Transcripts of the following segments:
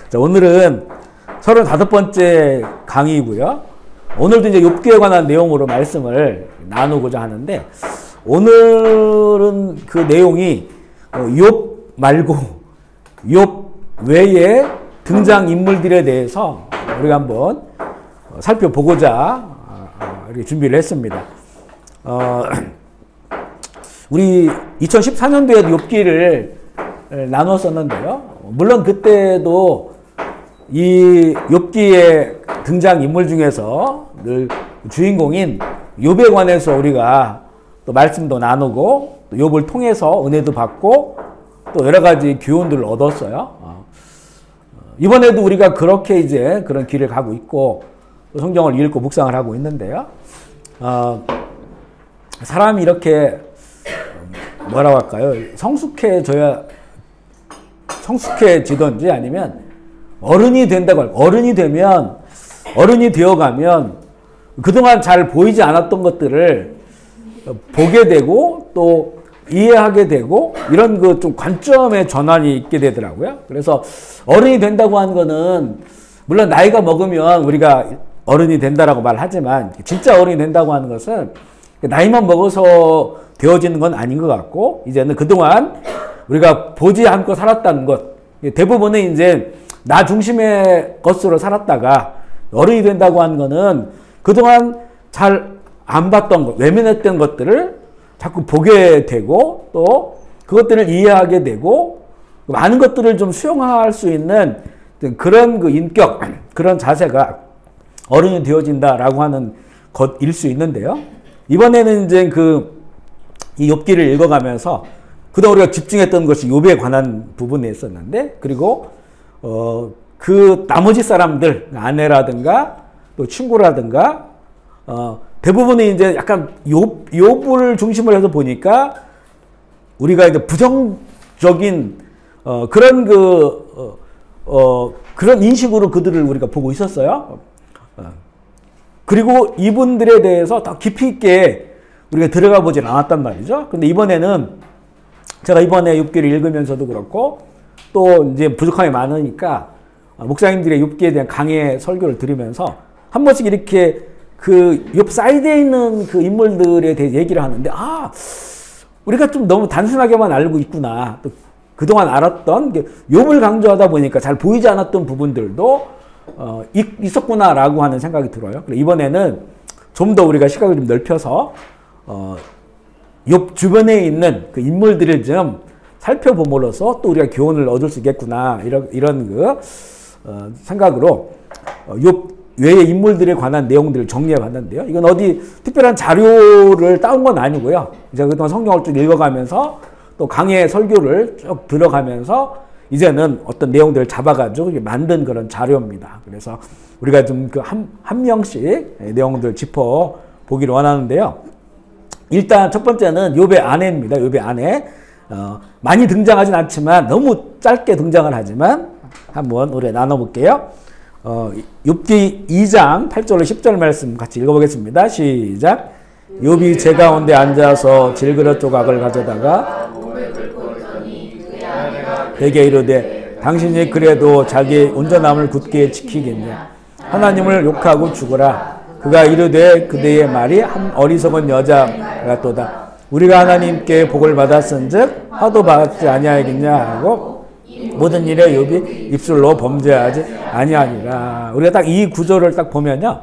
자, 오늘은 35번째 강의이고요. 오늘도 이제 욥기에 관한 내용으로 말씀을 나누고자 하는데, 오늘은 그 내용이 욥 말고 욥 외의 등장 인물들에 대해서 우리가 한번 살펴보고자 이렇게 준비를 했습니다. 우리 2014년도에도 욥기를 나눴었는데요. 물론 그때도 이 욥기의 등장 인물 중에서 늘 주인공인 욥에 관해서 우리가 또 말씀도 나누고 또 욥을 통해서 은혜도 받고 또 여러 가지 교훈들을 얻었어요. 이번에도 우리가 그렇게 이제 그런 길을 가고 있고 또 성경을 읽고 묵상을 하고 있는데요. 사람이 이렇게 뭐라고 할까요? 성숙해지든지 아니면 어른이 된다고 할까요? 어른이 되어가면 그동안 잘 보이지 않았던 것들을 보게 되고 또 이해하게 되고 이런 그 좀 관점의 전환이 있게 되더라고요. 그래서 어른이 된다고 하는 거는 물론 나이가 먹으면 우리가 어른이 된다라고 말하지만 진짜 어른이 된다고 하는 것은 나이만 먹어서 되어지는 건 아닌 것 같고 이제는 그동안 우리가 보지 않고 살았다는 것 대부분은 이제 나 중심의 것으로 살았다가 어른이 된다고 하는 거는 그동안 잘 안 봤던 것, 외면했던 것들을 자꾸 보게 되고 또 그것들을 이해하게 되고 많은 것들을 좀 수용할 수 있는 그런 그 인격, 그런 자세가 어른이 되어진다라고 하는 것일 수 있는데요. 이번에는 이제 이 욥기를 읽어가면서 그동안 우리가 집중했던 것이 욥에 관한 부분에 있었는데 그리고 그 나머지 사람들, 아내라든가 또 친구라든가 대부분이 이제 약간 욥을 중심으로 해서 보니까 우리가 이제 부정적인 그런 그런 인식으로 그들을 우리가 보고 있었어요. 그리고 이분들에 대해서 더 깊이 있게 우리가 들어가 보진 않았단 말이죠. 근데 이번에는 제가 이번에 욥기를 읽으면서도 그렇고 또 이제 부족함이 많으니까 목사님들의 욥기에 대한 강의 설교를 들으면서 한 번씩 이렇게 그 욥 사이드에 있는 그 인물들에 대해 얘기를 하는데 우리가 좀 너무 단순하게만 알고 있구나. 또 그동안 알았던 욥을 강조하다 보니까 잘 보이지 않았던 부분들도 있었구나라고 하는 생각이 들어요. 이번에는 좀 더 우리가 시각을 좀 넓혀서 욥 주변에 있는 그 인물들을 좀 살펴봄으로써 또 우리가 교훈을 얻을 수 있겠구나 이런 생각으로 욥 외의 인물들에 관한 내용들을 정리해 봤는데요. 이건 어디 특별한 자료를 따온 건 아니고요. 이제 그동안 성경을 쭉 읽어가면서 또 강의 설교를 쭉 들어가면서 이제는 어떤 내용들을 잡아가지고 만든 그런 자료입니다. 그래서 우리가 좀 한 명씩 내용들을 짚어 보기를 원하는데요. 일단 첫 번째는 욥의 아내입니다. 욥의 아내. 많이 등장하진 않지만 너무 짧게 등장을 하지만 한번 우리 나눠볼게요. 욥기 2장 8절로 10절 말씀 같이 읽어보겠습니다. 시작. 욥이 제 가운데 앉아서 질그릇 조각을 가져다가 그에게 이르되 당신이 그래도 자기 온전함을 굳게 지키겠냐. 하나님을 욕하고 죽어라. 그가 이르되 그대의 말이 한 어리석은 여자 같도다. 우리가 하나님께 복을 받았은즉 화도 받지 아니하겠냐 하고 모든 일에 욥이 입술로 범죄하지 아니하니라. 우리가 딱 이 구절을 딱 보면요.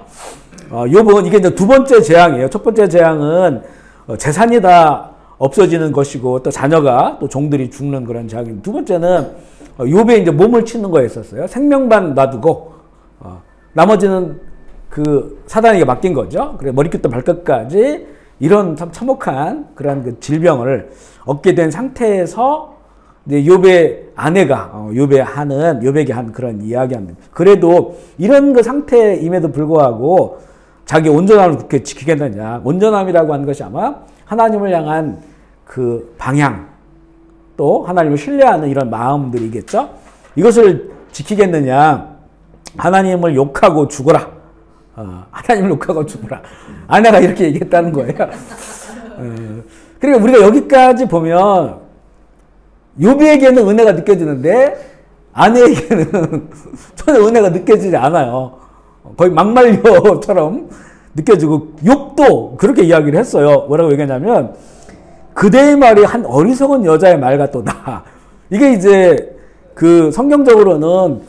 욥은 이게 이제 두 번째 재앙이에요. 첫 번째 재앙은 재산이 다 없어지는 것이고 또 자녀가 또 종들이 죽는 그런 재앙입니다. 두 번째는 욥의 이제 몸을 치는 거였었어요. 생명만 놔두고 나머지는 그 사단에게 맡긴 거죠. 그래 머리끝부터 발끝까지 이런 참 참혹한 그런 그 질병을 얻게 된 상태에서 이제 욥의 아내가 욥에게 한 그런 이야기합니다. 그래도 이런 그 상태임에도 불구하고 자기 온전함을 그렇게 지키겠느냐. 온전함이라고 하는 것이 아마 하나님을 향한 그 방향 또 하나님을 신뢰하는 이런 마음들이겠죠. 이것을 지키겠느냐. 하나님을 욕하고 죽어라. 하나님을 욕하고 죽어라. 아내가 이렇게 얘기했다는 거예요. 그러니까 우리가 여기까지 보면 욥에게는 은혜가 느껴지는데 아내에게는 전혀 은혜가 느껴지지 않아요. 거의 막말려처럼 느껴지고, 욥도 그렇게 이야기를 했어요. 뭐라고 얘기하냐면, 그대의 말이 한 어리석은 여자의 말 같도다. 이게 이제 그 성경적으로는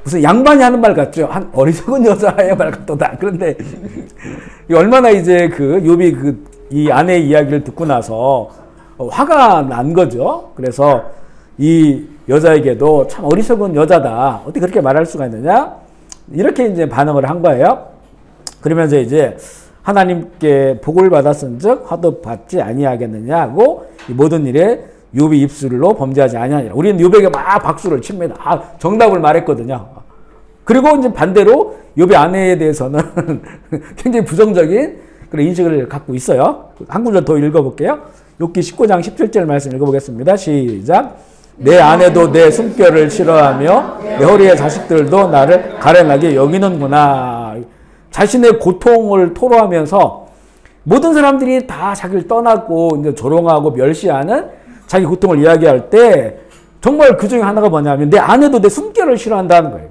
무슨 양반이 하는 말 같죠. 한 어리석은 여자의 말 같도다. 그런데 얼마나 이제 그 욥이 이 아내의 이야기를 듣고 나서 화가 난 거죠. 그래서 이 여자에게도 참 어리석은 여자다. 어떻게 그렇게 말할 수가 있느냐? 이렇게 이제 반응을 한 거예요. 그러면서 이제 하나님께 복을 받았은즉 화도 받지 아니하겠느냐고 이 모든 일에 욥이 입술로 범죄하지 아니하니라. 우리는 욥에게 막 박수를 칩니다. 정답을 말했거든요. 그리고 이제 반대로 욥의 아내에 대해서는 굉장히 부정적인 그런 인식을 갖고 있어요. 한 구절 더 읽어볼게요. 욥기 19장 17절 말씀 읽어보겠습니다. 시작. 내 아내도 내 숨결을 싫어하며 내 허리의 자식들도 나를 가련하게 여기는구나. 자신의 고통을 토로하면서 모든 사람들이 다 자기를 떠나고 이제 조롱하고 멸시하는 자기 고통을 이야기할 때 정말 그 중에 하나가 뭐냐면 내 아내도 내 숨결을 싫어한다는 거예요.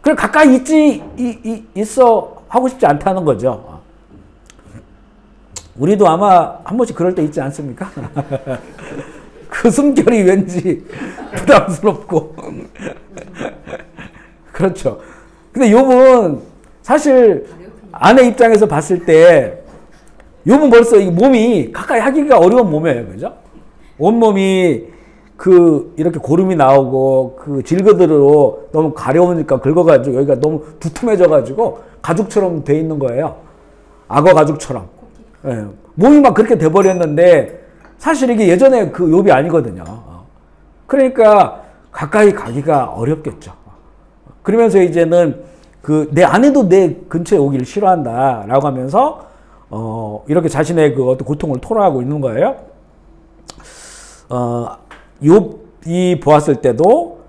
그래 가까이 있어 하고 싶지 않다는 거죠. 우리도 아마 한 번씩 그럴 때 있지 않습니까? 그 숨결이 왠지 부담스럽고 그렇죠. 근데 욥은 사실 아내 입장에서 봤을 때 욥은 벌써 이 몸이 가까이 하기가 어려운 몸이에요. 그죠? 온몸이 이렇게 고름이 나오고 질그대로 너무 가려우니까 긁어가지고 여기가 너무 두툼해져가지고 가죽처럼 돼 있는 거예요. 악어 가죽처럼. 예. 몸이 막 그렇게 돼버렸는데 사실 이게 예전에 그 욥이 아니거든요. 그러니까 가까이 가기가 어렵겠죠. 그러면서 이제는 내 아내도 내 근처에 오기를 싫어한다 라고 하면서 이렇게 자신의 그 어떤 고통을 토로하고 있는 거예요. 욥이 보았을 때도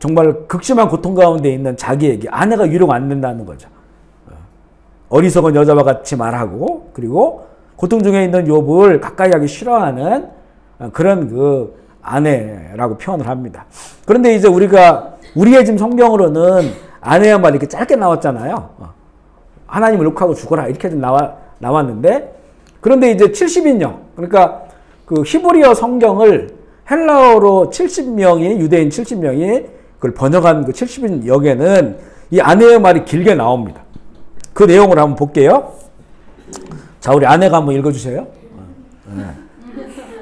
정말 극심한 고통 가운데 있는 자기에게 아내가 위로가 안 된다는 거죠. 어리석은 여자와 같이 말하고 그리고 고통 중에 있는 욥을 가까이 하기 싫어하는 그런 그 아내라고 표현을 합니다. 그런데 이제 우리의 지금 성경으로는 아내의 말이 이렇게 짧게 나왔잖아요. 하나님을 욕하고 죽어라 이렇게 좀 나왔는데 그런데 이제 70인역 그러니까 그 히브리어 성경을 헬라어로 70명이 유대인 70명이 그걸 번역한 그 70인역에는 이 아내의 말이 길게 나옵니다. 그 내용을 한번 볼게요. 자, 우리 아내가 한번 읽어주세요.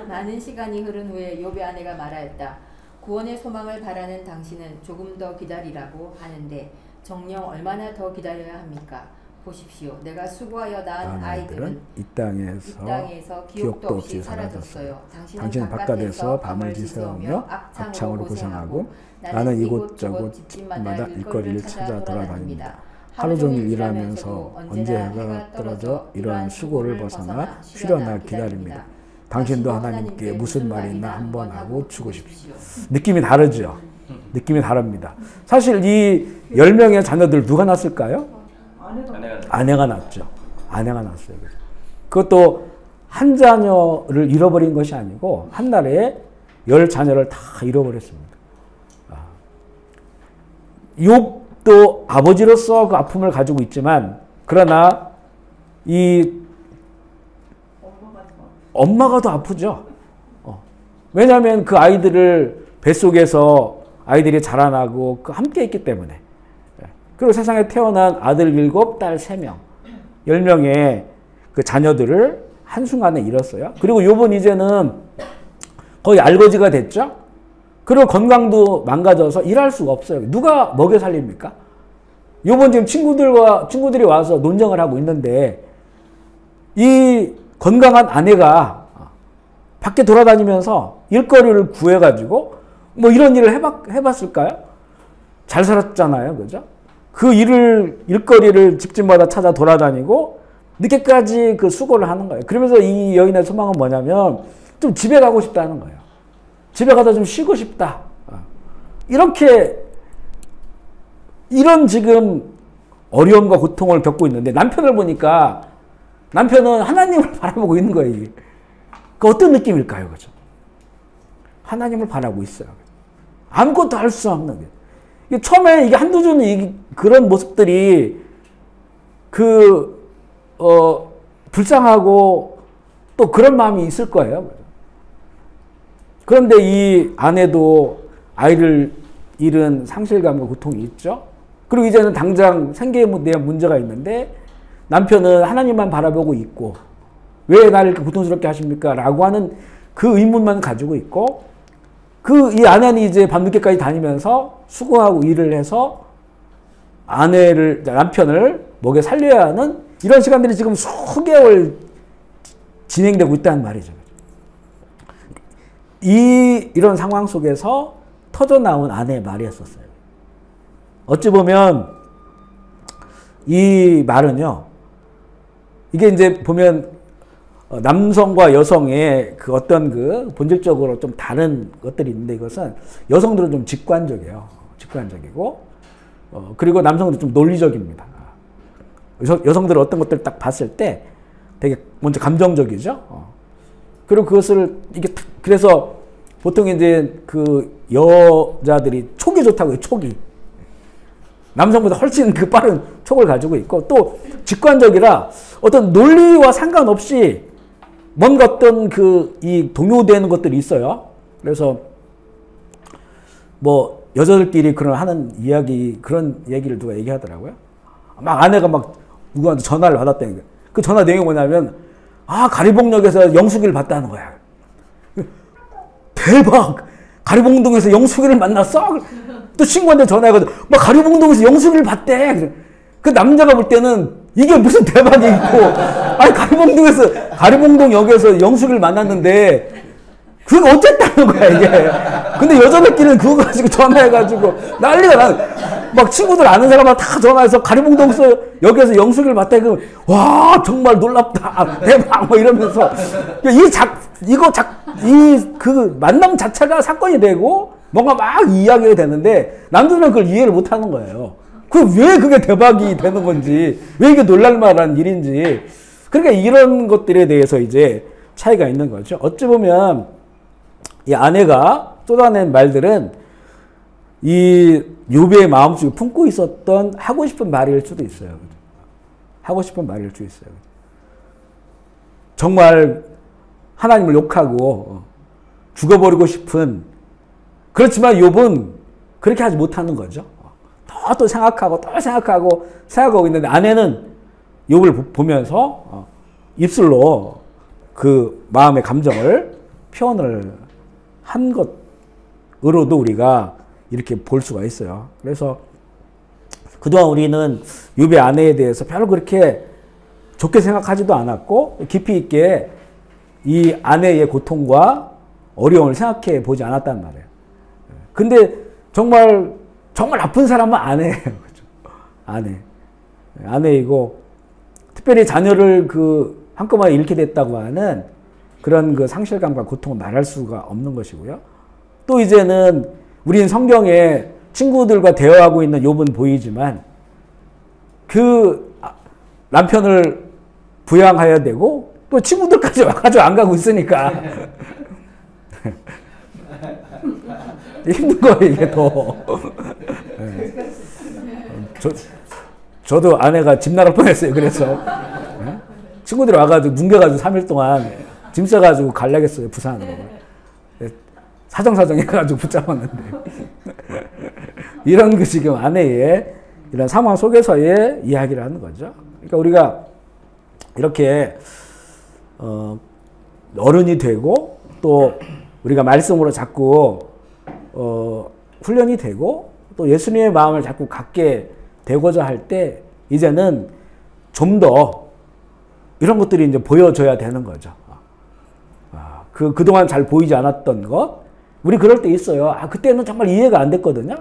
많은 시간이 흐른 후에 욥의 아내가 말하였다. 구원의 소망을 바라는 당신은 조금 더 기다리라고 하는데 정녕 얼마나 더 기다려야 합니까? 보십시오. 내가 수고하여 낳은 아이들은 이 땅에서 기억도 없이 사라졌어요. 당신은 바깥에서 밤을 지새우며 악창으로 고생하고 나는 이곳저곳 집집마다 일거리를 찾아 돌아다닙니다. 하루 종일 일하면서 언제 해가 떨어져 이러한 수고를 벗어나 쉬려나 기다립니다. 당신도 하나님께 무슨 말이나 한번 하고 죽으십시오. 느낌이 다르죠? 느낌이 다릅니다. 사실 이 10명의 자녀들 누가 낳았을까요? 아내가 낳았죠. 아내가 낳았어요. 그것도 한 자녀를 잃어버린 것이 아니고 한 날에 10자녀를 다 잃어버렸습니다. 욥도 아버지로서 그 아픔을 가지고 있지만 그러나 이 엄마가 더 아프죠. 왜냐하면 그 아이들을 뱃속에서 아이들이 자라나고 함께 있기 때문에. 그리고 세상에 태어난 아들 7, 딸 3명, 10명의 그 자녀들을 한순간에 잃었어요. 그리고 욥은 이제는 거의 알거지가 됐죠. 그리고 건강도 망가져서 일할 수가 없어요. 누가 먹여 살립니까? 욥은 지금 친구들이 와서 논쟁을 하고 있는데 이 건강한 아내가 밖에 돌아다니면서 일거리를 구해가지고 뭐 이런 일을 해봤을까요? 잘 살았잖아요. 그죠? 그 일거리를 집집마다 찾아 돌아다니고 늦게까지 그 수고를 하는 거예요. 그러면서 이 여인의 소망은 뭐냐면 좀 집에 가고 싶다는 거예요. 집에 가다 좀 쉬고 싶다. 이런 지금 어려움과 고통을 겪고 있는데 남편을 보니까 남편은 하나님을 바라보고 있는 거예요. 그 어떤 느낌일까요? 그죠? 하나님을 바라고 있어요. 아무것도 할 수 없는 게. 이게 처음에 이게 한두 준 그런 모습들이 불쌍하고 또 그런 마음이 있을 거예요. 그런데 이 아내도 아이를 잃은 상실감과 고통이 있죠. 그리고 이제는 당장 생계에 대한 문제가 있는데 남편은 하나님만 바라보고 있고 왜 나를 이렇게 고통스럽게 하십니까? 라고 하는 그 의문만 가지고 있고 이 아내는 이제 밤늦게까지 다니면서 수고하고 일을 해서 남편을 먹여 살려야 하는 이런 시간들이 지금 수개월 진행되고 있다는 말이죠. 이런 상황 속에서 터져나온 아내의 말이었었어요. 어찌 보면 이 말은요, 이게 이제 보면 남성과 여성의 그 어떤 본질적으로 좀 다른 것들이 있는데 이것은 여성들은 좀 직관적이에요. 직관적이고, 그리고 남성들은 좀 논리적입니다. 여성들은 어떤 것들을 딱 봤을 때 되게 먼저 감정적이죠. 그리고 그래서 보통 이제 여자들이 촉이 좋다고 해요, 촉이. 남성보다 훨씬 빠른 촉을 가지고 있고, 또 직관적이라 어떤 논리와 상관없이 뭔가 어떤 동요되는 것들이 있어요. 그래서 뭐 여자들끼리 그런 얘기를 누가 얘기하더라고요. 막 아내가 막 누구한테 전화를 받았다는 거예요. 그 전화 내용이 뭐냐면, 가리봉역에서 영숙이를 봤다는 거야. 대박! 가리봉동에서 영숙이를 만났어? 또 친구한테 전화해가지고, 막 가리봉동에서 영숙이를 봤대. 그 남자가 볼 때는 이게 무슨 대박이 있고, 가리봉동역에서 영숙이를 만났는데, 그게 어쨌다는 거야, 이게. 근데 여자들끼리는 그거 가지고 전화해가지고 난리가 막 친구들 아는 사람한테 다 전화해서 가리봉동역에서 영숙이를 봤다. 와, 정말 놀랍다. 대박. 뭐 이러면서. 그 만남 자체가 사건이 되고, 뭔가 막 이야기가 되는데, 남들은 그걸 이해를 못 하는 거예요. 왜 그게 대박이 되는 건지, 왜 이게 놀랄만한 일인지. 그러니까 이런 것들에 대해서 이제 차이가 있는 거죠. 어찌 보면, 이 아내가 쏟아낸 말들은 이 욥의 마음속에 품고 있었던 하고 싶은 말일 수도 있어요. 하고 싶은 말일 수 있어요. 정말 하나님을 욕하고 죽어버리고 싶은, 그렇지만 욥은 그렇게 하지 못하는 거죠. 또 생각하고 있는데 아내는 욥을 보면서 입술로 그 마음의 감정을 표현을 한 것으로도 우리가 이렇게 볼 수가 있어요. 그래서 그동안 우리는 욥의 아내에 대해서 별로 그렇게 좋게 생각하지도 않았고 깊이 있게 이 아내의 고통과 어려움을 생각해 보지 않았단 말이에요. 근데 정말 아픈 사람은 아내예요. 그렇죠? 아내이고 특별히 자녀를 한꺼번에 잃게 됐다고 하는 그런 상실감과 고통을 말할 수가 없는 것이고요. 또 이제는 우리는 성경에 친구들과 대화하고 있는 욥은 보이지만 남편을 부양해야 되고 또 친구들까지 와가지고 안 가고 있으니까 힘든 거예요, 이게 더. 저도 아내가 집 나갈 뻔했어요. 그래서 친구들이 와가지고 뭉개가지고 3일 동안 짐 싸가지고 가려겠어요, 부산으로. 사정사정 해가지고 붙잡았는데. 이런 게 지금 아내의 이런 상황 속에서의 이야기를 하는 거죠. 그러니까 우리가 이렇게 어른이 되고 또 우리가 말씀으로 자꾸 훈련이 되고 또 예수님의 마음을 자꾸 갖게 되고자 할 때 이제는 좀 더 이런 것들이 이제 보여줘야 되는 거죠. 그동안 잘 보이지 않았던 것. 우리 그럴 때 있어요. 그때는 정말 이해가 안 됐거든요.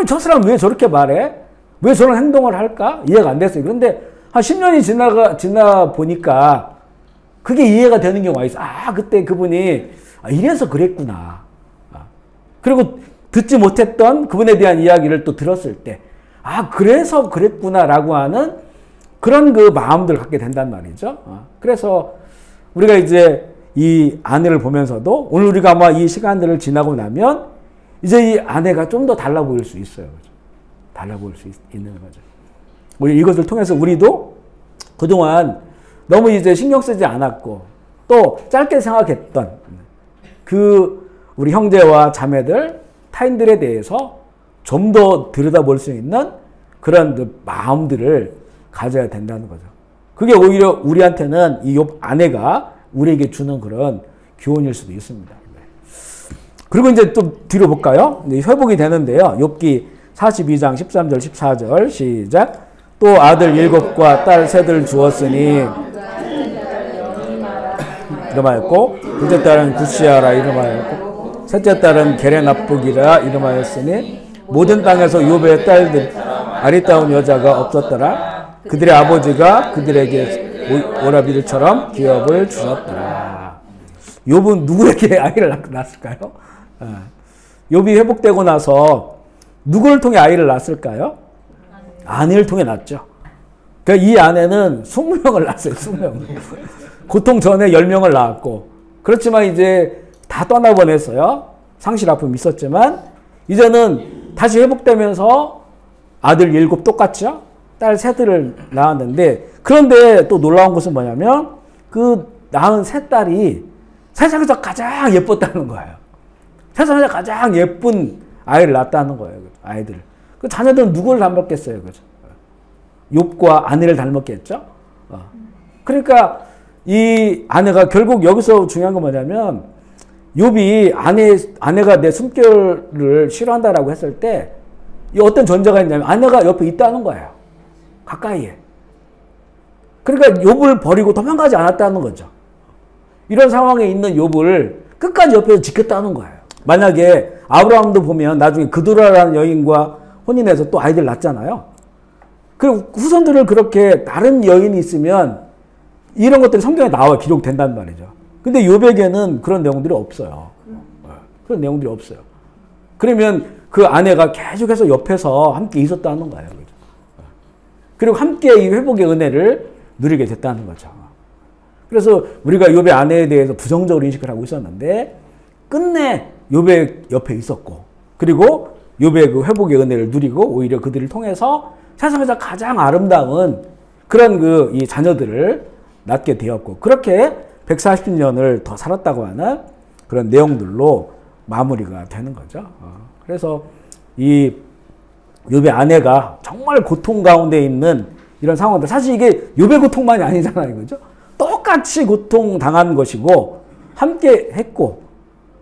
저 사람 왜 저렇게 말해? 왜 저런 행동을 할까? 이해가 안 됐어요. 그런데 한 10년이 지나 보니까 그게 이해가 되는 경우가 있어. 그때 그분이 이래서 그랬구나. 그리고 듣지 못했던 그분에 대한 이야기를 또 들었을 때, 그래서 그랬구나라고 하는 그런 마음들을 갖게 된단 말이죠. 그래서 우리가 이제 이 아내를 보면서도 오늘 우리가 아마 이 시간들을 지나고 나면 이제 이 아내가 좀 더 달라 보일 수 있어요. 그죠? 달라 보일 수 있는 거죠. 우리 이것을 통해서 우리도 그동안 너무 이제 신경 쓰지 않았고 또 짧게 생각했던 그 우리 형제와 자매들, 타인들에 대해서 좀 더 들여다볼 수 있는 그런 그 마음들을 가져야 된다는 거죠. 그게 오히려 우리한테는 이 욥 아내가 우리에게 주는 그런 교훈일 수도 있습니다. 그리고 이제 또 뒤로 볼까요? 회복이 되는데요. 욥기 42장 13절 14절 시작. 또 아들 7과 딸 3들 주었으니 이름하였고 둘째 딸은 구시아라 이름하였고 셋째 딸은 게레나쁘기라 이름하였으니 모든 땅에서 욥의 딸들 아리따운 여자가 없었더라. 그들의 아버지가 그들에게 오라비들처럼 기업을 주셨더라. 욥은 누구에게 아이를 낳았을까요? 욥이 회복되고 나서 누구를 통해 아이를 낳았을까요? 아내를 통해 낳았죠. 그러니까 이 아내는 20명을 낳았어요. 20명. 고통 전에 10명을 낳았고 그렇지만 이제 다 떠나보냈어요. 상실 아픔이 있었지만 이제는 다시 회복되면서 아들 7 똑같죠. 딸 3들을 낳았는데 그런데 또 놀라운 것은 뭐냐면 그 낳은 3딸이 세상에서 가장 예뻤다는 거예요. 세상에서 가장 예쁜 아이를 낳았다는 거예요. 아이들을. 그 자녀들은 누구를 닮았겠어요? 그죠? 욥과 아내를 닮았겠죠? 그러니까 이 아내가 결국 여기서 중요한 건 뭐냐면 욥이 아내가 내 숨결을 싫어한다라고 했을 때 이 어떤 전제가 있냐면 아내가 옆에 있다는 거예요. 가까이에. 그러니까 욥을 버리고 도망가지 않았다는 거죠. 이런 상황에 있는 욥을 끝까지 옆에서 지켰다는 거예요. 만약에 아브라함도 보면 나중에 그두라라는 여인과 혼인해서 또 아이들 낳잖아요. 그리고 후손들을 그렇게 다른 여인이 있으면 이런 것들이 성경에 나와 기록된단 말이죠. 근데 욥에게는 그런 내용들이 없어요. 그런 내용들이 없어요. 그러면 그 아내가 계속해서 옆에서 함께 있었다는 거예요. 그리고 함께 이 회복의 은혜를 누리게 됐다는 거죠. 그래서 우리가 욥의 아내에 대해서 부정적으로 인식을 하고 있었는데 끝내 욥의 옆에 있었고 그리고 욥의 그 회복의 은혜를 누리고 오히려 그들을 통해서 세상에서 가장 아름다운 그런 그 이 자녀들을 낳게 되었고 그렇게 140년을 더 살았다고 하는 그런 내용들로 마무리가 되는 거죠. 그래서 이 욥의 아내가 정말 고통 가운데 있는 이런 상황들 사실 이게 욥의 고통만이 아니잖아요. 그죠? 똑같이 고통당한 것이고 함께 했고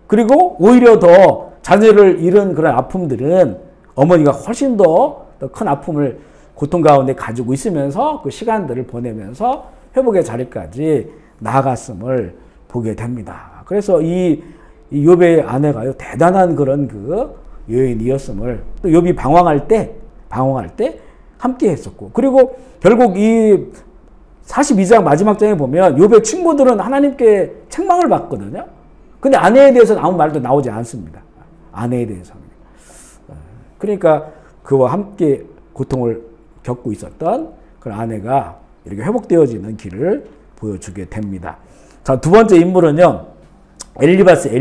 그리고 오히려 더 자녀를 잃은 그런 아픔들은 어머니가 훨씬 더 큰 아픔을 고통 가운데 가지고 있으면서 그 시간들을 보내면서 회복의 자리까지 나아갔음을 보게 됩니다. 그래서 이 욥의 아내가요 대단한 그런 그 여인이었음을 또 욥이 방황할 때 함께 했었고 그리고 결국 이 42장 마지막 장에 보면 욥의 친구들은 하나님께 책망을 받거든요. 근데 아내에 대해서는 아무 말도 나오지 않습니다. 아내에 대해서는. 그러니까 그와 함께 고통을 겪고 있었던 그런 아내가 이렇게 회복되어지는 길을 보여주게 됩니다. 자, 두 번째 인물은요. 엘리바스에는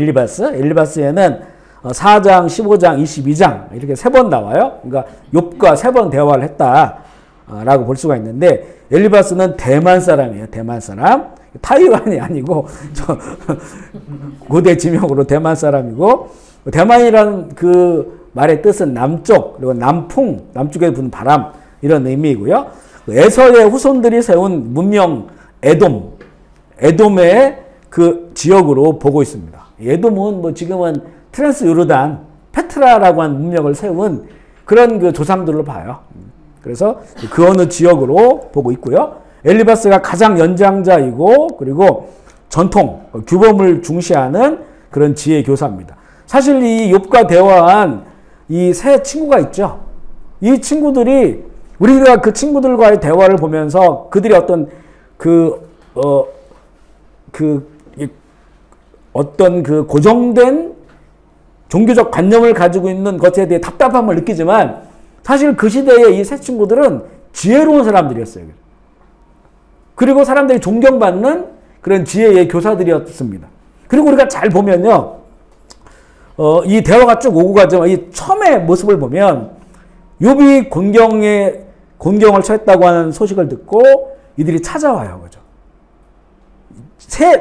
4장, 15장, 22장 이렇게 3번 나와요. 그러니까 욥과 3번 대화를 했다라고 볼 수가 있는데 엘리바스는 대만 사람이에요. 대만 사람. 타이완이 아니고 고대 지명으로 대만 사람이고 대만이라는 그 말의 뜻은 남쪽 그리고 남풍 남쪽에 부는 바람 이런 의미이고요. 에서의 후손들이 세운 문명 에돔의 그 지역으로 보고 있습니다. 에돔은 뭐 지금은 트랜스 요르단 페트라라고 하는 문명을 세운 그런 그 조상들로 봐요. 그래서 그 어느 지역으로 보고 있고요. 엘리바스가 가장 연장자이고 그리고 전통, 규범을 중시하는 그런 지혜 교사입니다. 사실 이 욥과 대화한 이 세 친구가 있죠. 이 친구들이 우리가 그 친구들과의 대화를 보면서 그들이 어떤 어떤 그 고정된 종교적 관념을 가지고 있는 것에 대해 답답함을 느끼지만 사실 그 시대의 이 세 친구들은 지혜로운 사람들이었어요. 그리고 사람들이 존경받는 그런 지혜의 교사들이었습니다. 그리고 우리가 잘 보면요. 이 대화가 쭉 오고 가지만 이 처음의 모습을 보면 욥이 곤경을 처했다고 하는 소식을 듣고 이들이 찾아와요. 그죠?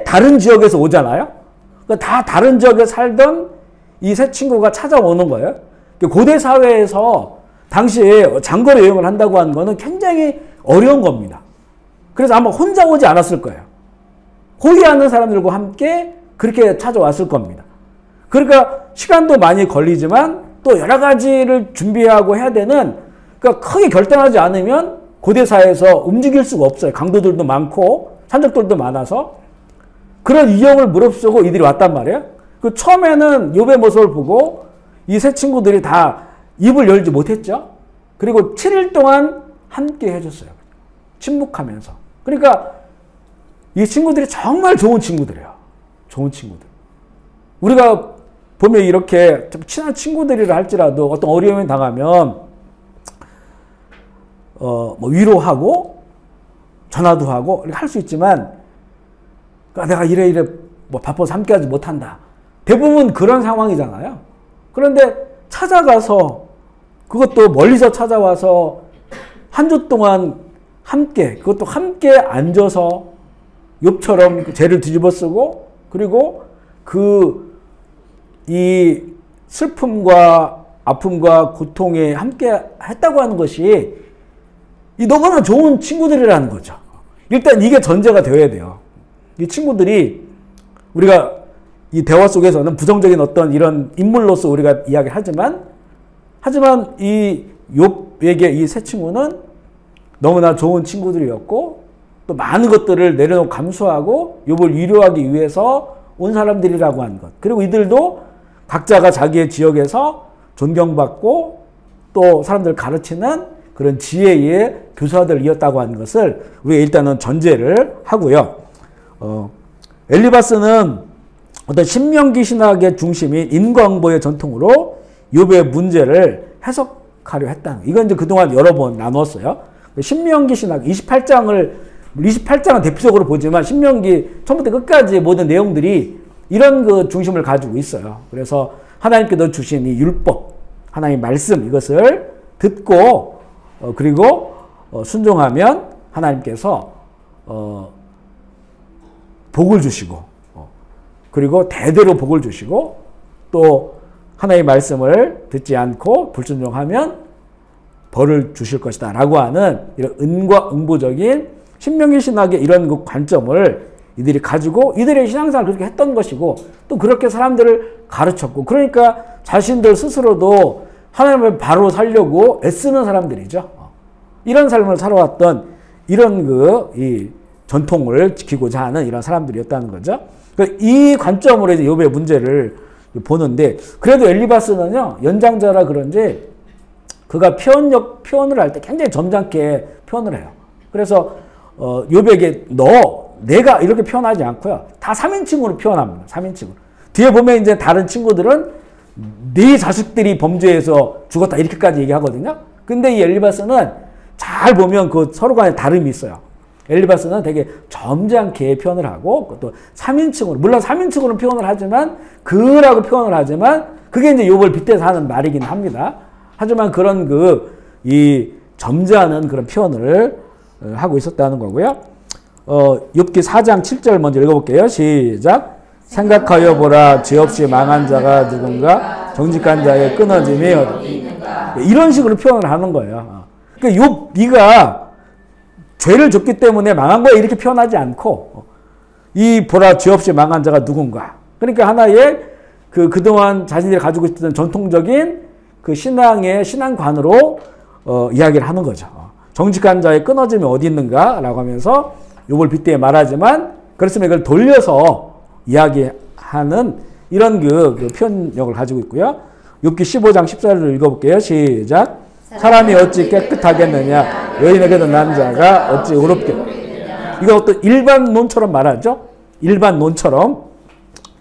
다른 지역에서 오잖아요. 그러니까 다 다른 지역에 살던 이 세 친구가 찾아오는 거예요. 고대 사회에서 당시에 장거리 여행을 한다고 하는 거는 굉장히 어려운 겁니다. 그래서 아마 혼자 오지 않았을 거예요. 호위하는 사람들과 함께 그렇게 찾아왔을 겁니다. 그러니까 시간도 많이 걸리지만 또 여러 가지를 준비하고 해야 되는, 그러니까 크게 결단하지 않으면 고대사회에서 움직일 수가 없어요. 강도들도 많고 산적들도 많아서. 그런 위험을 무릅쓰고 이들이 왔단 말이에요. 그 처음에는 욥의 모습을 보고 이 세 친구들이 다 입을 열지 못했죠. 그리고 7일 동안 함께 해줬어요. 침묵하면서. 그러니까 이 친구들이 정말 좋은 친구들이에요. 좋은 친구들. 우리가 보면 이렇게 좀 친한 친구들이라 할지라도 어떤 어려움에 당하면 뭐 위로하고 전화도 하고 이렇게 할 수 있지만, 내가 이래 뭐 바빠서 함께하지 못한다. 대부분 그런 상황이잖아요. 그런데 찾아가서, 그것도 멀리서 찾아와서 한 주 동안 함께, 그것도 함께 앉아서 욥처럼 죄를 뒤집어 쓰고, 그리고 이 슬픔과 아픔과 고통에 함께 했다고 하는 것이 이 너무나 좋은 친구들이라는 거죠. 일단 이게 전제가 되어야 돼요. 이 친구들이, 우리가 이 대화 속에서는 부정적인 어떤 이런 인물로서 우리가 이야기를 하지만 이 욥에게 이 세 친구는 너무나 좋은 친구들이었고, 또 많은 것들을 내려놓고 감수하고 욥을 위로하기 위해서 온 사람들이라고 하는 것. 그리고 이들도 각자가 자기의 지역에서 존경받고 또 사람들을 가르치는 그런 지혜의 교사들이었다고 하는 것을 우리가 일단은 전제를 하고요. 엘리바스는 어떤 신명기 신학의 중심인 인과응보의 전통으로 욥의 문제를 해석하려 했다는 거예요. 이건 이제 그동안 여러 번 나눴어요. 신명기 신학 28장은 대표적으로 보지만 신명기 처음부터 끝까지 모든 내용들이 이런 그 중심을 가지고 있어요. 그래서 하나님께서 주신 이 율법, 하나님의 말씀, 이것을 듣고 그리고 순종하면 하나님께서 복을 주시고, 그리고 대대로 복을 주시고, 또 하나님의 말씀을 듣지 않고 불순종하면 벌을 주실 것이다 라고 하는 이런 은과응보적인 신명기 신학의 이런 그 관점을 이들이 가지고 이들의 신앙생활을 그렇게 했던 것이고, 또 그렇게 사람들을 가르쳤고, 그러니까 자신들 스스로도 하나님을 바로 살려고 애쓰는 사람들이죠. 이런 삶을 살아왔던 이런 이 전통을 지키고자 하는 이런 사람들이었다는 거죠. 이 관점으로 이제 욥의 문제를 보는데, 그래도 엘리바스는요, 연장자라 그런지 그가 표현을 할 때 굉장히 점잖게 표현을 해요. 그래서 욥에게 내가 이렇게 표현하지 않고요, 다 3인칭으로 표현합니다. 3인칭으로. 뒤에 보면 이제 다른 친구들은 네 자식들이 범죄해서 죽었다 이렇게까지 얘기하거든요. 근데 이 엘리바스는 잘 보면 그 서로 간에 다름이 있어요. 엘리바스는 되게 점잖게 표현을 하고, 또 3인칭으로, 물론 3인칭으로 표현을 하지만, 그라고 표현을 하지만, 그게 이제 욥을 빗대서 하는 말이긴 합니다. 하지만 그런 이 점잖은 그런 표현을 하고 있었다는 거고요. 욥기 4장 7절 먼저 읽어볼게요. 시작. 생각하여 보라, 죄 없이 망한 자가 누군가, 정직한 자의 끊어짐이 어디인가. 이런 식으로 표현을 하는 거예요. 그러니까 욥기가 죄를 졌기 때문에 망한 거야 이렇게 표현하지 않고, 이 보라, 죄 없이 망한 자가 누군가. 그러니까 하나의 그동안 자신들이 가지고 있던 전통적인 그 신앙관으로 이야기를 하는 거죠. 정직한 자의 끊어짐이 어디 있는가 라고 하면서 욥을 빗대어 말하지만, 그렇지만 이걸 돌려서 이야기하는 이런 그 표현력을 가지고 있고요. 욥기 15장 14절을 읽어볼게요. 시작. 사람이 어찌 깨끗하겠느냐, 여인에게도 난 자가 어찌 의롭겠느냐. 이거 어떤 일반 논처럼 말하죠. 일반 논처럼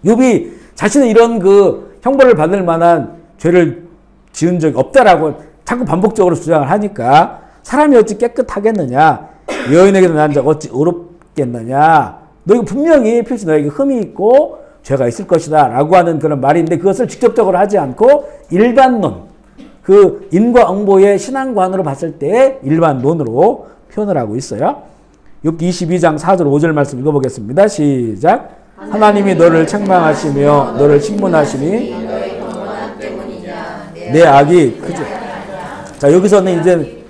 욥이 자신은 이런 그 형벌을 받을 만한 죄를 지은 적이 없다라고 자꾸 반복적으로 주장을 하니까, 사람이 어찌 깨끗하겠느냐, 여인에게도 난 자가 어찌 의롭겠느냐. 너 이거 분명히 필시 너에게 흠이 있고 죄가 있을 것이다 라고 하는 그런 말인데 그것을 직접적으로 하지 않고 일반론, 그 인과응보의 신앙관으로 봤을 때 일반론으로 표현을 하고 있어요. 욥기 22장 4절 5절 말씀 읽어보겠습니다. 시작. 하나님이 너를 책망하시며 너를 신문하시니 내 악이 크지. 자, 여기서는 이제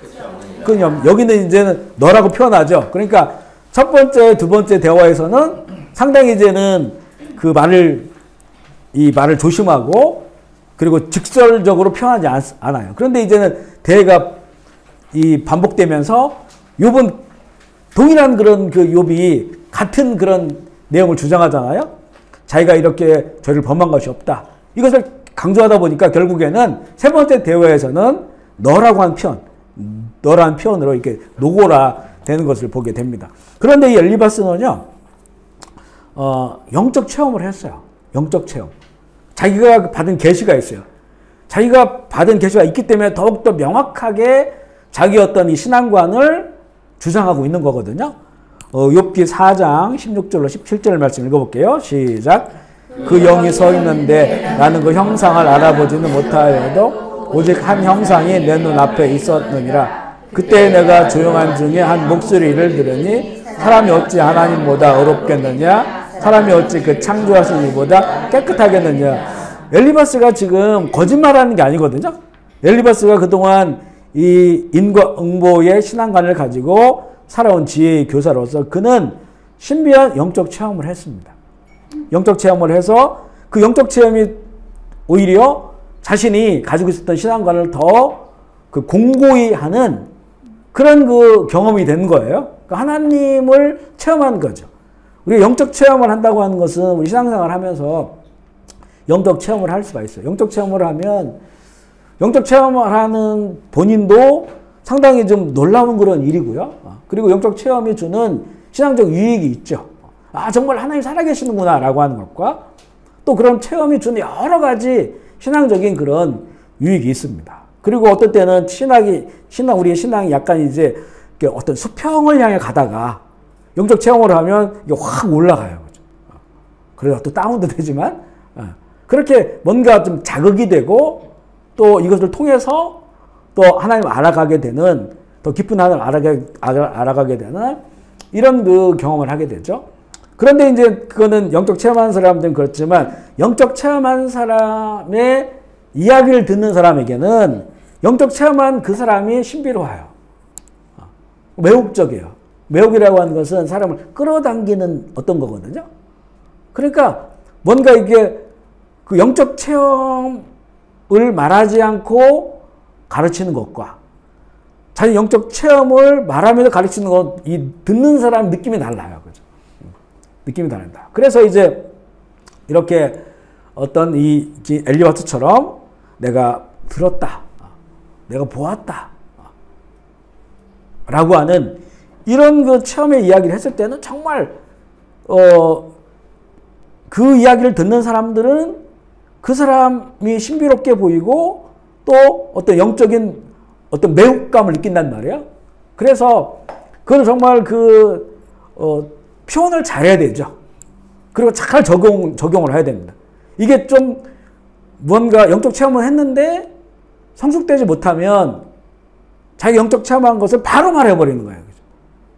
여기는 이제는 너라고 표현하죠. 그러니까 첫 번째, 두 번째 대화에서는 상당히 이제는 그 이 말을 조심하고 그리고 직설적으로 표현하지 않아요. 그런데 이제는 대화가 이 반복되면서 욥은 동일한 그런 그 욥이 같은 그런 내용을 주장하잖아요. 자기가 이렇게 죄를 범한 것이 없다. 이것을 강조하다 보니까 결국에는 세 번째 대화에서는 너라고 한 표현, 너라는 표현으로 이렇게 노고라 되는 것을 보게 됩니다. 그런데 이 엘리바스는요, 영적 체험을 했어요. 영적 체험. 자기가 받은 계시가 있어요. 자기가 받은 계시가 있기 때문에 더욱더 명확하게 자기 어떤 이 신앙관을 주장하고 있는 거거든요. 욥기 4장 16절로 17절 말씀 읽어볼게요. 시작. 그 영이 서 있는데 나는 그 형상을 알아보지는 못하여도 오직 한 형상이 내 눈앞에 있었느니라. 그때 내가 조용한 중에 한 목소리를 들으니 사람이 어찌 하나님보다 어렵겠느냐? 사람이 어찌 그 창조하신 이보다 깨끗하겠느냐? 엘리바스가 지금 거짓말하는 게 아니거든요. 엘리바스가 그동안 이 인과응보의 신앙관을 가지고 살아온 지혜의 교사로서 그는 신비한 영적 체험을 했습니다. 영적 체험을 해서 그 영적 체험이 오히려 자신이 가지고 있었던 신앙관을 더 그 공고히 하는 그런 그 경험이 된 거예요. 그러니까 하나님을 체험한 거죠. 우리가 영적 체험을 한다고 하는 것은 우리 신앙생활을 하면서 영적 체험을 할 수가 있어요. 영적 체험을 하면 영적 체험을 하는 본인도 상당히 좀 놀라운 그런 일이고요. 그리고 영적 체험이 주는 신앙적 유익이 있죠. 아, 정말 하나님 살아계시는구나 라고 하는 것과 또 그런 체험이 주는 여러 가지 신앙적인 그런 유익이 있습니다. 그리고 어떤 때는 우리의 신앙이 약간 이제 어떤 수평을 향해 가다가 영적 체험을 하면 이게 확 올라가요. 그래서 또 다운도 되지만 그렇게 뭔가 좀 자극이 되고 또 이것을 통해서 또 하나님을 알아가게 되는 더 깊은 하나님을 알아가게 되는 이런 그 경험을 하게 되죠. 그런데 이제 그거는 영적 체험한 사람들은 그렇지만 영적 체험한 사람의 이야기를 듣는 사람에게는 영적 체험한 그 사람이 신비로워요. 매혹적이에요. 매혹이라고 하는 것은 사람을 끌어당기는 어떤 거거든요. 그러니까 뭔가 이게 그 영적 체험을 말하지 않고 가르치는 것과 자기 영적 체험을 말하면서 가르치는 것, 이 듣는 사람 느낌이 달라요. 그죠? 느낌이 다릅니다. 그래서 이제 이렇게 어떤 이 엘리바스처럼 내가 들었다. 내가 보았다. 라고 하는 이런 그 체험의 이야기를 했을 때는 정말 그 이야기를 듣는 사람들은 그 사람이 신비롭게 보이고 또 어떤 영적인 어떤 매혹감을 느낀단 말이에요. 그래서 그걸 정말 표현을 잘해야 되죠. 그리고 잘 적용을 해야 됩니다. 이게 좀 뭔가 영적 체험을 했는데 성숙되지 못하면 자기 영적 체험한 것을 바로 말해버리는 거예요.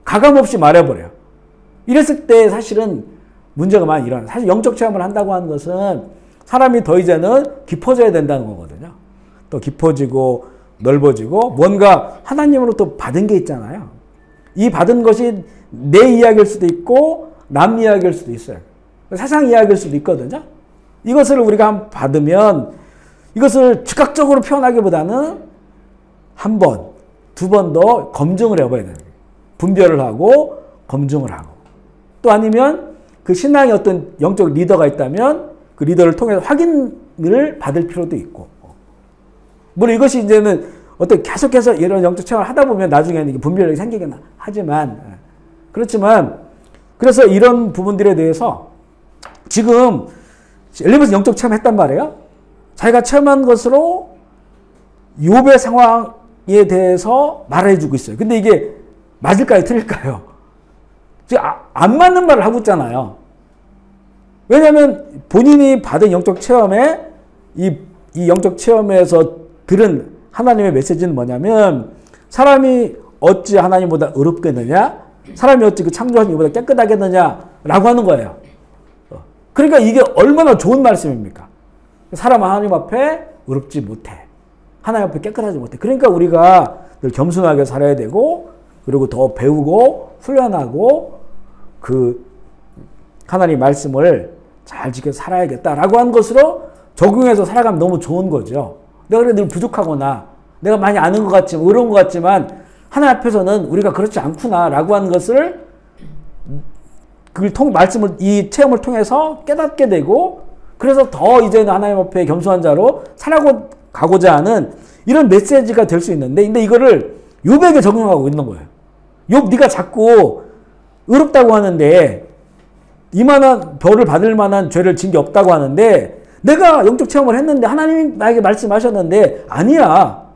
가감없이 말해버려요. 이랬을 때 사실은 문제가 많이 일어나요. 사실 영적 체험을 한다고 하는 것은 사람이 더 이제는 깊어져야 된다는 거거든요. 또 깊어지고 넓어지고 뭔가 하나님으로부터 받은 게 있잖아요. 이 받은 것이 내 이야기일 수도 있고 남 이야기일 수도 있어요. 세상 이야기일 수도 있거든요. 이것을 우리가 받으면 이것을 즉각적으로 표현하기보다는 한 번, 두 번 더 검증을 해봐야 되는 거예요. 분별을 하고 검증을 하고 또 아니면 그 신앙의 어떤 영적 리더가 있다면 그 리더를 통해서 확인을 받을 필요도 있고 물론 이것이 이제는 어떤 계속해서 이런 영적 체험을 하다 보면 나중에는 이게 분별력이 생기긴 하지만 그렇지만 그래서 이런 부분들에 대해서 지금 엘리바스 영적 체험했단 말이에요. 자기가 체험한 것으로 욥의 상황에 대해서 말해주고 있어요. 근데 이게 맞을까요? 틀릴까요? 지금 안 맞는 말을 하고 있잖아요. 왜냐하면 본인이 받은 영적 체험에 이 영적 체험에서 들은 하나님의 메시지는 뭐냐면 사람이 어찌 하나님보다 의롭겠느냐? 사람이 어찌 그 창조하신 이보다 깨끗하겠느냐라고 하는 거예요. 그러니까 이게 얼마나 좋은 말씀입니까? 사람 하나님 앞에 의롭지 못해. 하나님 앞에 깨끗하지 못해. 그러니까 우리가 늘 겸손하게 살아야 되고 그리고 더 배우고 훈련하고 그 하나님 말씀을 잘 지켜 살아야겠다라고 하는 것으로 적용해서 살아가면 너무 좋은 거죠. 내가 그래 늘 부족하거나 내가 많이 아는 것 같지만 의로운 것 같지만 하나님 앞에서는 우리가 그렇지 않구나라고 하는 것을 말씀을 이 체험을 통해서 깨닫게 되고 그래서 더 이제는 하나님 앞에 겸손한 자로 살아가고자 하는 이런 메시지가 될 수 있는데 근데 이거를 욥에게 적용하고 있는 거예요. 욥 네가 자꾸 의롭다고 하는데 이만한 벌을 받을 만한 죄를 진 게 없다고 하는데 내가 영적 체험을 했는데 하나님이 나에게 말씀하셨는데 아니야.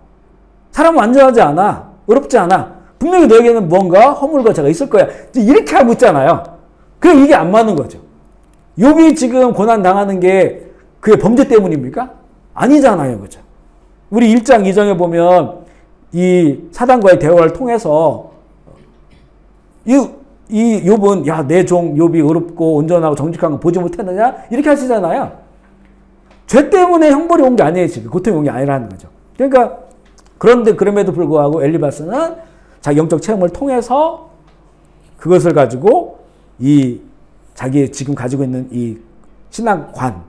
사람은 완전하지 않아. 의롭지 않아. 분명히 너에게는 뭔가 허물과 죄가 있을 거야. 이렇게 하고 있잖아요. 그럼 이게 안 맞는 거죠. 욥이 지금 고난 당하는 게 그의 범죄 때문입니까? 아니잖아요. 그죠? 우리 1장 2장에 보면 이 사단과의 대화를 통해서 이 욥은 야, 내 종 욥이 의롭고 온전하고 정직한 거 보지 못했느냐? 이렇게 하시잖아요. 죄 때문에 형벌이 온 게 아니에요. 지금 고통이 온 게 아니라는 거죠. 그러니까 그런데 그럼에도 불구하고 엘리바스는 자기 영적 체험을 통해서 그것을 가지고 자기 지금 가지고 있는 이 신앙관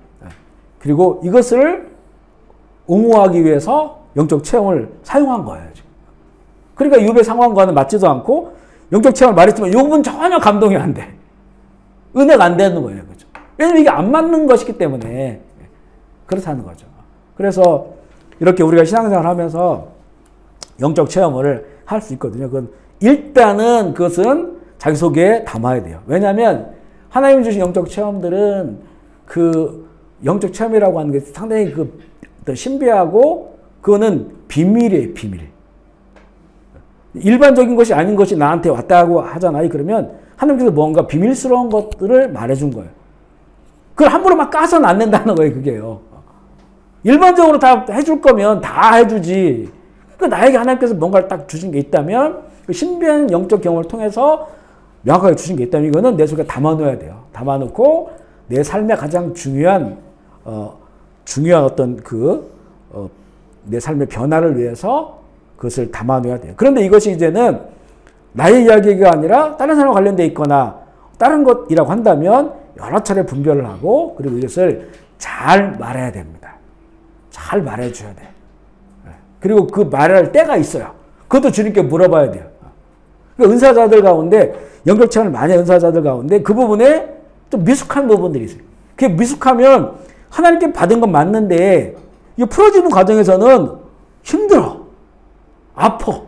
그리고 이것을 옹호하기 위해서 영적 체험을 사용한 거예요. 지금. 그러니까 욥의 상황과는 맞지도 않고 영적 체험을 말했지만 욥은 전혀 감동이 안 돼. 은혜가 안 되는 거예요. 그죠? 왜냐면 이게 안 맞는 것이기 때문에 그렇다는 거죠. 그래서 이렇게 우리가 신앙생활을 하면서 영적 체험을 할 수 있거든요. 일단은 그것은 자기 속에 담아야 돼요. 왜냐하면 하나님 주신 영적 체험들은 그 영적 체험이라고 하는 게 상당히 신비하고 그거는 비밀이에요. 비밀. 일반적인 것이 아닌 것이 나한테 왔다고 하잖아요. 그러면 하나님께서 뭔가 비밀스러운 것들을 말해준 거예요. 그걸 함부로 막 까서는 안 된다는 거예요. 그게요. 일반적으로 다 해줄 거면 다 해주지. 그러니까 나에게 하나님께서 뭔가를 딱 주신 게 있다면 그 신비한 영적 경험을 통해서 명확하게 주신 게 있다면 이거는 내 속에 담아놓아야 돼요. 담아놓고 내 삶의 가장 중요한 어떤 내 삶의 변화를 위해서 그것을 담아놓아야 돼요. 그런데 이것이 이제는 나의 이야기가 아니라 다른 사람과 관련되어 있거나 다른 것이라고 한다면 여러 차례 분별을 하고 그리고 이것을 잘 말해야 됩니다. 잘 말해줘야 돼. 그리고 그 말할 때가 있어요. 그것도 주님께 물어봐야 돼요. 그러니까 은사자들 가운데 영적 체험을 많이 한 은사자들 가운데 그 부분에 좀 미숙한 부분들이 있어요. 그게 미숙하면 하나님께 받은 건 맞는데 이게 풀어지는 과정에서는 힘들어. 아파.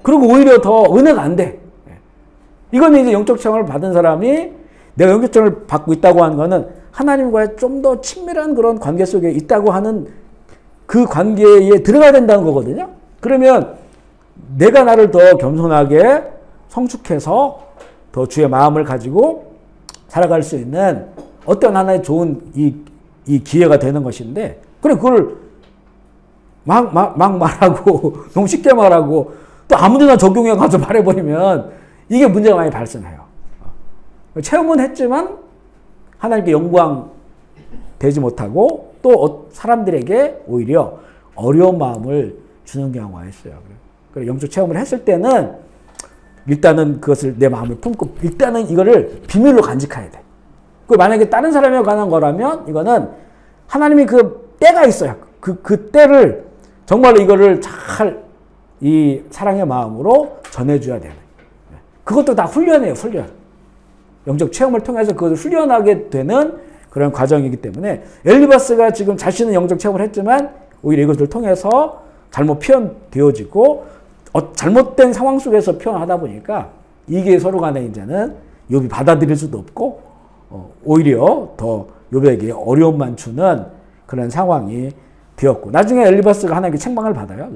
그리고 오히려 더 은혜가 안 돼. 이거는 이제 영적 체험을 받은 사람이 내가 영적 체험을 받고 있다고 하는 거는 하나님과의 좀 더 친밀한 그런 관계 속에 있다고 하는 그 관계에 들어가야 된다는 거거든요. 그러면 내가 나를 더 겸손하게 성숙해서 더 주의 마음을 가지고 살아갈 수 있는 어떤 하나의 좋은 이 기회가 되는 것인데, 그래, 그걸 막 말하고, 너무 쉽게 말하고, 또 아무데나 적용해 가서 말해버리면 이게 문제가 많이 발생해요. 체험은 했지만 하나님께 영광 되지 못하고 또 사람들에게 오히려 어려운 마음을 주는 경우가 있어요. 그래, 영적 체험을 했을 때는 일단은 그것을 내 마음을 품고 일단은 이거를 비밀로 간직해야 돼. 그 만약에 다른 사람에 관한 거라면 이거는 하나님이 그 때가 있어요. 그 때를 정말로 이거를 잘 이 사랑의 마음으로 전해줘야 돼요. 그것도 다 훈련이에요. 훈련. 영적 체험을 통해서 그것을 훈련하게 되는 그런 과정이기 때문에 엘리바스가 지금 자신은 영적 체험을 했지만 오히려 이것을 통해서 잘못 표현되어지고 잘못된 상황 속에서 표현하다 보니까 이게 서로 간에 이제는 욥이 받아들일 수도 없고 오히려 더 욥에게 어려움만 주는 그런 상황이 되었고 나중에 엘리바스가 하나님께 책망을 받아요.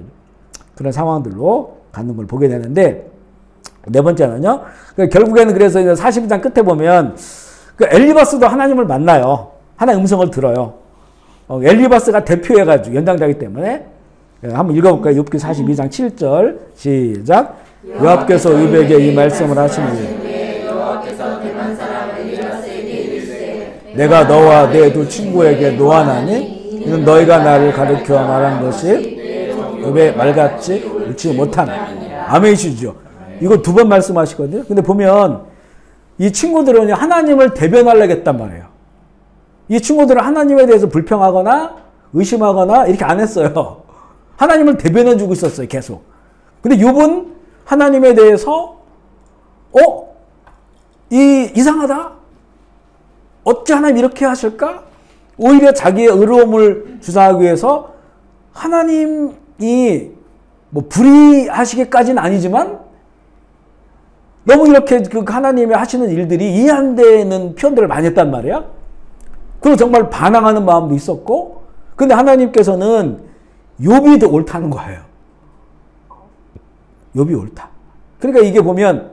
그런 상황들로 가는 걸 보게 되는데 네 번째는요. 결국에는 그래서 이제 42장 끝에 보면 그 엘리바스도 하나님을 만나요. 하나님 음성을 들어요. 엘리바스가 대표해가지고 연장자이기 때문에 한번 읽어볼까요? 욥기 42장 7절 시작. 여호와께서 욥에게 이 말씀을 하시니 내가 너와 내 두 친구에게 노하나니 이는 너희가 나를 가르쳐 말한 것이 욥의 말같이 옳지 못하나. 아멘이시죠. 이거 두 번 말씀하시거든요. 근데 보면 이 친구들은 하나님을 대변하려고 했단 말이에요. 이 친구들은 하나님에 대해서 불평하거나 의심하거나 이렇게 안 했어요. 하나님을 대변해 주고 있었어요. 계속. 근데 욥은 하나님에 대해서 이상하다. 어찌 하나님 이렇게 하실까? 오히려 자기의 의로움을 주장하기 위해서 하나님이 뭐 불의하시기까지는 아니지만 너무 이렇게 그 하나님이 하시는 일들이 이해 안 되는 표현들을 많이 했단 말이야. 그리고 정말 반항하는 마음도 있었고, 근데 하나님께서는 욥이 더 옳다는 거예요. 욥이 옳다. 그러니까 이게 보면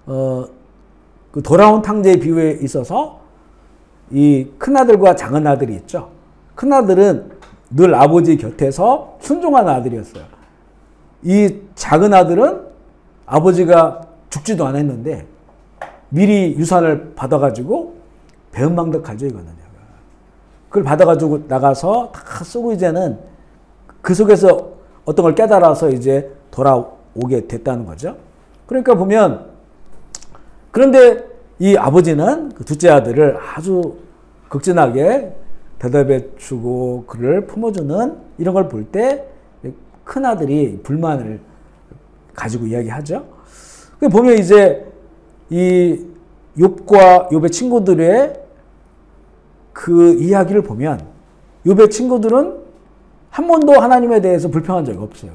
그 돌아온 탕자의 비유에 있어서 이 큰아들과 작은아들이 있죠. 큰아들은 늘 아버지 곁에서 순종하는 아들이었어요. 이 작은아들은 아버지가 죽지도 않았는데 미리 유산을 받아가지고 배은망덕하죠, 이거는. 그걸 받아가지고 나가서 다 쓰고 이제는 그 속에서 어떤 걸 깨달아서 이제 돌아오게 됐다는 거죠. 그러니까 보면, 그런데 이 아버지는 그 둘째 아들을 아주 극진하게 대답해 주고 그를 품어주는 이런 걸 볼 때 큰 아들이 불만을 가지고 이야기하죠. 보면 이제 이 욥과 욥의 친구들의 그 이야기를 보면 욥의 친구들은 한 번도 하나님에 대해서 불평한 적이 없어요.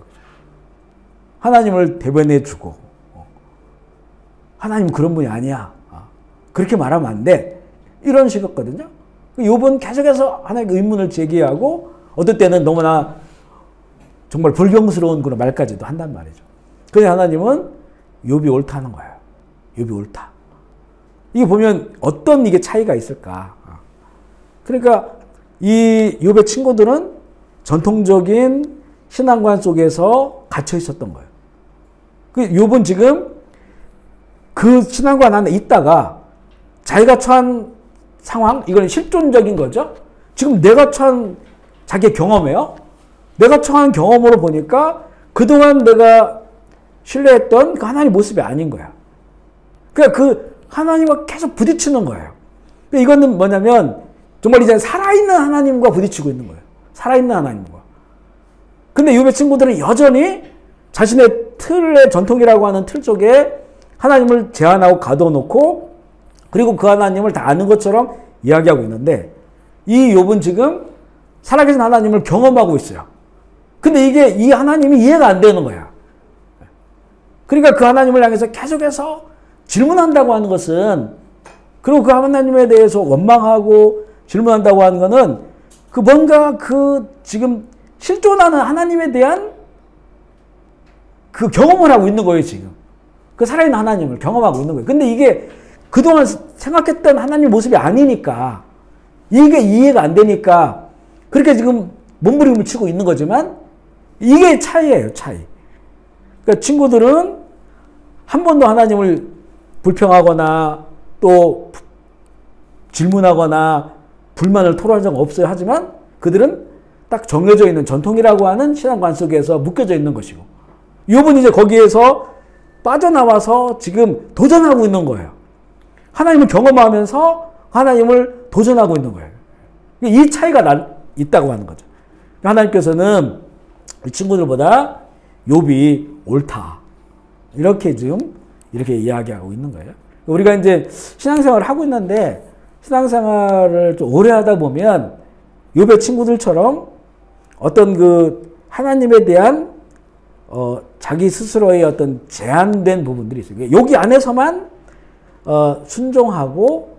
하나님을 대변해 주고 하나님 그런 분이 아니야. 그렇게 말하면 안 돼. 이런 식이었거든요. 욥은 계속해서 하나님께 의문을 제기하고 어떨 때는 너무나 정말 불경스러운 그런 말까지도 한단 말이죠. 그래서 하나님은 욥이 옳다는 거예요. 욥이 옳다. 이게 보면 어떤 이게 차이가 있을까. 그러니까 이 욥의 친구들은 전통적인 신앙관 속에서 갇혀 있었던 거예요. 욥은 지금 그 신앙관 안에 있다가 자기가 처한 상황, 이건 실존적인 거죠. 지금 내가 처한 자기의 경험이에요. 내가 처한 경험으로 보니까 그동안 내가 신뢰했던 그 하나님 모습이 아닌 거야. 그러니까 그 하나님과 계속 부딪히는 거예요. 그러니까 이거는 뭐냐면 정말 이제 살아있는 하나님과 부딪히고 있는 거예요. 살아있는 하나님과. 근데 욥의 친구들은 여전히 자신의 틀의 전통이라고 하는 틀 속에 하나님을 제한하고 가둬놓고 그리고 그 하나님을 다 아는 것처럼 이야기하고 있는데 이 욥은 지금 살아계신 하나님을 경험하고 있어요. 근데 이게 이 하나님이 이해가 안 되는 거야. 그러니까 그 하나님을 향해서 계속해서 질문한다고 하는 것은, 그리고 그 하나님에 대해서 원망하고 질문한다고 하는 것은 그 뭔가 그 지금 실존하는 하나님에 대한 그 경험을 하고 있는 거예요, 지금. 그 살아있는 하나님을 경험하고 있는 거예요. 근데 이게 그동안 생각했던 하나님 모습이 아니니까, 이게 이해가 안 되니까 그렇게 지금 몸부림을 치고 있는 거지만 이게 차이예요, 차이. 그러니까 친구들은 한 번도 하나님을 불평하거나 또 질문하거나 불만을 토로한 적 없어요. 하지만 그들은 딱 정해져 있는 전통이라고 하는 신앙관 속에서 묶여져 있는 것이고, 욥은 이제 거기에서 빠져나와서 지금 도전하고 있는 거예요. 하나님을 경험하면서 하나님을 도전하고 있는 거예요. 이 차이가 있다고 하는 거죠. 하나님께서는 이 친구들보다 욥이 옳다. 이렇게 지금 이렇게 이야기하고 있는 거예요. 우리가 이제 신앙생활을 하고 있는데 신앙생활을 좀 오래 하다 보면 욥의 친구들처럼 어떤 그 하나님에 대한 자기 스스로의 어떤 제한된 부분들이 있어요. 여기 안에서만 순종하고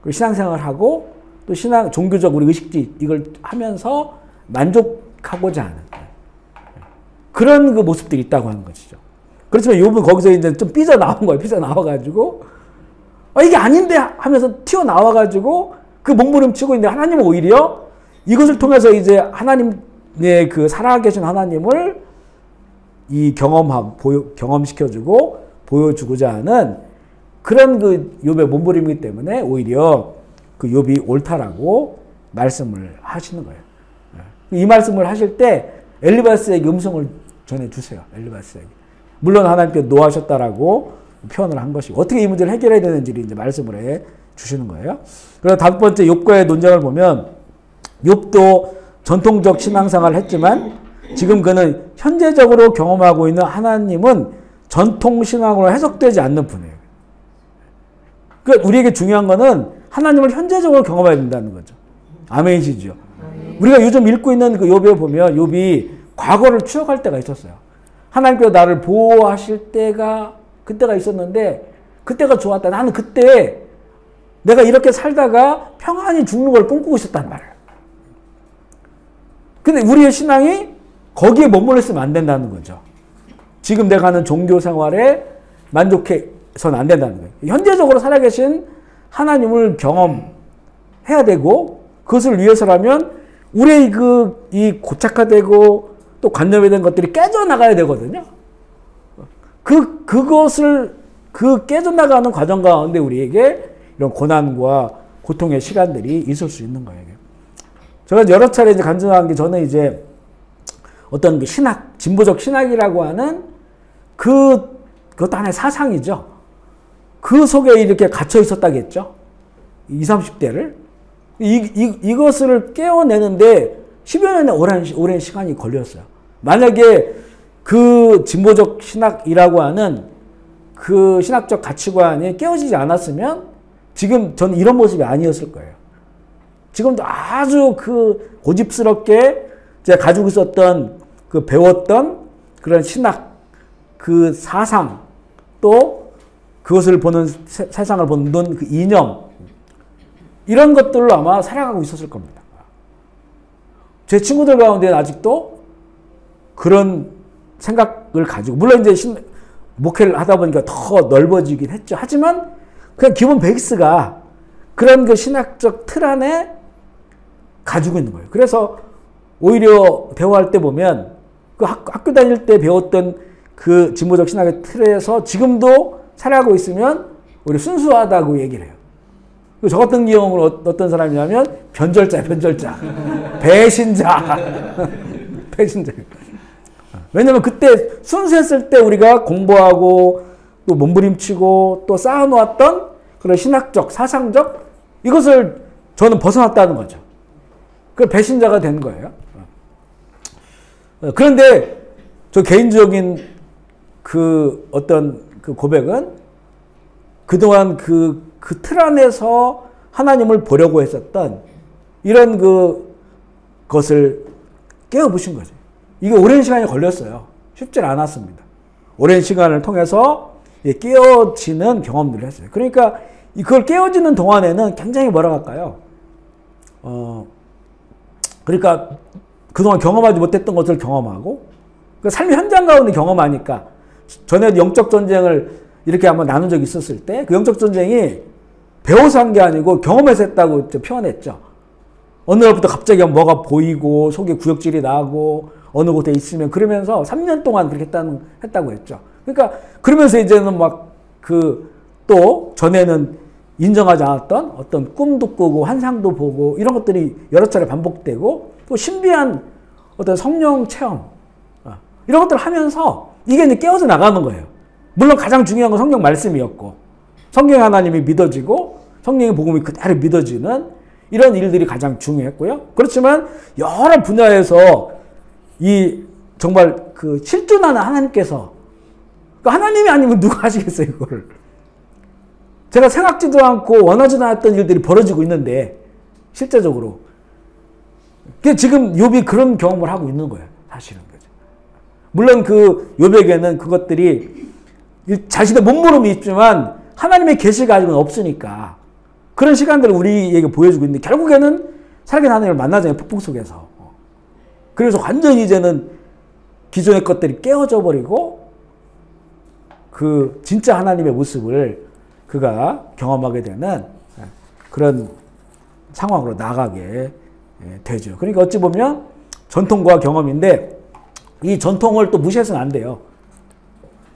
신앙생활하고 또 종교적 우리 의식지 이걸 하면서 만족하고자 하는 그런 그 모습들이 있다고 하는 것이죠. 그렇지만 욥은 거기서 이제 좀 삐져나온 거예요. 삐져나와가지고 이게 아닌데 하면서 튀어나와가지고 그 몸부림치고 있는데 하나님은 오히려 이것을 통해서 이제 하나님의 그 살아계신 하나님을 이 경험시켜주고 보여주고자 하는 그런 그 욥의 몸부림이기 때문에 오히려 그 욥이 옳다라고 말씀을 하시는 거예요. 이 말씀을 하실 때 엘리바스에게 음성을 전해주세요. 엘리바스에게. 물론 하나님께서 노하셨다라고 표현을 한 것이고 어떻게 이 문제를 해결해야 되는지를 이제 말씀을 해 주시는 거예요. 그래서 다섯 번째 욥과의 논쟁을 보면 욥도 전통적 신앙생활을 했지만 지금 그는 현재적으로 경험하고 있는 하나님은 전통 신앙으로 해석되지 않는 분이에요. 그러니까 우리에게 중요한 거는 하나님을 현재적으로 경험해야 된다는 거죠. 아멘이시죠. 우리가 요즘 읽고 있는 그 욥에 보면 욥이 과거를 추억할 때가 있었어요. 하나님께서 나를 보호하실 그때가 있었는데 그때가 좋았다. 나는 그때 내가 이렇게 살다가 평안히 죽는 걸 꿈꾸고 있었단 말이에요. 근데 우리의 신앙이 거기에 머물러 있으면 안 된다는 거죠. 지금 내가 하는 종교 생활에 만족해서는 안 된다는 거예요. 현재적으로 살아계신 하나님을 경험해야 되고 그것을 위해서라면 우리의 이 고착화되고 또 관념이 된 것들이 깨져나가야 되거든요. 그것을 깨져나가는 과정 가운데 우리에게 이런 고난과 고통의 시간들이 있을 수 있는 거예요. 제가 여러 차례 이제 간증한 게 저는 이제 어떤 그 신학, 진보적 신학이라고 하는 그것도 하나의 사상이죠. 그 속에 이렇게 갇혀 있었다겠죠. 20, 30대를. 이것을 깨어내는데 10여 년의 오랜 시간이 걸렸어요. 만약에 그 진보적 신학이라고 하는 그 신학적 가치관이 깨어지지 않았으면 지금 저는 이런 모습이 아니었을 거예요. 지금도 아주 그 고집스럽게 제가 가지고 있었던 그 배웠던 그런 신학, 그 사상, 또 그것을 보는 세상을 보는 눈, 그 이념, 이런 것들로 아마 살아가고 있었을 겁니다. 제 친구들 가운데는 아직도 그런 생각을 가지고, 물론 이제 목회를 하다 보니까 더 넓어지긴 했죠. 하지만 그냥 기본 베이스가 그런 그 신학적 틀 안에 가지고 있는 거예요. 그래서 오히려 대화할 때 보면 그 학교 다닐 때 배웠던 그 진보적 신학의 틀에서 지금도 살아가고 있으면 오히려 순수하다고 얘기를 해요. 저 같은 경우는 어떤 사람이냐면 변절자. 배신자. 배신자. 왜냐면 그때 순수했을 때 우리가 공부하고 또 몸부림치고 또 쌓아놓았던 그런 신학적, 사상적 이것을 저는 벗어났다는 거죠. 그 배신자가 된 거예요. 그런데 저 개인적인 그 어떤 그 고백은 그동안 그 틀 안에서 하나님을 보려고 했었던 이런 것을 깨어부신 거죠. 이게 오랜 시간이 걸렸어요. 쉽지 않았습니다. 오랜 시간을 통해서 깨어지는 경험들을 했어요. 그러니까 그걸 깨어지는 동안에는 굉장히 뭐라고 할까요? 그러니까 그동안 경험하지 못했던 것을 경험하고 그 삶의 현장 가운데 경험하니까 전에도 영적 전쟁을 이렇게 한번 나눈 적이 있었을 때 그 영적 전쟁이 배워서 한 게 아니고 경험해서 했다고 표현했죠. 어느 날부터 갑자기 뭐가 보이고 속에 구역질이 나고 어느 곳에 있으면 그러면서 3년 동안 그렇게 했다고 했죠. 그러니까 그러면서 이제는 막 또 전에는 인정하지 않았던 어떤 꿈도 꾸고 환상도 보고 이런 것들이 여러 차례 반복되고 또 신비한 어떤 성령 체험 이런 것들을 하면서 이게 이제 깨어져 나가는 거예요. 물론 가장 중요한 건 성경 말씀이었고 성경의 하나님이 믿어지고 성령의 복음이 그대로 믿어지는 이런 일들이 가장 중요했고요. 그렇지만 여러 분야에서 정말 그 실존하는 하나님께서 하나님이 아니면 누가 하시겠어요, 이거를. 제가 생각지도 않고 원하지도 않았던 일들이 벌어지고 있는데 실제적으로 지금 욥이 그런 경험을 하고 있는 거예요, 사실은. 물론 그 욥에게는 그것들이 자신의 몸부림이 있지만 하나님의 계시가 아직은 없으니까 그런 시간들을 우리에게 보여주고 있는데 결국에는 살아계신 하나님을 만나잖아요, 폭풍 속에서. 그래서 완전히 이제는 기존의 것들이 깨어져 버리고 그 진짜 하나님의 모습을 그가 경험하게 되는 그런 상황으로 나가게 되죠. 그러니까 어찌 보면 전통과 경험인데 이 전통을 또 무시해서는 안 돼요.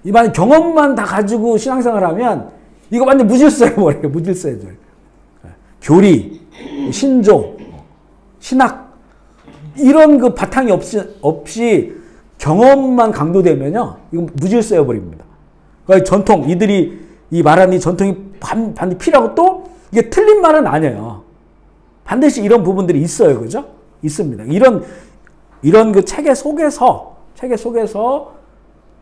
이만 경험만 다 가지고 신앙생활 하면 이거 완전 무질서해버려요. 무질서해져요. 교리, 신조, 신학 이런 그 바탕이 없이 경험만 강조되면요. 이건 무질서해버립니다. 그러니까 전통, 이들이 이 말하는 이 전통이 반드시 필요하고 또 이게 틀린 말은 아니에요. 반드시 이런 부분들이 있어요. 그죠? 있습니다. 이런 그 체계 속에서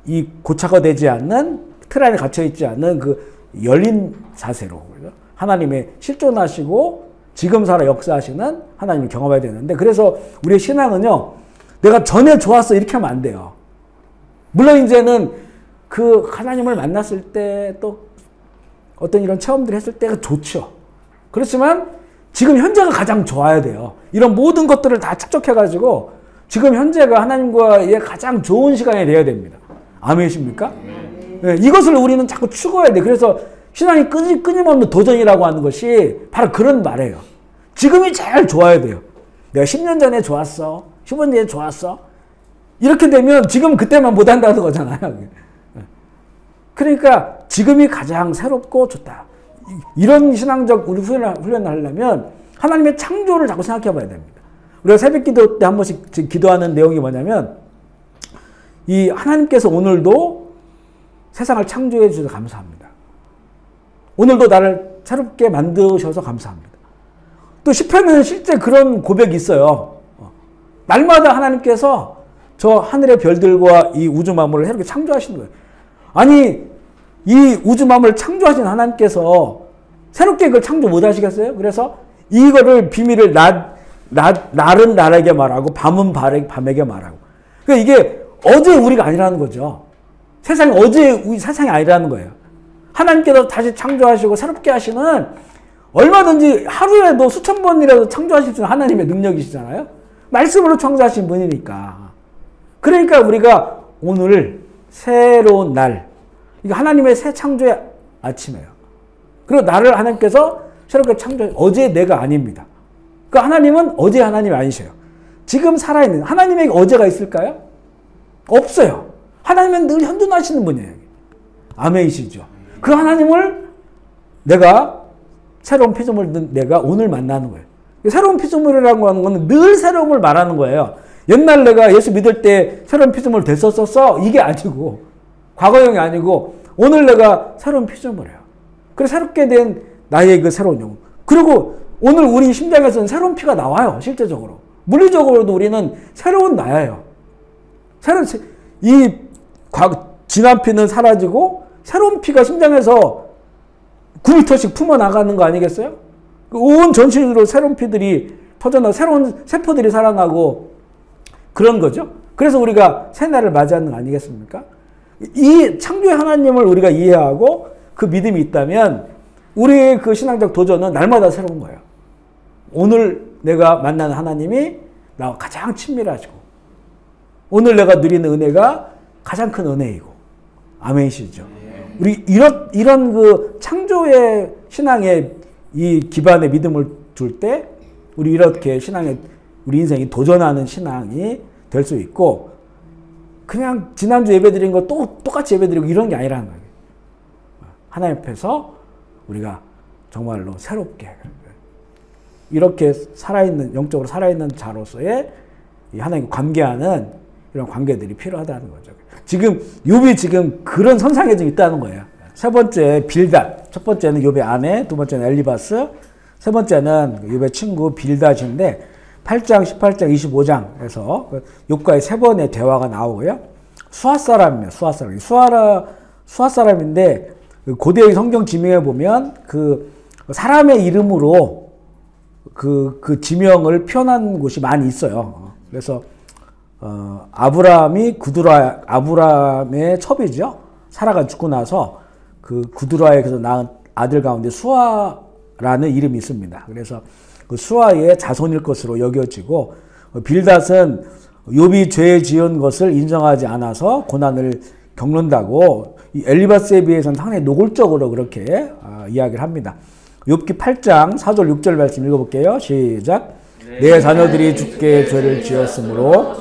이 고착화 되지 않는 틀 안에 갇혀 있지 않는 그 열린 자세로 하나님의 실존하시고 지금 살아 역사하시는 하나님을 경험해야 되는데 그래서 우리의 신앙은요. 내가 전에 좋았어 이렇게 하면 안 돼요. 물론 이제는 그 하나님을 만났을 때 또 어떤 이런 체험들을 했을 때가 좋죠. 그렇지만 지금 현재가 가장 좋아야 돼요. 이런 모든 것들을 다 축적해가지고 지금 현재가 하나님과의 가장 좋은 시간이 되어야 됩니다. 아멘이십니까? 네, 이것을 우리는 자꾸 추구해야 돼. 그래서 신앙이 끊임없는 도전이라고 하는 것이 바로 그런 말이에요. 지금이 제일 좋아야 돼요. 내가 10년 전에 좋았어. 15년 전에 좋았어. 이렇게 되면 지금 그때만 못한다는 거잖아요. 그러니까 지금이 가장 새롭고 좋다. 이런 신앙적 우리 훈련을 하려면 하나님의 창조를 자꾸 생각해 봐야 됩니다. 우리가 새벽 기도 때 한 번씩 기도하는 내용이 뭐냐면 이 하나님께서 오늘도 세상을 창조해 주셔서 감사합니다. 오늘도 나를 새롭게 만드셔서 감사합니다. 또 시편에는 실제 그런 고백이 있어요. 날마다 하나님께서 저 하늘의 별들과 이 우주 만물을 새롭게 창조하시는 거예요. 아니 이 우주 만물을 창조하신 하나님께서 새롭게 그걸 창조 못 하시겠어요? 그래서 이거를 비밀을 날은 날에게 말하고 밤은 밤에게 말하고. 그러니까 이게 어제 우리가 아니라는 거죠. 세상이 어제 우리 세상이 아니라는 거예요. 하나님께서 다시 창조하시고 새롭게 하시는 얼마든지 하루에도 수천 번이라도 창조하실 수 있는 하나님의 능력이시잖아요. 말씀으로 창조하신 분이니까. 그러니까 우리가 오늘 새로운 날, 이거 하나님의 새 창조의 아침이에요. 그리고 나를 하나님께서 새롭게 창조해. 어제 내가 아닙니다. 그러니까 하나님은 어제 하나님이 아니셔요. 지금 살아있는 하나님에게 어제가 있을까요? 없어요. 하나님은 늘 현존하시는 분이에요. 아멘이시죠. 그 하나님을 내가 새로운 피조물 내가 오늘 만나는 거예요. 새로운 피조물이라고 하는 것은 늘 새로움을 말하는 거예요. 옛날 내가 예수 믿을 때 새로운 피조물 됐었어 이게 아니고 과거형이 아니고 오늘 내가 새로운 피조물이에요. 그래서 새롭게 된 나의 그 새로운 영혼. 그리고 오늘 우리 심장에서는 새로운 피가 나와요. 실제적으로. 물리적으로도 우리는 새로운 나예요. 지난 피는 사라지고 새로운 피가 심장에서 9리터씩 품어나가는 거 아니겠어요? 온 전신으로 새로운 피들이 터져나고 새로운 세포들이 살아나고 그런 거죠. 그래서 우리가 새날을 맞이하는 거 아니겠습니까? 이 창조의 하나님을 우리가 이해하고 그 믿음이 있다면 우리의 그 신앙적 도전은 날마다 새로운 거예요. 오늘 내가 만나는 하나님이 나와 가장 친밀하시고 오늘 내가 누리는 은혜가 가장 큰 은혜이고 아멘이시죠. 우리 이런 그 창조의 신앙의 이 기반의 믿음을 둘 때 우리 이렇게 우리 인생이 도전하는 신앙이 될 수 있고 그냥 지난주 예배드린 거 똑같이 예배드리고 이런 게 아니라는 거예요. 하나님 앞에서 우리가 정말로 새롭게 이렇게 영적으로 살아있는 자로서의 하나님과 관계하는 이런 관계들이 필요하다는 거죠. 지금 욥이 그런 선상에 좀 있다는 거예요. 세 번째 빌닷, 첫 번째는 욥의 아내, 두 번째는 엘리바스, 세 번째는 욥의 친구 빌닷인데 8장, 18장, 25장에서 욥과의 세 번의 대화가 나오고요. 수아 사람이에요. 수아 사람인데 고대의 성경 지명에 보면 그 사람의 이름으로 그 지명을 표현한 곳이 많이 있어요. 그래서 아브라함의 첩이죠. 사라가 죽고 나서 그 구두라에서 낳은 아들 가운데 수아라는 이름이 있습니다. 그래서 그 수아의 자손일 것으로 여겨지고 빌닷은 욥이 죄 지은 것을 인정하지 않아서 고난을 겪는다고 이 엘리바스에 비해서는 상당히 노골적으로 그렇게 이야기를 합니다. 욥기 8장 4절 6절 말씀 읽어볼게요. 시작. 내 자녀들이 주께 죄를 지었으므로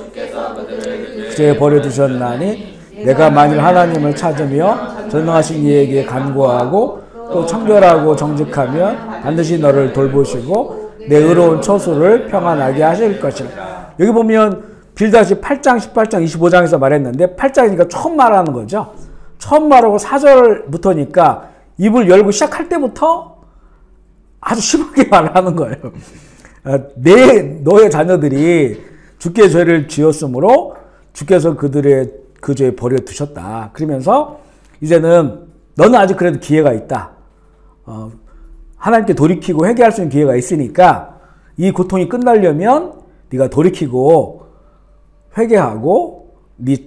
그제 버려두셨나니 내가 만일 하나님을 찾으며 전능하신 이에게 간구하고 또 청결하고 정직하면 반드시 너를 돌보시고 내 의로운 처소를 평안하게 하실 것이라. 여기 보면 빌닷이 8장, 18장, 25장에서 말했는데 8장이니까 처음 말하는 거죠. 처음 말하고 4절부터니까 입을 열고 시작할 때부터 아주 심하게 말하는 거예요. 너의 자녀들이 주께 죄를 지었으므로 주께서 그들의 그 죄에 버려두셨다. 그러면서 이제는 너는 아직 그래도 기회가 있다. 하나님께 돌이키고 회개할 수 있는 기회가 있으니까 이 고통이 끝나려면 네가 돌이키고 회개하고 네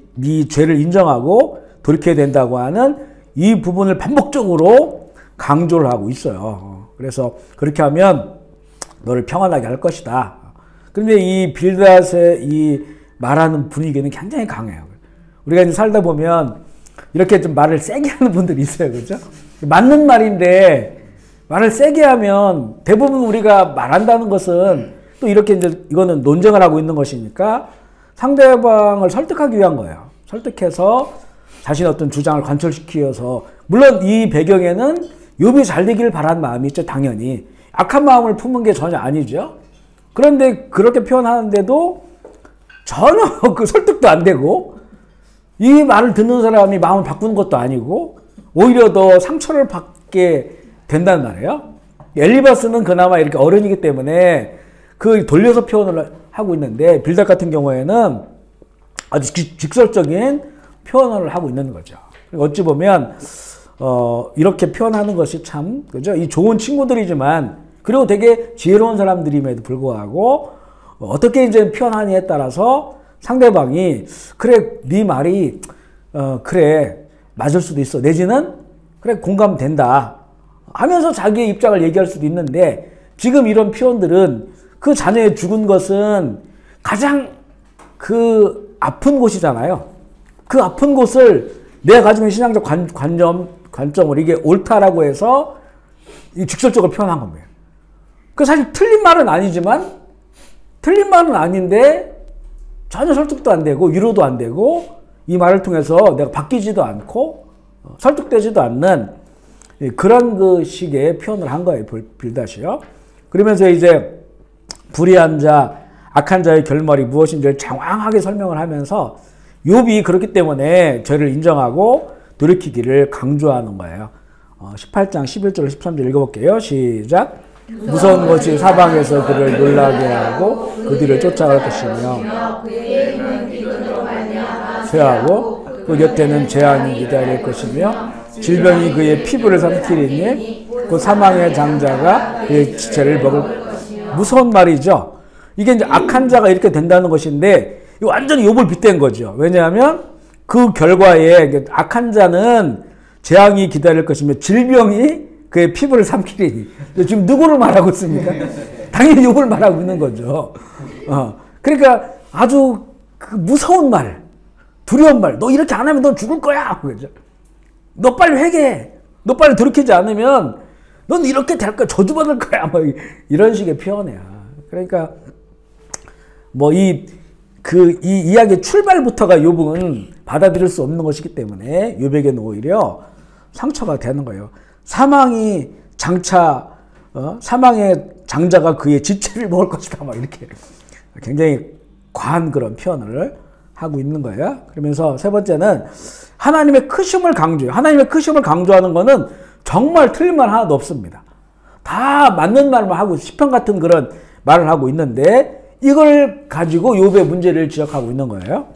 죄를 인정하고 돌이켜야 된다고 하는 이 부분을 반복적으로 강조를 하고 있어요. 그래서 그렇게 하면 너를 평안하게 할 것이다. 그런데 이 빌닷의 이 말하는 분위기는 굉장히 강해요. 우리가 이제 살다 보면 이렇게 좀 말을 세게 하는 분들이 있어요. 그죠? 맞는 말인데 말을 세게 하면 대부분 우리가 말한다는 것은 또 이렇게 이제 이거는 논쟁을 하고 있는 것이니까 상대방을 설득하기 위한 거예요. 설득해서 자신의 어떤 주장을 관철시키어서, 물론 이 배경에는 욥이 잘 되기를 바라는 마음이 있죠. 당연히. 악한 마음을 품은 게 전혀 아니죠. 그런데 그렇게 표현하는데도 전혀 그 설득도 안 되고 이 말을 듣는 사람이 마음을 바꾸는 것도 아니고 오히려 더 상처를 받게 된단 말이에요. 엘리바스는 그나마 이렇게 어른이기 때문에 그 돌려서 표현을 하고 있는데 빌닷 같은 경우에는 아주 직설적인 표현을 하고 있는 거죠. 어찌 보면 이렇게 표현하는 것이 참, 그죠? 이 좋은 친구들이지만 그리고 되게 지혜로운 사람들임에도 불구하고 어떻게 이제 표현하느냐에 따라서 상대방이 그래 네 말이 그래 맞을 수도 있어 내지는 그래 공감된다 하면서 자기의 입장을 얘기할 수도 있는데, 지금 이런 표현들은 그 자녀의 죽은 것은 가장 그 아픈 곳이잖아요. 그 아픈 곳을 내가 가지고 있는 신앙적 관점을 이게 옳다라고 해서 이 직설적으로 표현한 겁니다. 그 사실 틀린 말은 아니지만, 틀린 말은 아닌데 전혀 설득도 안 되고 위로도 안 되고 이 말을 통해서 내가 바뀌지도 않고 설득되지도 않는 그런 그 식의 표현을 한 거예요. 빌닷이요. 그러면서 이제 불의한 자, 악한 자의 결말이 무엇인지를 장황하게 설명을 하면서 욥이 그렇기 때문에 죄를 인정하고 돌이키기를 강조하는 거예요. 18장 11절 13절 읽어볼게요. 시작. 무서운 것이 사방에서 그를 놀라게 하고 그 뒤를 쫓아갈 것이며 쇠하고 그 곁에는 재앙이 기다릴 것이며 질병이 그의 피부를 삼키리니 그 사망의 장자가 그의 지체를 먹을. 무서운 말이죠. 이게 이제 악한 자가 이렇게 된다는 것인데 완전히 욥을 빗댄 거죠. 왜냐하면 그 결과에 악한 자는 재앙이 기다릴 것이며 질병이 그의 피부를 삼키리니. 지금 누구를 말하고 있습니까? 당연히 욥을 말하고 있는 거죠. 그러니까 아주 그 무서운 말, 두려운 말, 너 이렇게 안 하면 넌 죽을 거야. 그죠? 너 빨리 회개해. 너 빨리 돌이키지 않으면 넌 이렇게 될 거야. 저주받을 거야. 뭐 이런 식의 표현이야. 그러니까 뭐 이 이야기의 출발부터가 욥은 받아들일 수 없는 것이기 때문에 욥에게는 오히려 상처가 되는 거예요. 사망의 장자가 그의 지체를 먹을 것이다. 막 이렇게 굉장히 과한 그런 표현을 하고 있는 거예요. 그러면서 세 번째는 하나님의 크심을 강조해요. 하나님의 크심을 강조하는 거는 정말 틀린 말 하나도 없습니다. 다 맞는 말만 하고 시편 같은 그런 말을 하고 있는데 이걸 가지고 욥의 문제를 지적하고 있는 거예요.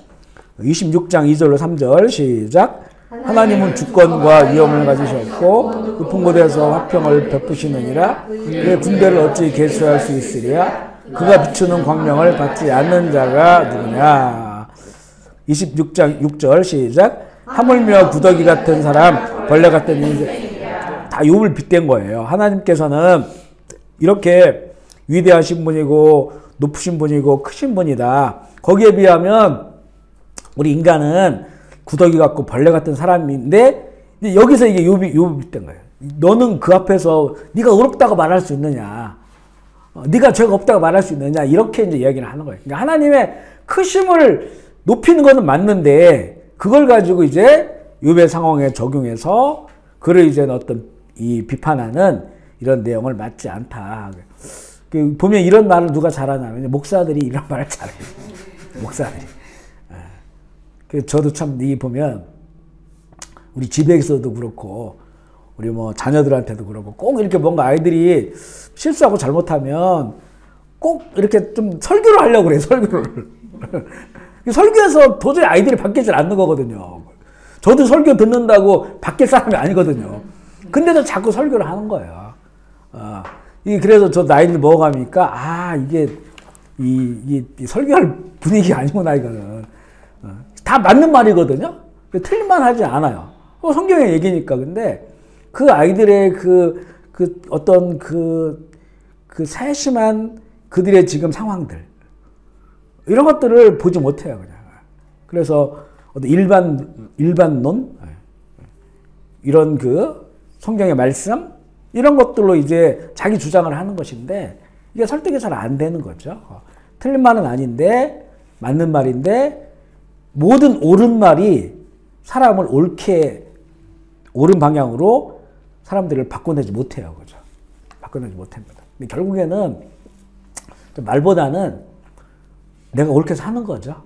26장 2절로 3절 시작. 하나님은 주권과 위엄을 가지셨고 높은 곳에서 화평을 베푸시느니라. 그의 군대를 어찌 계수할 수 있으랴. 그가 비추는 광명을 받지 않는 자가 누구냐. 26장 6절 시작. 하물며 구더기 같은 사람, 벌레 같은 인생, 다 욥을 빗댄 거예요. 하나님께서는 이렇게 위대하신 분이고 높으신 분이고 크신 분이다. 거기에 비하면 우리 인간은 구더기 같고 벌레 같은 사람인데 근데 여기서 이게 욥이 된 거예요. 너는 그 앞에서 네가 의롭다고 말할 수 있느냐? 네가 죄가 없다고 말할 수 있느냐? 이렇게 이제 이야기를 하는 거예요. 그러니까 하나님의 크심을 높이는 것은 맞는데 그걸 가지고 이제 욥의 상황에 적용해서 그를 이제 어떤 이 비판하는 이런 내용을 맞지 않다. 보면 이런 말을 누가 잘하냐면 목사들이 이런 말을 잘해요. 목사들이. 저도 참 이 보면 우리 집에서도 그렇고 우리 뭐 자녀들한테도 그렇고 꼭 이렇게 뭔가 아이들이 실수하고 잘못하면 꼭 이렇게 좀 설교를 하려고 그래요. 설교를. 설교에서 도저히 아이들이 바뀌질 않는 거거든요. 저도 설교 듣는다고 바뀔 사람이 아니거든요. 근데도 자꾸 설교를 하는 거예요. 그래서 저 나이를 먹어가니까 이게 이 설교할 분위기가 아니구나 이거는. 다 맞는 말이거든요. 틀린 말 하지 않아요. 성경의 얘기니까. 근데 그 아이들의 그 어떤 그 세심한 그들의 지금 상황들 이런 것들을 보지 못해요, 그냥. 그래서 어떤 일반론 이런 그 성경의 말씀 이런 것들로 이제 자기 주장을 하는 것인데 이게 설득이 잘 안 되는 거죠. 틀린 말은 아닌데 맞는 말인데 모든 옳은 말이 사람을 옳은 방향으로 사람들을 바꿔내지 못해요. 그죠? 바꿔내지 못합니다. 근데 결국에는 말보다는 내가 옳게 사는 거죠.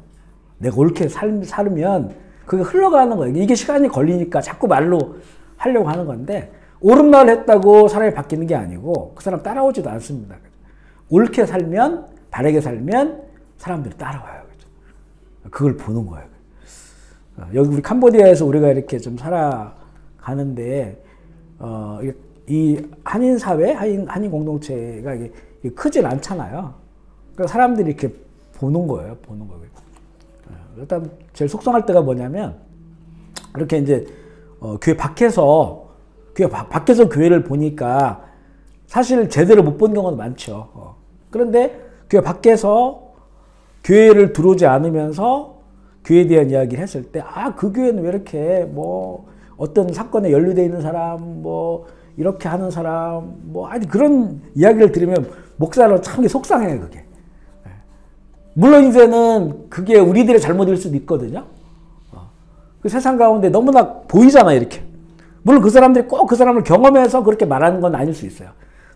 내가 옳게 살면 그게 흘러가는 거예요. 이게 시간이 걸리니까 자꾸 말로 하려고 하는 건데 옳은 말을 했다고 사람이 바뀌는 게 아니고 그 사람 따라오지도 않습니다. 옳게 살면 바르게 살면 사람들이 따라와요. 그죠? 그걸 보는 거예요. 여기 우리 캄보디아에서 우리가 이렇게 좀 살아가는데 이 한인 사회, 한인 공동체가 이게 크진 않잖아요. 그러니까 사람들이 이렇게 보는 거예요. 일단 제일 속상할 때가 뭐냐면 이렇게 이제 교회 밖에서 교회를 보니까 사실 제대로 못 본 경우도 많죠. 그런데 교회 밖에서 교회를 들어오지 않으면서 교회에 대한 이야기를 했을 때, 그 교회는 왜 이렇게 뭐 어떤 사건에 연루되어 있는 사람, 뭐 이렇게 하는 사람, 뭐 아니 그런 이야기를 들으면 목사로 참 속상해요, 그게. 물론 이제는 그게 우리들의 잘못일 수도 있거든요. 그 세상 가운데 너무나 보이잖아, 이렇게. 물론 그 사람들이 꼭 그 사람을 경험해서 그렇게 말하는 건 아닐 수 있어요.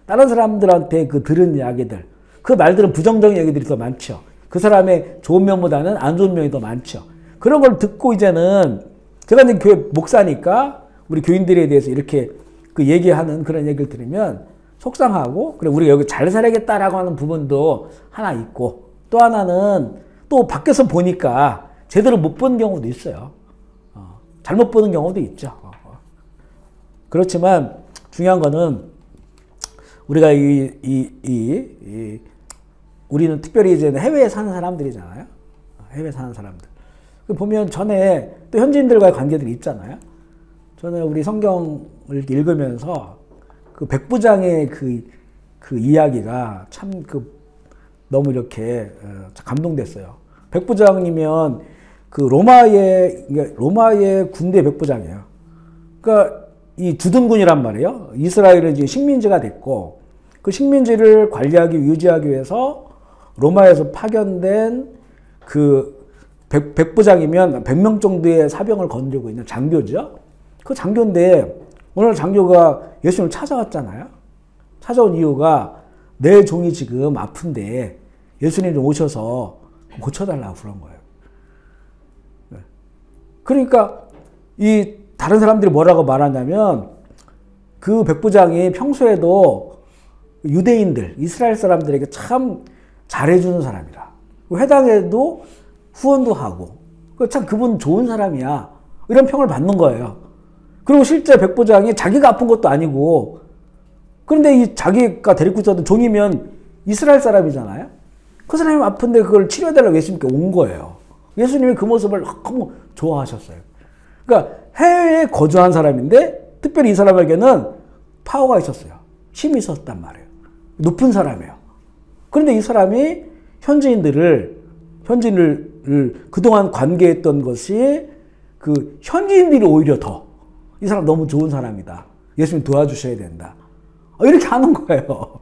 다른 사람들한테 그 들은 이야기들, 그 말들은 부정적인 얘기들이 더 많죠. 그 사람의 좋은 면보다는 안 좋은 면이 더 많죠. 그런 걸 듣고 이제는 제가 이제 교회 목사니까 우리 교인들에 대해서 이렇게 그 얘기하는 그런 얘기를 들으면 속상하고, 그래 우리가 여기 잘 살아야겠다라고 하는 부분도 하나 있고, 또 하나는 또 밖에서 보니까 제대로 못 보는 경우도 있어요. 잘못 보는 경우도 있죠. 그렇지만 중요한 거는 우리가 우리는 특별히 이제 해외에 사는 사람들이잖아요. 해외에 사는 사람들. 보면 전에 또 현지인들과의 관계들이 있잖아요. 저는 우리 성경을 읽으면서 그 백부장의 그 이야기가 참 너무 이렇게 감동됐어요. 백부장이면 그 로마의 군대 백부장이에요. 그러니까 이 주둔군이란 말이에요. 이스라엘은 이제 식민지가 됐고 그 식민지를 관리하기 유지하기 위해서 로마에서 파견된 그 백부장이면 100명 정도의 사병을 거느리고 있는 장교죠. 그 장교인데 오늘 장교가 예수님을 찾아왔잖아요. 찾아온 이유가 내 종이 지금 아픈데 예수님이 오셔서 고쳐달라고 그런 거예요. 그러니까 이 다른 사람들이 뭐라고 말하냐면 그 백부장이 평소에도 유대인들, 이스라엘 사람들에게 참 잘해주는 사람이라. 회당에도 후원도 하고 참 그분 좋은 사람이야. 이런 평을 받는 거예요. 그리고 실제 백부장이 자기가 아픈 것도 아니고 그런데 이 자기가 데리고 있었던 종이면 이스라엘 사람이잖아요. 그 사람이 아픈데 그걸 치료해달라고 예수님께 온 거예요. 예수님이 그 모습을 너무 좋아하셨어요. 그러니까 해외에 거주한 사람인데 특별히 이 사람에게는 파워가 있었어요. 힘이 있었단 말이에요. 높은 사람이에요. 그런데 이 사람이 현지인을 그동안 관계했던 것이 그 현지인들이 오히려 더 이 사람 너무 좋은 사람이다. 예수님 도와주셔야 된다. 이렇게 하는 거예요.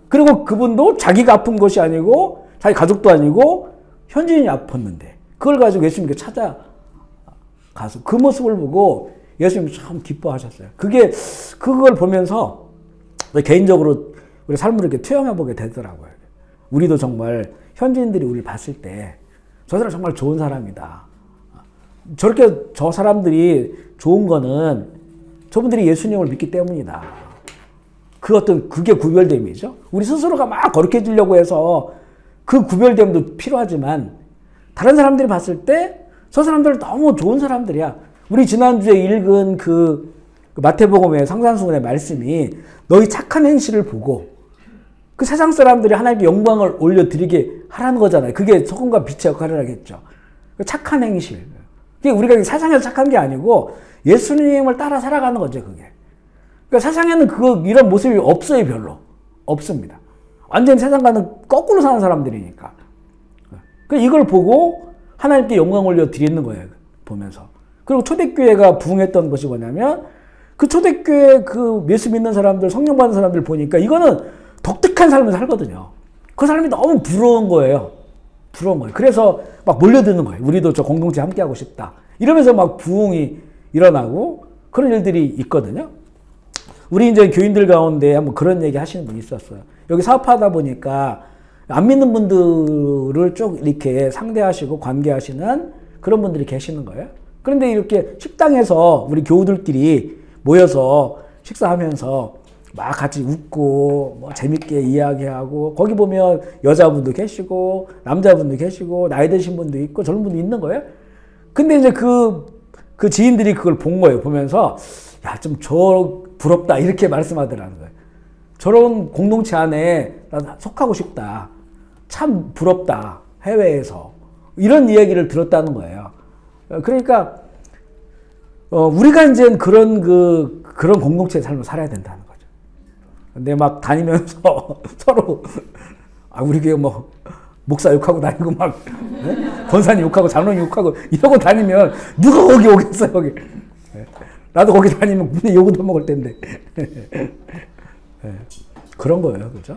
그리고 그분도 자기가 아픈 것이 아니고 자기 가족도 아니고 현지인이 아팠는데 그걸 가지고 예수님께 찾아가서 그 모습을 보고 예수님이 참 기뻐하셨어요. 그걸 보면서 개인적으로 우리 삶을 이렇게 투영해 보게 되더라고요. 우리도 정말 현지인들이 우리를 봤을 때 저 사람 정말 좋은 사람이다. 저렇게 저 사람들이 좋은 거는 저분들이 예수님을 믿기 때문이다. 그게 구별됨이죠. 우리 스스로가 막 거룩해지려고 해서 그 구별됨도 필요하지만 다른 사람들이 봤을 때 저 사람들 너무 좋은 사람들이야. 우리 지난주에 읽은 그 마태복음의 상산수훈의 말씀이 너희 착한 행실을 보고 그 세상 사람들이 하나님께 영광을 올려드리게 하라는 거잖아요. 그게 소금과 빛의 역할을 하겠죠. 착한 행실. 그게 우리가 세상에서 착한 게 아니고 예수님을 따라 살아가는 거죠, 그게. 그러니까 세상에는 이런 모습이 없어요, 별로. 없습니다. 완전히 세상과는 거꾸로 사는 사람들이니까. 그러니까 이걸 보고 하나님께 영광 올려드리는 거예요, 보면서. 그리고 초대교회가 부흥했던 것이 뭐냐면 그 초대교회 그 예수 믿는 사람들, 성령 받는 사람들 보니까 이거는 독특한 삶을 살거든요. 그 사람이 너무 부러운 거예요. 부러운 거예요. 그래서 막 몰려드는 거예요. 우리도 저 공동체 함께 하고 싶다. 이러면서 막 부흥이 일어나고 그런 일들이 있거든요. 우리 이제 교인들 가운데 한번 그런 얘기 하시는 분이 있었어요. 여기 사업하다 보니까 안 믿는 분들을 쭉 이렇게 상대하시고 관계하시는 그런 분들이 계시는 거예요. 그런데 이렇게 식당에서 우리 교우들끼리 모여서 식사하면서 막 같이 웃고 뭐 재밌게 이야기하고 거기 보면 여자분도 계시고 남자분도 계시고 나이 드신 분도 있고 젊은 분도 있는 거예요. 근데 이제 그 지인들이 그걸 본 거예요. 보면서 야, 좀 부럽다 이렇게 말씀하더라는 거예요. 저런 공동체 안에 나 속하고 싶다. 참 부럽다. 해외에서. 이런 이야기를 들었다는 거예요. 그러니까 우리가 이제 그런 공동체의 삶을 살아야 된다는 거죠. 근데 막 다니면서 서로 우리 교회 뭐 목사 욕하고 다니고 막 권사님 욕하고 장로님 욕하고 이러고 다니면 누가 거기 오겠어요, 거기. 나도 거기 다니면 분명히 욕을 더 먹을 텐데. 그런 거예요, 그죠?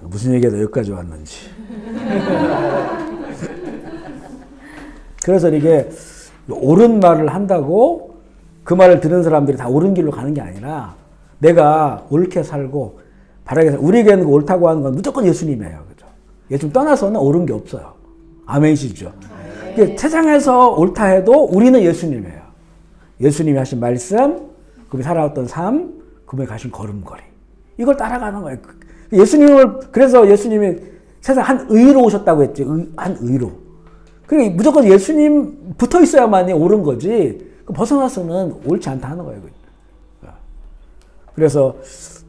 무슨 얘기가 여기까지 왔는지. 그래서 이게 옳은 말을 한다고 그 말을 들은 사람들이 다 옳은 길로 가는 게 아니라 내가 옳게 살고 바르게 살고 우리에게는 옳다고 하는 건 무조건 예수님이에요. 그죠? 예수님 떠나서는 옳은 게 없어요. 아멘이시죠? 세상에서 옳다 해도 우리는 예수님이에요. 예수님이 하신 말씀, 그분이 살아왔던 삶, 그분이 가신 걸음걸이. 이걸 따라가는 거예요. 그래서 예수님이 세상 한 의로 오셨다고 했지. 한 의로. 그러니까 무조건 예수님 붙어 있어야만이 옳은 거지. 벗어나서는 옳지 않다 하는 거예요. 그래서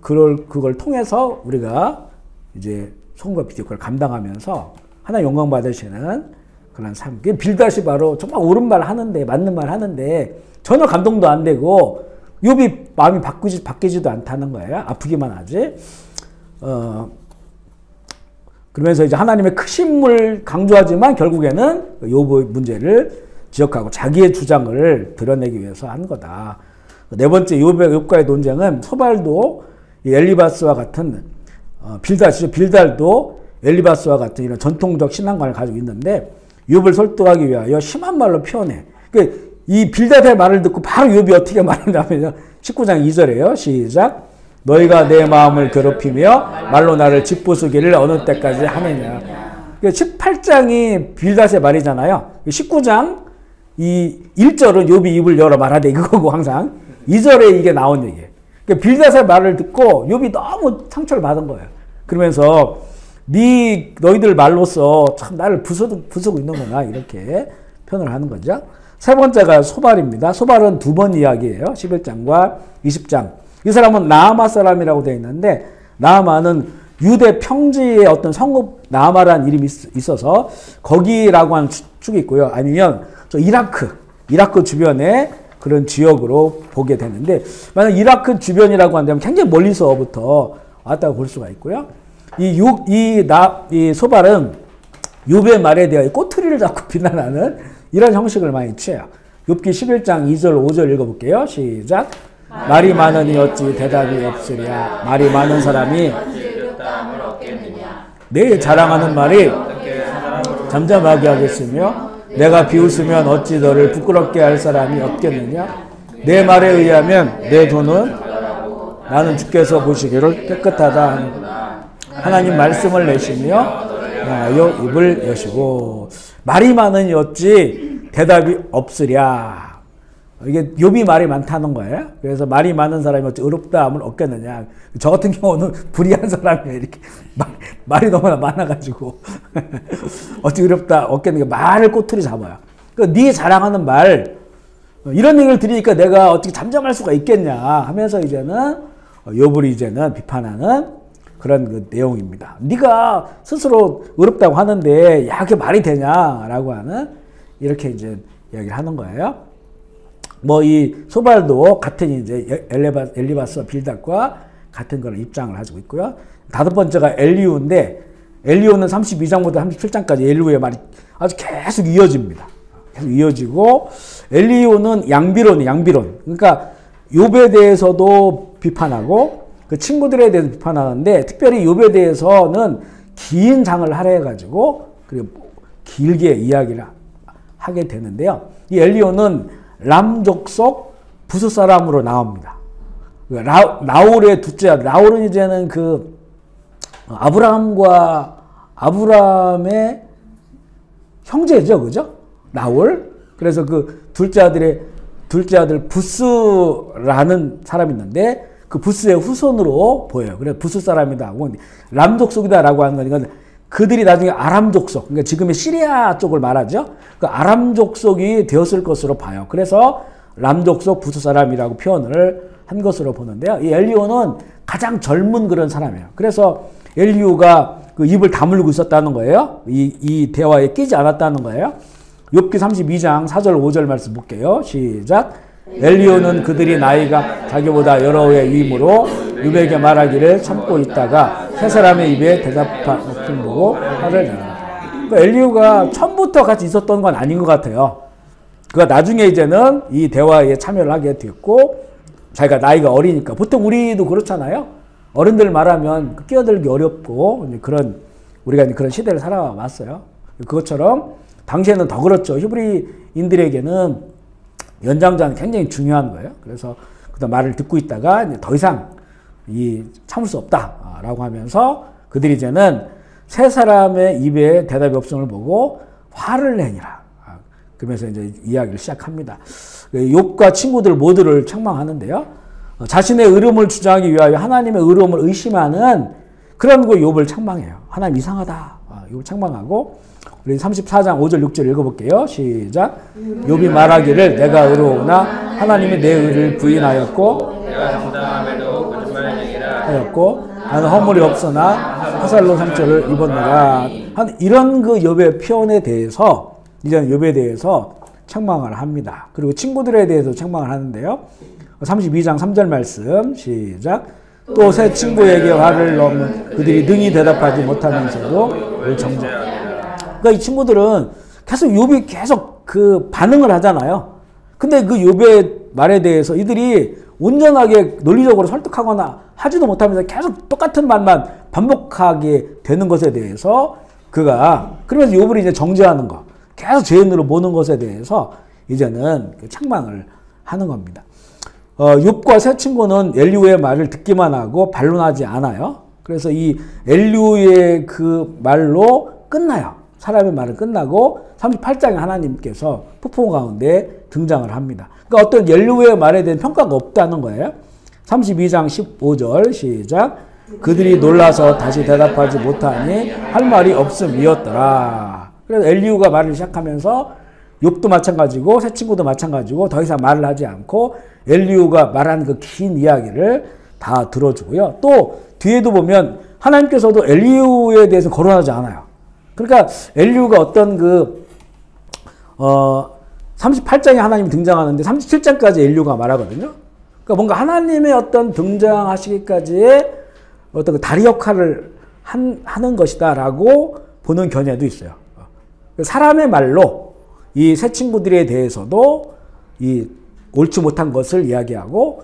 그걸 통해서 우리가 이제 소금과 빛의 역할을 감당하면서 하나님 영광 받으시는 그런 삶. 빌닷이 바로 정말 옳은 말 하는데, 맞는 말 하는데 전혀 감동도 안 되고 욥이 마음이 바뀌지도 않다는 거예요. 아프기만 하지. 그러면서 이제 하나님의 크심을 강조하지만 결국에는 욥의 문제를 지적하고 자기의 주장을 드러내기 위해서 한 거다. 네 번째 욥과의 논쟁은 소발도 엘리바스와 같은 빌닷이죠. 빌닷도 엘리바스와 같은 이런 전통적 신앙관을 가지고 있는데 욥을 설득하기 위하여 심한 말로 표현해. 이 빌닷의 말을 듣고 바로 욥이 어떻게 말하냐면 19장 2절이에요. 시작. 너희가 내 마음을 괴롭히며 말로 나를 짓부수기를 어느 때까지 하느냐. 18장이 빌닷의 말이잖아요. 19장 이 1절은 욥이 입을 열어 말하되 이거고 항상 2절에 이게 나온 얘기예요. 빌닷의 말을 듣고 욥이 너무 상처를 받은 거예요. 그러면서 너희들 말로써 참 나를 부수고 있는구나 이렇게 표현을 하는 거죠. 세 번째가 소발입니다. 소발은 두 번 이야기예요. 11장과 20장. 이 사람은 나아마 사람이라고 되어 있는데 나아마는 유대 평지의 어떤 성읍 나아마라는 이름이 있어서 거기라고 하는 축이 있고요. 아니면 저 이라크 주변에 그런 지역으로 보게 되는데 만약 이라크 주변이라고 한다면 굉장히 멀리서부터 왔다고 볼 수가 있고요. 이 소발은 욥의 말에 대하여 꼬투리를 잡고 비난하는 이런 형식을 많이 취해요. 욥기 11장 2절 5절 읽어볼게요. 시작. 말이 많으니 어찌 대답이 없으랴. 말이 많은 사람이 내 자랑하는 말이 잠잠하게 하겠으며 내가 비웃으면 어찌 너를 부끄럽게 할 사람이 없겠느냐. 내 말에 의하면 내 돈은 나는 주께서 보시기를 깨끗하다 하는구나. 하나님 말씀을 내시며 나여 입을 여시고. 말이 많으니 어찌 대답이 없으랴. 이게 욥이 말이 많다는 거예요. 그래서 말이 많은 사람이 어찌 의롭다함을 얻겠느냐. 저 같은 경우는 불의한 사람이에요. 이렇게 말이 너무나 많아가지고 어찌 의롭다 얻겠느냐. 말을 꼬투리 잡아요. 그러니까 네 자랑하는 말, 이런 얘기를 들으니까 내가 어떻게 잠잠할 수가 있겠냐 하면서 이제는 욥을 이제는 비판하는 그런 그 내용입니다. 네가 스스로 의롭다고 하는데 야 그게 말이 되냐라고 하는 이렇게 이제 이야기를 하는 거예요. 뭐 이 소발도 같은 이제 엘리바스와 빌닷과 같은 그런 입장을 가지고 있고요. 다섯 번째가 엘리후인데 엘리후는 32장부터 37장까지 엘리후의 말이 아주 계속 이어집니다. 계속 이어지고 엘리후는 양비론. 그러니까 욥에 대해서도 비판하고 그 친구들에 대해서 비판하는데 특별히 욥에 대해서는 긴 장을 할애해가지고 그리고 길게 이야기를 하게 되는데요. 이 엘리후는 람 족속 부스 사람으로 나옵니다. 라울의 둘째 아들. 라울은 이제는 그 아브라함의 형제죠, 그죠? 라울. 그래서 그 둘째 아들 부스라는 사람이 있는데 그 부스의 후손으로 보여요. 그래서 부스 사람이다 하고 람 족속이다라고 하는 거니까 그들이 나중에 아람 족속, 그러니까 지금의 시리아 쪽을 말하죠. 그 아람 족속이 되었을 것으로 봐요. 그래서 람 족속 부스 사람이라고 표현을 한 것으로 보는데요. 이 엘리후는 가장 젊은 그런 사람이에요. 그래서 엘리후가 그 입을 다물고 있었다는 거예요. 이 대화에 끼지 않았다는 거예요. 욥기 32장 4절 5절 말씀 볼게요. 시작. 엘리후는 그들이 나이가 자기보다 여러 해의 위임으로 욥에게 말하기를 참고 있다가 세 사람의 입에 대답하는 보고 화를 내는다. 그러니까 엘리후가 처음부터 같이 있었던 건 아닌 것 같아요. 그가 나중에 이제는 이 대화에 참여를 하게 됐고 자기가 나이가 어리니까 보통 우리도 그렇잖아요. 어른들 말하면 끼어들기 어렵고 그런 우리가 그런 시대를 살아왔어요. 그것처럼 당시에는 더 그렇죠. 히브리인들에게는 연장자는 굉장히 중요한 거예요. 그래서 그 말을 듣고 있다가 이제 더 이상 참을 수 없다라고 하면서 그들이 이제는 세 사람의 입에 대답이 없음을 보고 화를 내니라. 그러면서 이제 이야기를 시작합니다. 욥과 친구들 모두를 책망하는데요. 자신의 의로움을 주장하기 위하여 하나님의 의로움을 의심하는 그런 거 욥을 책망해요. 하나님 이상하다. 욥을 책망하고 우리 34장 5절 6절 읽어볼게요. 시작. 욥이 말하기를 내가 의로우나 하나님이 내 의를 부인하였고 내가 정당함에도 거짓말쟁이라 하였고 나는 허물이 없으나 화살로 상처를 입었노라. 이런 그 욥의 표현에 대해서 이제 욥에 대해서 책망을 합니다. 그리고 친구들에 대해서 책망을 하는데요. 32장 3절 말씀 시작. 또 새 친구에게 화를 넣으면 그들이 능히 대답하지 못하면서도 정죄. 그러니까 이 친구들은 계속 욥이 계속 그 반응을 하잖아요. 근데 그 욥의 말에 대해서 이들이 온전하게 논리적으로 설득하거나 하지도 못하면서 계속 똑같은 말만 반복하게 되는 것에 대해서 그러면서 욥을 이제 정죄하는 거, 계속 죄인으로 보는 것에 대해서 이제는 그 책망을 하는 겁니다. 욥과 세 친구는 엘리후의 말을 듣기만 하고 반론하지 않아요. 그래서 이 엘리후의 그 말로 끝나요. 사람의 말은 끝나고 38장에 하나님께서 폭풍 가운데 등장을 합니다. 그러니까 어떤 엘리후의 말에 대한 평가가 없다는 거예요. 32장 15절 시작. 그들이 놀라서 다시 대답하지 못하니 할 말이 없음이었더라. 그래서 엘리후가 말을 시작하면서 욥도 마찬가지고 새 친구도 마찬가지고 더 이상 말을 하지 않고 엘리후가 말한 그 긴 이야기를 다 들어주고요. 또 뒤에도 보면 하나님께서도 엘리후에 대해서 거론하지 않아요. 그러니까 엘리후가 어떤 38장에 하나님이 등장하는데 37장까지 엘리후가 말하거든요. 그러니까 뭔가 하나님의 어떤 등장하시기까지의 어떤 그 다리 역할을 하는 것이다라고 보는 견해도 있어요. 사람의 말로 이 새 친구들에 대해서도 이 옳지 못한 것을 이야기하고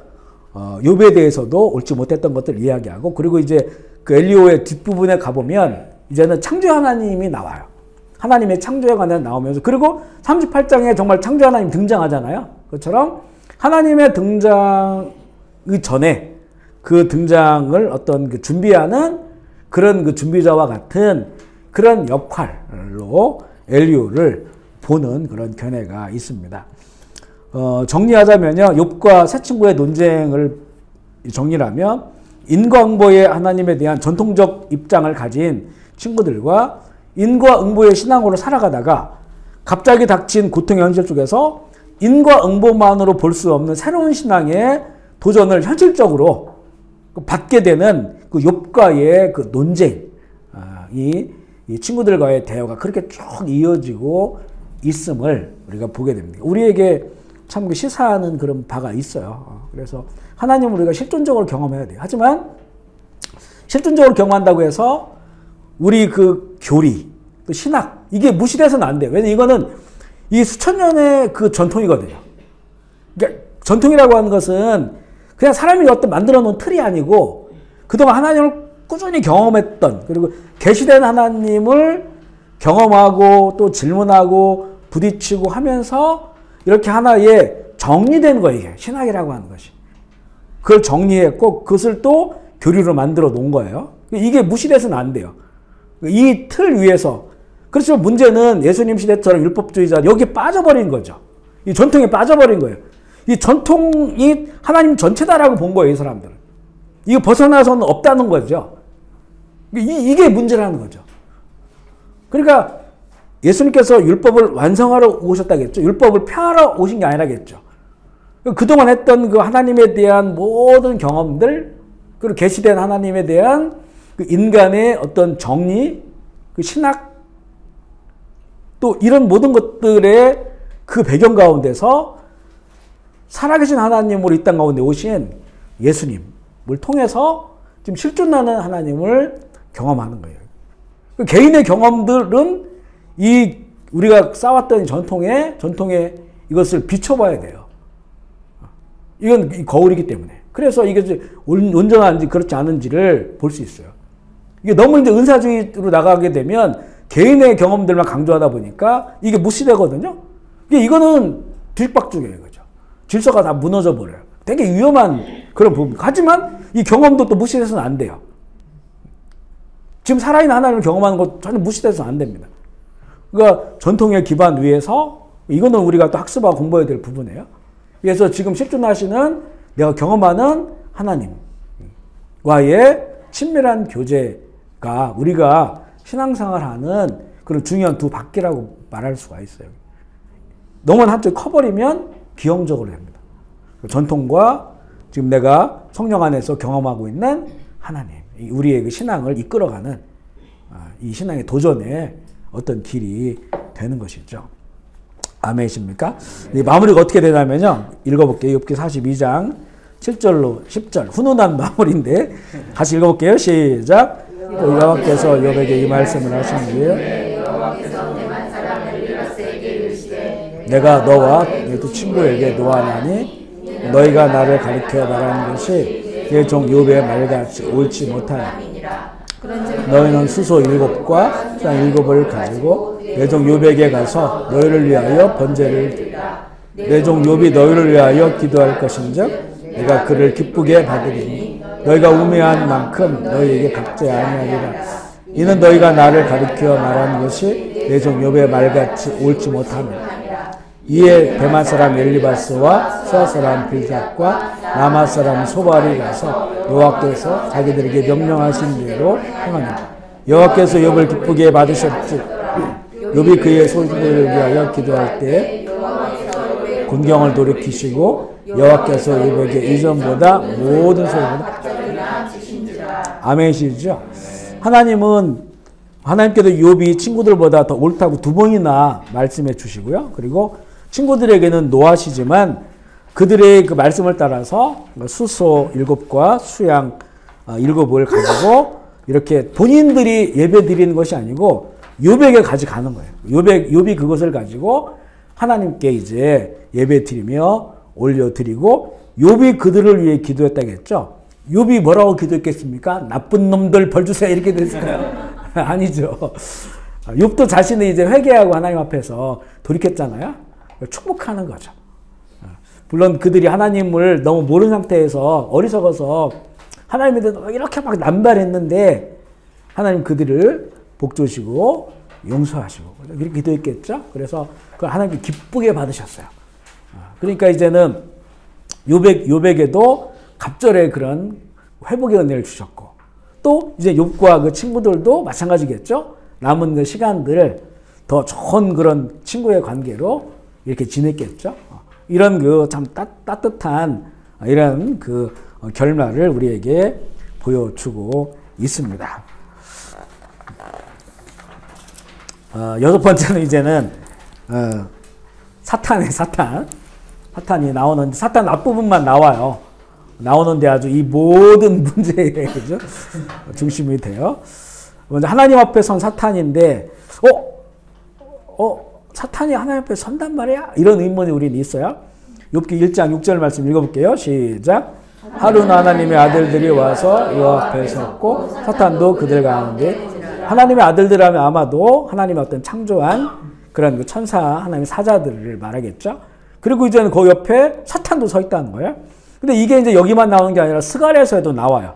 욥에 대해서도 옳지 못했던 것을 이야기하고 그리고 이제 그 엘리오의 뒷부분에 가보면 이제는 창조 하나님이 나와요. 하나님의 창조에 관한 나오면서 그리고 38장에 정말 창조 하나님 등장하잖아요. 그것처럼 하나님의 등장의 전에 그 등장을 어떤 그 준비하는 그런 그 준비자와 같은 그런 역할로 엘리오를 보는 그런 견해가 있습니다. 정리하자면요. 욥과 새 친구의 논쟁을 정리하면 인과응보의 하나님에 대한 전통적 입장을 가진 친구들과 인과응보의 신앙으로 살아가다가 갑자기 닥친 고통의 현실 속에서 인과응보만으로 볼 수 없는 새로운 신앙의 도전을 현실적으로 받게 되는 그 욥과의 그 논쟁, 이 친구들과의 대화가 그렇게 쭉 이어지고 있음을 우리가 보게 됩니다. 우리에게 참 그 시사하는 그런 바가 있어요. 그래서 하나님을 우리가 실존적으로 경험해야 돼요. 하지만 실존적으로 경험한다고 해서 우리 그 교리, 또 신학 이게 무시돼서는 안 돼요. 왜냐면 이거는 이 수천 년의 그 전통이거든요. 그러니까 전통이라고 하는 것은 그냥 사람이 어떤 만들어 놓은 틀이 아니고 그동안 하나님을 꾸준히 경험했던 그리고 계시된 하나님을 경험하고 또 질문하고 부딪히고 하면서 이렇게 하나의 정리된 거예요. 신학이라고 하는 것이. 그걸 정리했고 그것을 또 교리로 만들어 놓은 거예요. 이게 무시돼서는 안 돼요. 이 틀 위에서. 그렇지만 문제는 예수님 시대처럼 율법주의자 여기에 빠져버린 거죠. 이 전통에 빠져버린 거예요. 이 전통이 하나님 전체다라고 본 거예요. 이 사람들은. 이거 벗어나서는 없다는 거죠. 이게 문제라는 거죠. 그러니까 예수님께서 율법을 완성하러 오셨다겠죠. 율법을 펴하러 오신 게 아니라겠죠. 그동안 했던 그 하나님에 대한 모든 경험들, 그리고 계시된 하나님에 대한 그 인간의 어떤 정리, 그 신학, 또 이런 모든 것들의 그 배경 가운데서 살아계신 하나님으로 이 땅 가운데 오신 예수님을 통해서 지금 실존하는 하나님을 경험하는 거예요. 개인의 경험들은 이 우리가 쌓았던 전통에 이것을 비춰봐야 돼요. 이건 거울이기 때문에. 그래서 이게 온전한지 그렇지 않은지를 볼 수 있어요. 이게 너무 이제 은사주의로 나가게 되면 개인의 경험들만 강조하다 보니까 이게 무시되거든요. 이거는 뒤박죽이에요, 그죠? 질서가 다 무너져 버려요. 되게 위험한 그런 부분. 하지만 이 경험도 또 무시돼서는 안 돼요. 지금 살아있는 하나님을 경험하는 것 전혀 무시돼서는 안 됩니다. 그러니까 전통의 기반 위에서 이거는 우리가 또 학습하고 공부해야 될 부분이에요. 그래서 지금 실존하시는 내가 경험하는 하나님과의 친밀한 교제가 우리가 신앙생활하는 그런 중요한 두 바퀴라고 말할 수가 있어요. 너무 한쪽 커버리면 기형적으로 됩니다. 전통과 지금 내가 성령 안에서 경험하고 있는 하나님, 우리의 그 신앙을 이끌어가는 이 신앙의 도전에 어떤 길이 되는 것이죠. 아멘이십니까? 마무리가 어떻게 되냐면요. 읽어볼게요. 욥기 42장 7절로 10절. 훈훈한 마무리인데 같이 읽어볼게요. 시작. 또 여호와께서 욥에게 이 말씀을 하신 뒤에 내가 너와 네 두 친구에게 노하나니 너희가 나를 가리켜 말하는 것이 내 종 욥의 말같이 옳지 못하니 너희는 수소 7과 수양 7을 가지고 내 종 욥에게 가서 너희를 위하여 번제를 드리라. 내 종 욥이 너희를 위하여 기도할 것인즉 내가 그를 기쁘게 받으리니 너희가 우매한 만큼 너희에게 갚지 아니하리라. 이는 너희가 나를 가리켜 말하는 것이 내 종 욥의 말같이 옳지 못함이라. 이에 대만 사람 엘리바스와 수아 사람 빌닷과 라마 사람 소발이 가서 여호와께서 자기들에게 명령하신 대로 행하니라. 여호와께서 욥을 기쁘게 받으셨지. 욥이 그의 소유를 위하여 기도할 때 군경을 돌이키시고 여호와께서 욥에게 이전보다 모든 소유보다 아멘이시죠. 하나님께도 욥이 친구들보다 더 옳다고 2번이나 말씀해 주시고요. 그리고 친구들에게는 노하시지만 그들의 그 말씀을 따라서 수소 7과 수양 7을 가지고 이렇게 본인들이 예배 드리는 것이 아니고 욥에게 가져가는 거예요. 욥이 그것을 가지고 하나님께 이제 예배 드리며 올려드리고 욥이 그들을 위해 기도했다겠죠. 욥이 뭐라고 기도했겠습니까? 나쁜 놈들 벌 주세요 이렇게 됐을까요? 아니죠. 욥도 자신이 이제 회개하고 하나님 앞에서 돌이켰잖아요. 축복하는 거죠. 물론 그들이 하나님을 너무 모르는 상태에서 어리석어서 하나님에 대해서 이렇게 막 남발했는데 하나님 그들을 복 주시고 용서하시고 그렇게 기도했겠죠. 그래서 그걸 하나님께 기쁘게 받으셨어요. 그러니까 이제는 욥에게도 갑절의 그런 회복의 은혜를 주셨고 또 이제 욥과 그 친구들도 마찬가지겠죠. 남은 그 시간들을 더 좋은 그런 친구의 관계로 이렇게 지냈겠죠. 이런 그 참 따뜻한 이런 그 결말을 우리에게 보여주고 있습니다. 여섯 번째는 이제는 사탄이 나오는데 사탄 앞부분만 나와요. 나오는데 아주 이 모든 문제의 그죠? 중심이 돼요. 먼저 하나님 앞에 선 사탄인데 사탄이 하나님 앞에 선단 말이야? 이런 의문이 우리는 있어요. 욥기 1장 6절 말씀 읽어볼게요. 시작. 하루는 하나님의 아들들이 와서 여호와 앞에 섰고 사탄도 그들 가운데 하나님의 아들들 하면 아마도 하나님의 어떤 창조한 그런 그 천사 하나님의 사자들을 말하겠죠. 그리고 이제는 그 옆에 사탄도 서 있다는 거예요. 근데 이게 이제 여기만 나오는 게 아니라 스가랴서에도 나와요.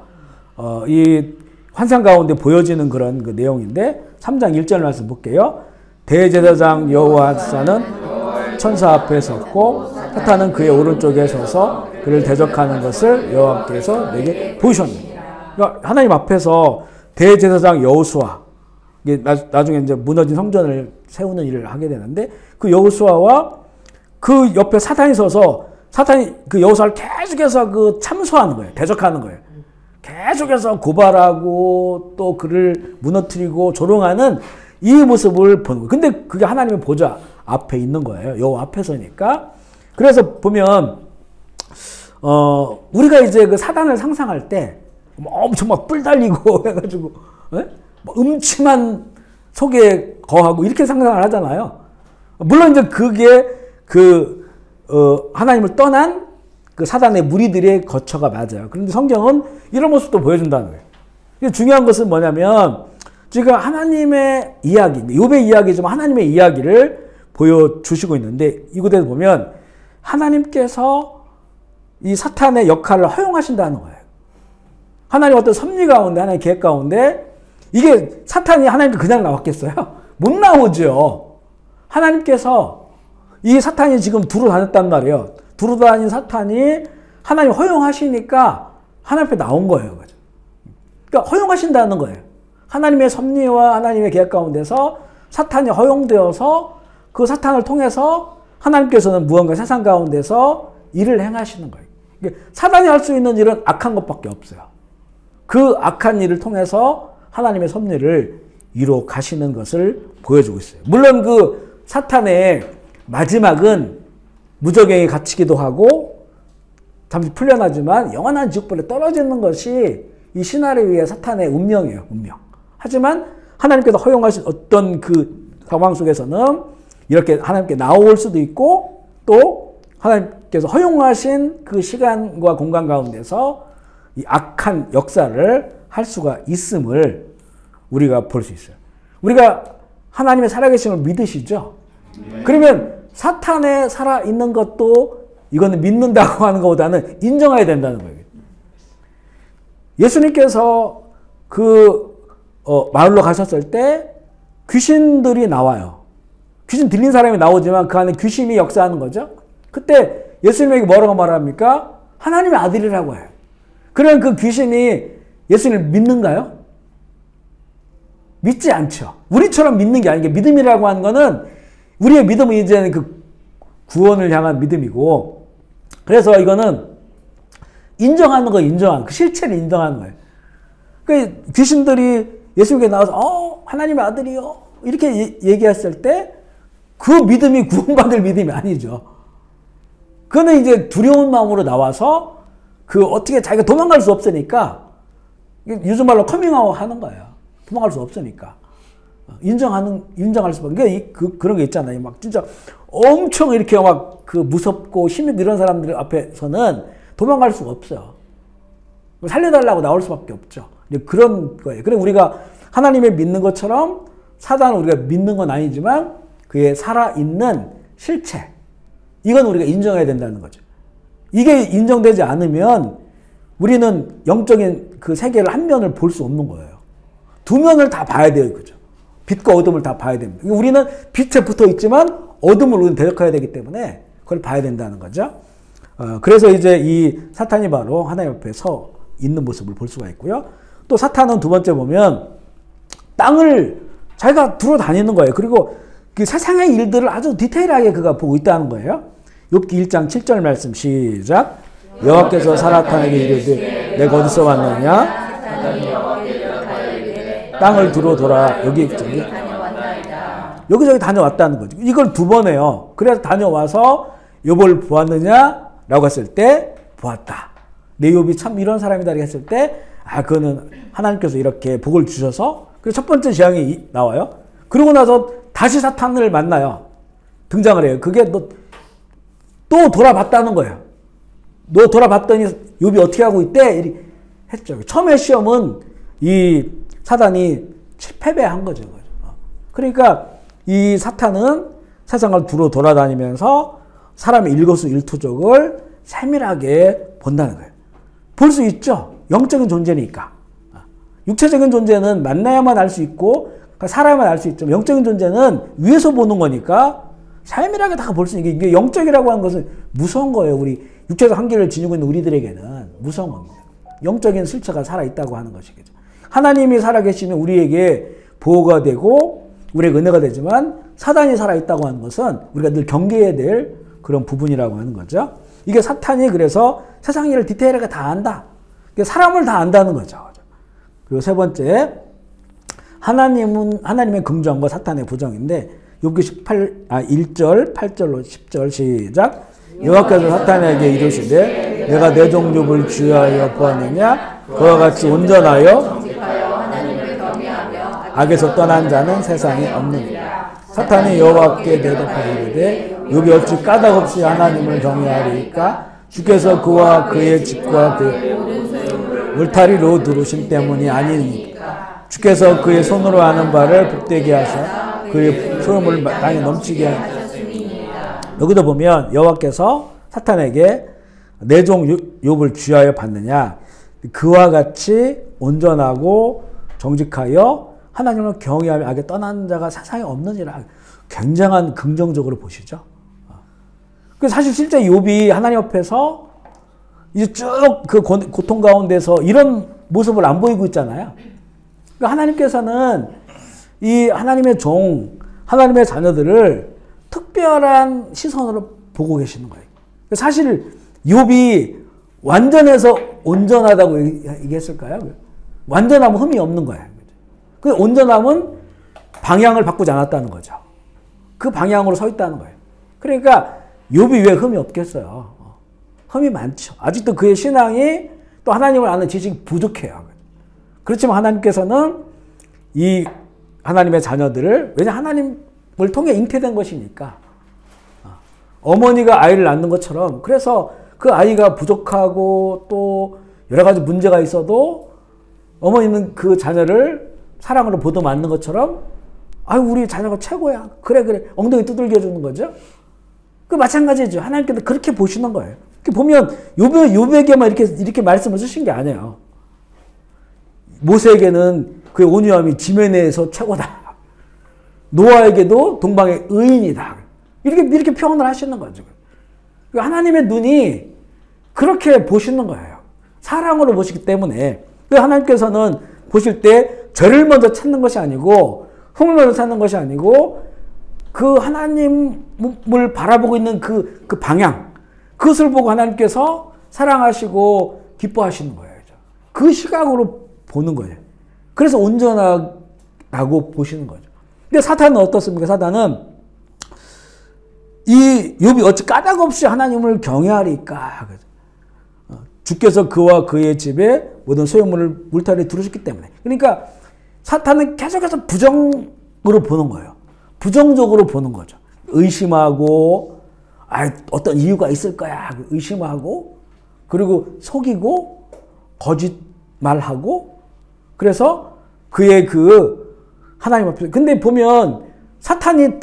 이 환상 가운데 보여지는 그런 그 내용인데 3장 1절 말씀 볼게요. 대제사장 여호와사는 천사 앞에 섰고 사탄은 그의 오른쪽에 서서 그를 대적하는 것을 여호와께서 내게 보이셨느니라. 그러니까 하나님 앞에서 대제사장 여호수아 이게 나중에 이제 무너진 성전을 세우는 일을 하게 되는데 그 여호수아와 그 옆에 사탄이 서서 사탄이 그 여호수아를 계속해서 그 참소하는 거예요. 대적하는 거예요. 계속해서 고발하고 또 그를 무너뜨리고 조롱하는 이 모습을 보는 거예요. 근데 그게 하나님의 보좌 앞에 있는 거예요. 여호와 앞에서니까. 그래서 보면 우리가 이제 그 사단을 상상할 때 엄청 막 뿔 달리고 해가지고 음침한 속에 거하고 이렇게 상상을 하잖아요. 물론 이제 그게 하나님을 떠난 그 사단의 무리들의 거처가 맞아요. 그런데 성경은 이런 모습도 보여준다는 거예요. 중요한 것은 뭐냐면 지금 하나님의 이야기, 욥의 이야기지만 하나님의 이야기를 보여주시고 있는데 이곳에서 보면 하나님께서 이 사탄의 역할을 허용하신다는 거예요. 하나님 어떤 섭리 가운데 하나님의 계획 가운데 이게 사탄이 하나님께 그냥 나왔겠어요? 못 나오죠. 하나님께서 이 사탄이 지금 두루 다녔단 말이에요. 두루 다닌 사탄이 하나님 허용하시니까 하나님 앞에 나온 거예요. 그러니까 허용하신다는 거예요. 하나님의 섭리와 하나님의 계획 가운데서 사탄이 허용되어서 그 사탄을 통해서 하나님께서는 무언가 세상 가운데서 일을 행하시는 거예요. 사단이 할 수 있는 일은 악한 것밖에 없어요. 그 악한 일을 통해서 하나님의 섭리를 이루어 가시는 것을 보여주고 있어요. 물론 그 사탄의 마지막은 무적행에 갇히기도 하고 잠시 풀려나지만 영원한 지옥불에 떨어지는 것이 이 신화를 위해 사탄의 운명이에요. 운명. 하지만 하나님께서 허용하신 어떤 그 상황 속에서는 이렇게 하나님께 나올 수도 있고 또 하나님께서 허용하신 그 시간과 공간 가운데서 이 악한 역사를 할 수가 있음을 우리가 볼 수 있어요. 우리가 하나님의 살아계심을 믿으시죠? 그러면 사탄에 살아있는 것도 이거는 믿는다고 하는 것보다는 인정해야 된다는 거예요. 예수님께서 마을로 가셨을 때 귀신들이 나와요. 귀신 들린 사람이 나오지만 그 안에 귀신이 역사하는 거죠. 그때 예수님에게 뭐라고 말합니까? 하나님의 아들이라고 해요. 그러면 그 귀신이 예수님을 믿는가요? 믿지 않죠. 우리처럼 믿는 게 아니고 믿음이라고 하는 거는 우리의 믿음은 이제는 그 구원을 향한 믿음이고 그래서 이거는 인정하는 거 인정하는 그 실체를 인정하는 거예요. 그 귀신들이 예수님께 나와서 하나님의 아들이요 이렇게 얘기했을 때 그 믿음이 구원받을 믿음이 아니죠. 그는 이제 두려운 마음으로 나와서 어떻게 자기가 도망갈 수 없으니까 요즘 말로 커밍아웃 하는 거예요. 도망갈 수 없으니까. 인정할 수밖에. 그러니까 그런 게 있잖아요. 막 진짜 엄청 이렇게 막 그 무섭고 힘있고 이런 사람들 앞에서는 도망갈 수가 없어요. 살려달라고 나올 수밖에 없죠. 그런 거예요. 그래 우리가 하나님을 믿는 것처럼 사단을 우리가 믿는 건 아니지만 그의 살아있는 실체, 이건 우리가 인정해야 된다는 거죠. 이게 인정되지 않으면 우리는 영적인 그 세계를 한 면을 볼 수 없는 거예요. 두 면을 다 봐야 돼요. 그죠? 빛과 어둠을 다 봐야 됩니다. 우리는 빛에 붙어 있지만 어둠을 우리는 대적해야 되기 때문에 그걸 봐야 된다는 거죠. 그래서 이제 이 사탄이 바로 하나님 앞에 서 있는 모습을 볼 수가 있고요. 또 사탄은 두 번째 보면 땅을 자기가 두루 다니는 거예요. 그리고 그 세상의 일들을 아주 디테일하게 그가 보고 있다는 거예요. 욥기 1장 7절 말씀 시작. 여호와께서 사탄에게 이르되 내가 어디서 왔느냐? 땅을 두루 돌아 여기저기 다녀왔다는 거죠. 이걸 두 번 해요. 그래서 다녀와서 욥을 보았느냐라고 했을 때 보았다. 내 욥이 참 이런 사람이다 했을 때 그거는 하나님께서 이렇게 복을 주셔서 그래서 첫 번째 재앙이 나와요. 그러고 나서 다시 사탄을 만나요. 등장을 해요. 그게 또 돌아봤다는 거예요. 너 돌아봤더니 욥이 어떻게 하고 있대? 이렇게 했죠. 처음에 시험은 이 사단이 패배한 거죠. 그러니까 이 사탄은 세상을 두루 돌아다니면서 사람의 일거수일투족을 세밀하게 본다는 거예요. 볼 수 있죠. 영적인 존재니까. 육체적인 존재는 만나야만 알 수 있고 살아야만 알 수 있죠. 영적인 존재는 위에서 보는 거니까 세밀하게 다 볼 수 있는 게 영적이라고 하는 것은 무서운 거예요. 우리 육체적 한계를 지니고 있는 우리들에게는 무서운 겁니다. 영적인 실체가 살아있다고 하는 것이겠죠. 하나님이 살아계시면 우리에게 보호가 되고 우리에게 은혜가 되지만 사단이 살아있다고 하는 것은 우리가 늘 경계해야 될 그런 부분이라고 하는 거죠. 이게 사탄이 그래서 세상 일을 디테일하게 다 안다. 사람을 다 안다는 거죠. 그리고 세 번째, 하나님의 긍정과 사탄의 부정인데 욥기 1절 8절로 10절 시작. 여호와께서 사탄에게 이르시되 내가 내 종 욥을 주의하여 보았느냐? 그와 같이 온전하여 악에서 떠난 자는 세상에 없느니라. 사탄이 여호와께 대답하여 이르되 욥이 어찌 까닭없이 하나님을 경외하리까? 주께서 그와 그의 집과 그의 울타리로 두르신 때문이 아니니까. 주께서 그의 손으로 하는 바를 복되게 하사 그의 소음을 땅에 넘치게 하셨음이니이다. 여기도 보면 여호와께서 사탄에게 내 종 욥을 주의하여 봤느냐? 그와 같이 온전하고 정직하여 하나님을 경외하며 악에 떠난 자가 세상에 없느니라. 굉장한 긍정적으로 보시죠. 사실 실제 욥이 하나님 앞에서 이제 쭉 그 고통 가운데서 이런 모습을 안 보이고 있잖아요. 그러니까 하나님께서는 이 하나님의 종, 하나님의 자녀들을 특별한 시선으로 보고 계시는 거예요. 사실 욥이 완전해서 온전하다고 얘기했을까요? 완전하면 흠이 없는 거예요. 그 온전함은 방향을 바꾸지 않았다는 거죠. 그 방향으로 서 있다는 거예요. 그러니까 욥이 왜 흠이 없겠어요? 흠이 많죠. 아직도 그의 신앙이 또 하나님을 아는 지식이 부족해요. 그렇지만 하나님께서는 이 하나님의 자녀들을, 왜냐 하나님을 통해 잉태된 것이니까, 어머니가 아이를 낳는 것처럼, 그래서 그 아이가 부족하고 또 여러 가지 문제가 있어도 어머니는 그 자녀를 사랑으로 보듬는 것처럼, 아유 우리 자녀가 최고야, 그래 엉덩이 두들겨 주는 거죠. 그 마찬가지죠. 하나님께서 그렇게 보시는 거예요. 보면 욥에게만 이렇게 말씀을 쓰신 게 아니에요. 모세에게는 그의 온유함이 지면에서 최고다. 노아에게도 동방의 의인이다. 이렇게 표현을 하시는 거죠. 하나님의 눈이 그렇게 보시는 거예요. 사랑으로 보시기 때문에. 하나님께서는 보실 때 죄를 먼저 찾는 것이 아니고, 흠을 먼저 찾는 것이 아니고, 그 하나님을 바라보고 있는 그 방향, 그것을 보고 하나님께서 사랑하시고 기뻐하시는 거예요. 그 시각으로 보는 거예요. 그래서 온전하다고 보시는 거죠. 근데 사탄은 어떻습니까? 사탄은 이 욥이 어찌 까닭 없이 하나님을 경외하리까? 주께서 그와 그의 집에 모든 소유물을 물타리에 두르셨기 때문에. 그러니까 사탄은 계속해서 부정적인 보는 거예요. 부정적으로 보는 거죠. 의심하고, 어떤 이유가 있을 거야. 의심하고, 그리고 속이고, 거짓말하고, 그래서 그의 하나님 앞에. 근데 보면 사탄이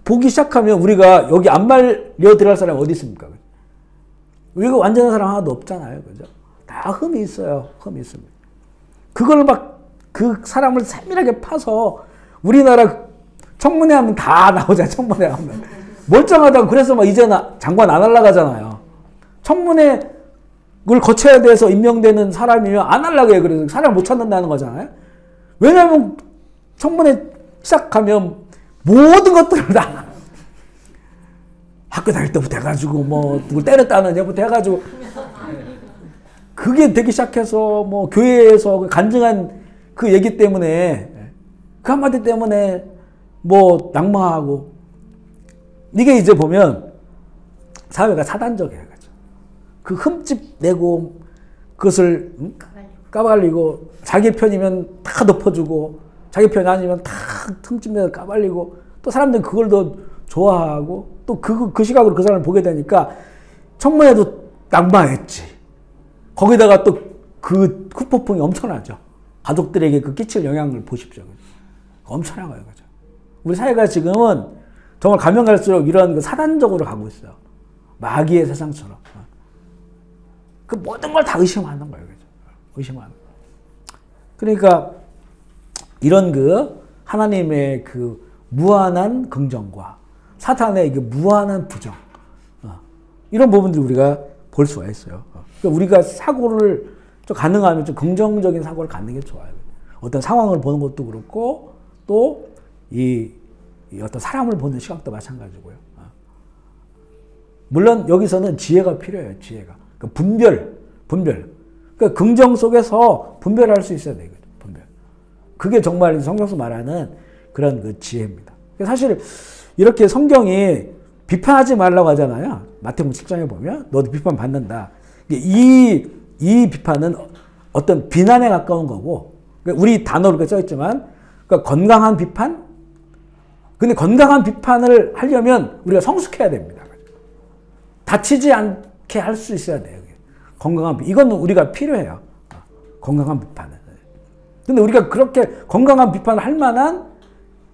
보기 시작하면 우리가 여기 안 말려 들어갈 사람이 어디 있습니까? 우리가 완전한 사람 하나도 없잖아요. 그죠? 다 흠이 있어요. 흠이 있습니다. 그걸 그 사람을 세밀하게 파서 우리나라 청문회 하면 다 나오잖아요. 청문회 하면. 멀쩡하다고 그래서 이제는 장관 안 하려고 하잖아요. 청문회를 거쳐야 돼서 임명되는 사람이면 안 하려고 해요. 그래서 사람 못 찾는다는 거잖아요. 왜냐하면 청문회 시작하면 모든 것들을 다 학교 다닐 때부터 해가지고 누굴 때렸다는 얘부터 해가지고 그게 되기 시작해서 교회에서 간증한 그 얘기 때문에 그 한마디 때문에 낙마하고 이게 이제 보면 사회가 사단적이에요. 그 흠집 내고 그것을 까발리고 자기 편이면 다 덮어주고 자기 편이 아니면 다 흠집 내서 까발리고 또 사람들은 그걸 더 좋아하고 또 그 시각으로 그 사람을 보게 되니까 청문회도 낙마했지. 거기다가 또 그 후폭풍이 엄청나죠. 가족들에게 끼칠 영향을 보십시오. 엄청난 거예요. 그죠? 우리 사회가 지금은 정말 가면 갈수록 이런 사단적으로 가고 있어요. 마귀의 세상처럼. 그 모든 걸 다 의심하는 거예요. 그죠? 의심하는 거예요. 그러니까 이런 하나님의 무한한 긍정과 사탄의 무한한 부정. 이런 부분들 우리가 볼 수가 있어요. 그러니까 우리가 사고를 좀 가능하면 좀 긍정적인 사고를 갖는 게 좋아요. 어떤 상황을 보는 것도 그렇고 또 어떤 사람을 보는 시각도 마찬가지고요. 물론 여기서는 지혜가 필요해요. 지혜가. 그러니까 분별. 그러니까 긍정 속에서 분별할 수 있어야 돼요. 분별. 그게 정말 성경에서 말하는 그런 지혜입니다. 사실 이렇게 성경이 비판하지 말라고 하잖아요. 마태복음 7장에 보면 너도 비판 받는다. 이 비판은 어떤 비난에 가까운 거고 우리 단어로 써 있지만 그러니까 건강한 비판? 근데 건강한 비판을 하려면 우리가 성숙해야 됩니다. 다치지 않게 할 수 있어야 돼요. 건강한 비판. 이건 우리가 필요해요. 건강한 비판은. 근데 우리가 그렇게 건강한 비판을 할 만한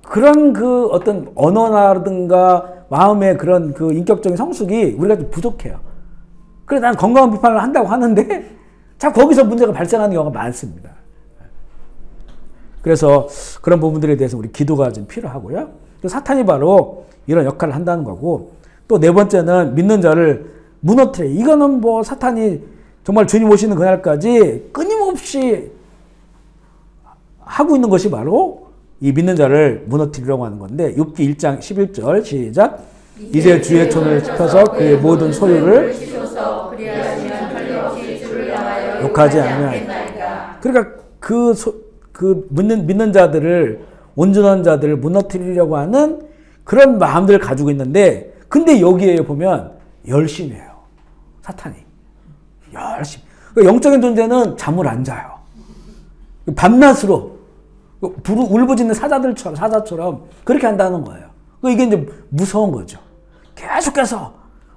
그런 어떤 언어라든가 마음의 그런 인격적인 성숙이 우리가 좀 부족해요. 그래서 난 건강한 비판을 한다고 하는데 자 거기서 문제가 발생하는 경우가 많습니다. 그래서 그런 부분들에 대해서 우리 기도가 좀 필요하고요. 사탄이 바로 이런 역할을 한다는 거고 또 네 번째는 믿는 자를 무너뜨려. 이거는 사탄이 정말 주님 오시는 그날까지 끊임없이 하고 있는 것이 바로 이 믿는 자를 무너뜨리려고 하는 건데 욥기 1장 11절 시작. 이제 주의 손을 펴서 그의 모든 소유를 욕하지 않으면. 그러니까 믿는 자들을 온전한 자들을 무너뜨리려고 하는 그런 마음들을 가지고 있는데 근데 여기에 보면 열심히 해요. 사탄이. 열심히. 그러니까 영적인 존재는 잠을 안 자요. 밤낮으로 울부짖는 사자처럼 그렇게 한다는 거예요. 이게 이제 무서운 거죠. 계속해서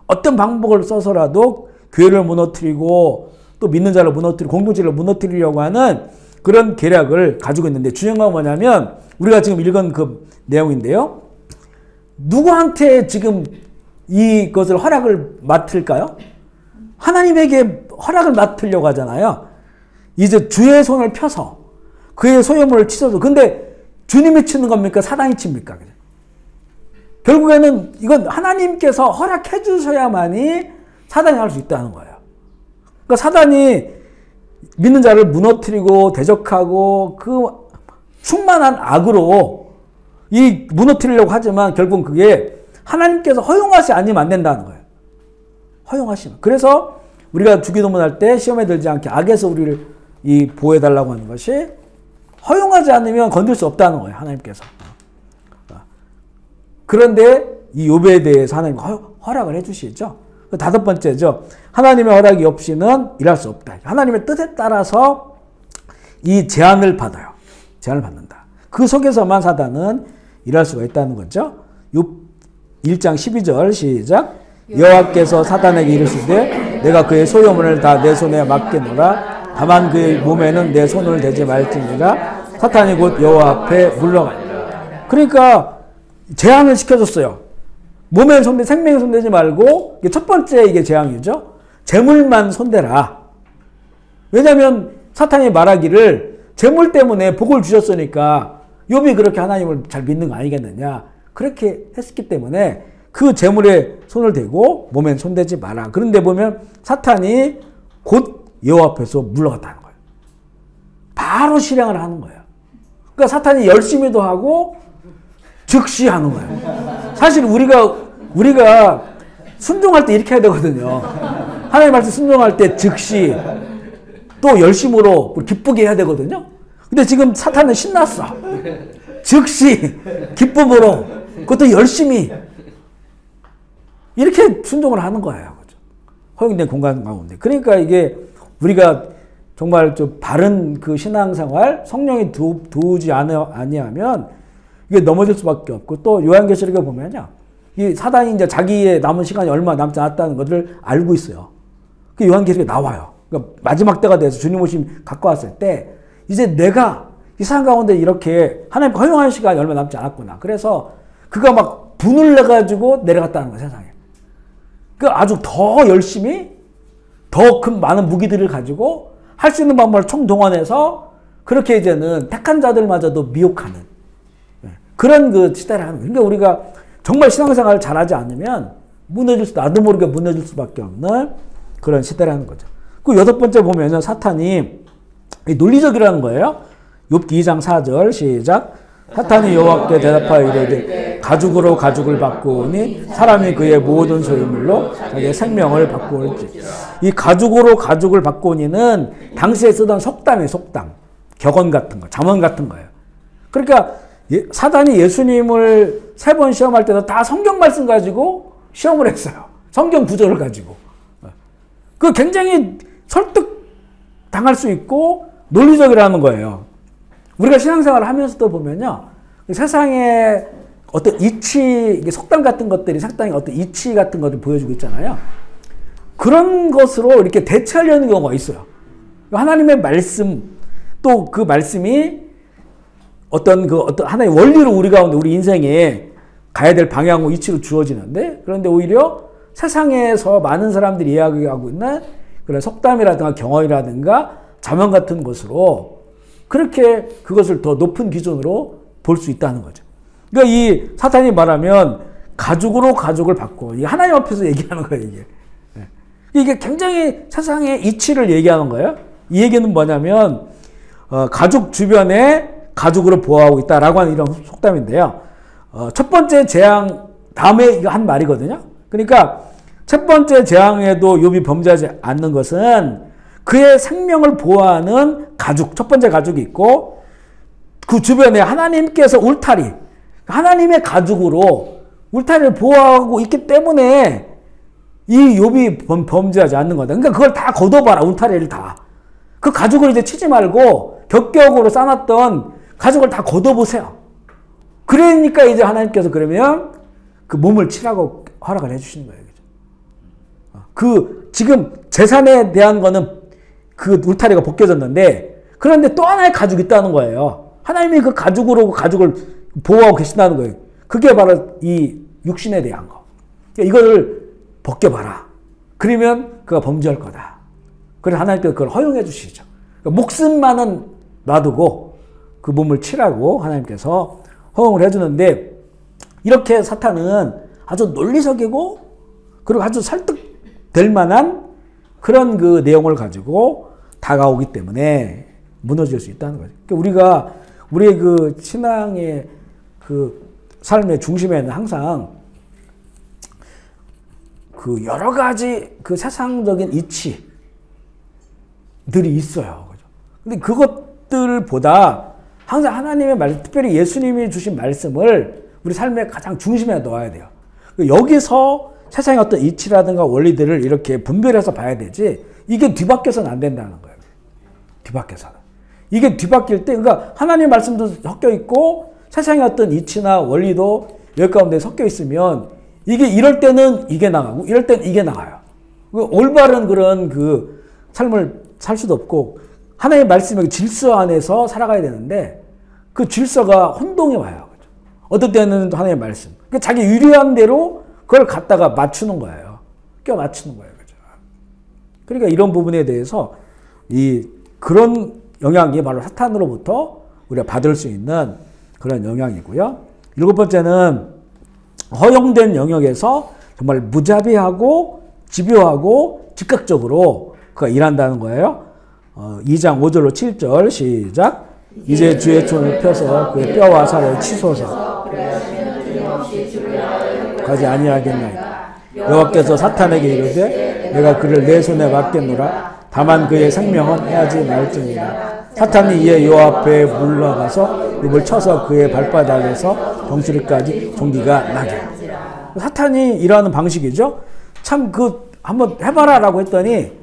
어떤 방법을 써서라도 교회를 무너뜨리고 또 믿는 자를 무너뜨리고 공동체를 무너뜨리려고 하는 그런 계략을 가지고 있는데 중요한 건 뭐냐면 우리가 지금 읽은 그 내용인데요. 누구한테 지금 이것을 허락을 맡을까요? 하나님에게 허락을 맡으려고 하잖아요. 이제 주의 손을 펴서 그의 소유물을 치셔도 근데 주님이 치는 겁니까? 사단이 칩니까? 결국에는 이건 하나님께서 허락해 주셔야만이 사단이 할 수 있다는 거예요. 그러니까 사단이 믿는 자를 무너뜨리고 대적하고 그 충만한 악으로 이 무너뜨리려고 하지만 결국은 그게 하나님께서 허용하시 아니면 안 된다는 거예요. 허용하시면. 그래서 우리가 주기도문 할 때 시험에 들지 않게 악에서 우리를 보호해달라고 하는 것이 허용하지 않으면 건들 수 없다는 거예요. 하나님께서. 그런데 이 욥에 대해서 하나님 허락을 해주시죠. 다섯 번째죠. 하나님의 허락이 없이는 일할 수 없다. 하나님의 뜻에 따라서 이 제한을 받아요. 제한을 받는다. 그 속에서만 사단은 일할 수가 있다는 거죠. 1장 12절 시작. 여호와께서 사단에게 이르시되 내가 그의 소유물을 다 내 손에 맡기노라. 다만 그의 몸에는 내 손을 대지 말지니라. 사탄이 곧 여호와 앞에 물러가니라. 그러니까 제한을 시켜줬어요. 몸에 생명에 손대지 말고, 첫 번째 이게 재앙이죠. 재물만 손대라. 왜냐하면 사탄이 말하기를 재물 때문에 복을 주셨으니까 욥이 그렇게 하나님을 잘 믿는 거 아니겠느냐. 그렇게 했기 때문에 그 재물에 손을 대고 몸엔 손대지 마라. 그런데 보면 사탄이 곧 여호와 앞에서 물러갔다는 거예요. 바로 실행을 하는 거예요. 그러니까 사탄이 열심히도 하고 즉시 하는 거예요. 사실 우리가 순종할 때 이렇게 해야 되거든요. 하나님 말씀 순종할 때 즉시 또 열심으로 기쁘게 해야 되거든요. 근데 지금 사탄은 신났어. 즉시 기쁨으로 그것도 열심히 이렇게 순종을 하는 거예요. 허용된 공간 가운데. 그러니까 이게 우리가 정말 좀 바른 그 신앙생활, 성령이 도우지 아니하면 이게 넘어질 수밖에 없고, 또 요한계시록에 보면요, 이 사단이 이제 자기의 남은 시간이 얼마 남지 않았다는 것을 알고 있어요. 그 요한계시록에 나와요. 그러니까 마지막 때가 돼서 주님 오심이 가까웠을 때 이제 내가 이 세상 가운데 이렇게 하나님 허용한 시간이 얼마 남지 않았구나. 그래서 그가 막 분을 내가지고 내려갔다는 거예요, 세상에. 그 아주 더 열심히 더 큰 많은 무기들을 가지고 할 수 있는 방법을 총동원해서 그렇게 이제는 택한 자들마저도 미혹하는 그런 그 시대를 하는 거예요. 그러니까 우리가 정말 신앙생활을 잘하지 않으면 나도 모르게 무너질 수밖에 없는 그런 시대라는 거죠. 그 여섯 번째 보면은 사탄이 논리적이라는 거예요. 욥기 2장 4절 시작. 사탄이 여호와께 대답하여 이르되 가죽으로 가죽을 바꾸니 사람이 그의 모든 소유물로 자기의 생명을 바꾸올지. 이 가죽으로 가죽을 바꾸니는 당시에 쓰던 속담이에요. 속담. 격언 같은 거, 잠언 같은 거예요. 그러니까 사단이 예수님을 3번 시험할 때도 다 성경 말씀 가지고 시험을 했어요. 성경 구절을 가지고. 그 굉장히 설득 당할 수 있고 논리적이라는 거예요. 우리가 신앙생활을 하면서도 보면요, 세상에 어떤 이치, 속담 같은 것들이 세상에 어떤 이치 같은 것을 보여주고 있잖아요. 그런 것으로 이렇게 대체하려는 경우가 있어요. 하나님의 말씀, 또 그 말씀이 어떤 하나의 원리로 우리 가운데 우리 인생에 가야 될 방향과 이치로 주어지는데, 그런데 오히려 세상에서 많은 사람들이 이야기하고 있는 그런 속담이라든가 경언이라든가 자문 같은 것으로 그렇게 그것을 더 높은 기준으로 볼 수 있다는 거죠. 그러니까 이 사탄이 말하면 가죽으로 가죽을 바꿔. 이게 하나님 앞에서 얘기하는 거예요, 이게. 이게 굉장히 세상의 이치를 얘기하는 거예요. 이 얘기는 뭐냐면, 가죽 주변에 가죽으로 보호하고 있다라고 하는 이런 속담인데요. 첫 번째 재앙 다음에 이거 한 말이거든요. 그러니까 첫 번째 재앙에도 욥이 범죄하지 않는 것은 그의 생명을 보호하는 가죽, 첫 번째 가죽이 있고, 그 주변에 하나님께서 울타리, 하나님의 가죽으로 울타리를 보호하고 있기 때문에 이 욥이 범죄하지 않는 거다. 그러니까 그걸 다 걷어봐라, 울타리를 다. 그 가죽을 이제 치지 말고 격격으로 쌓았던 가죽을 다 걷어보세요. 그러니까 이제 하나님께서 그러면 그 몸을 치라고 허락을 해주시는 거예요. 그 지금 재산에 대한 거는 그 울타리가 벗겨졌는데, 그런데 또 하나의 가죽이 있다는 거예요. 하나님이 그 가죽으로 가죽을 보호하고 계신다는 거예요. 그게 바로 이 육신에 대한 거. 이거를 벗겨봐라. 그러면 그가 범죄할 거다. 그래서 하나님께서 그걸 허용해 주시죠. 그러니까 목숨만은 놔두고 그 몸을 치라고 하나님께서 허용을 해주는데, 이렇게 사탄은 아주 논리적이고 그리고 아주 설득될 만한 그런 그 내용을 가지고 다가오기 때문에 무너질 수 있다는 거죠. 그러니까 우리의 그 신앙의 그 삶의 중심에는 항상 그 여러 가지 그 세상적인 이치들이 있어요. 그죠? 근데 그것들보다 항상 하나님의 말씀, 특별히 예수님이 주신 말씀을 우리 삶의 가장 중심에 넣어야 돼요. 여기서 세상의 어떤 이치라든가 원리들을 이렇게 분별해서 봐야 되지, 이게 뒤바뀌어서는 안 된다는 거예요. 뒤바뀌어서는. 이게 뒤바뀔 때, 그러니까 하나님 말씀도 섞여 있고 세상의 어떤 이치나 원리도 여기 가운데 섞여 있으면 이게 이럴 때는 이게 나가고 이럴 때는 이게 나가요. 올바른 그런 그 삶을 살 수도 없고 하나님의 말씀의 질서 안에서 살아가야 되는데 그 질서가 혼동이 와요. 어떨 때는 하나님의 말씀. 그러니까 자기 유리한 대로 그걸 갖다가 맞추는 거예요. 껴 맞추는 거예요. 그죠? 그러니까 이런 부분에 대해서 그런 영향이 바로 사탄으로부터 우리가 받을 수 있는 그런 영향이고요. 7번째는 허용된 영역에서 정말 무자비하고 집요하고 즉각적으로 그가 일한다는 거예요. 2장 5절로 7절 시작. 이제 주의 손을 펴서 그의 뼈와 살을 치소서. 가지 아니하겠나이다. 여호와께서 사탄에게 이르되 내가 그를 내 손에 맡겠노라. 다만 그의 생명은 해하지 말지니라. 사탄이 이에 여호와 앞에 물러가서 입을 쳐서 그의 발바닥에서 정수리까지 종기가 나게. 사탄이 일하는 방식이죠. 참 한번 해봐라라고 했더니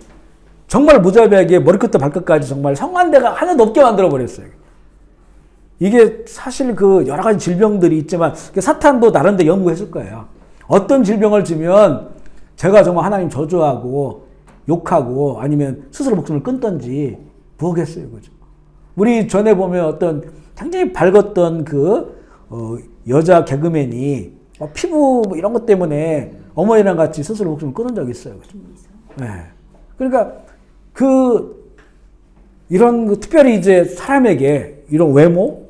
정말 무자비하게 머리끝부터 발끝까지 정말 성한대가 하나도 없게 만들어 버렸어요. 이게 사실 여러 가지 질병들이 있지만 사탄도 나름대로 연구했을 거예요. 어떤 질병을 주면 제가 정말 하나님 저주하고 욕하고 아니면 스스로 목숨을 끊던지 뭐겠어요. 그죠? 우리 전에 보면 어떤 굉장히 밝았던 여자 개그맨이 피부 이런 것 때문에 어머니랑 같이 스스로 목숨을 끊은 적이 있어요. 그죠? 네. 그러니까 이런 특별히 이제 사람에게 이런 외모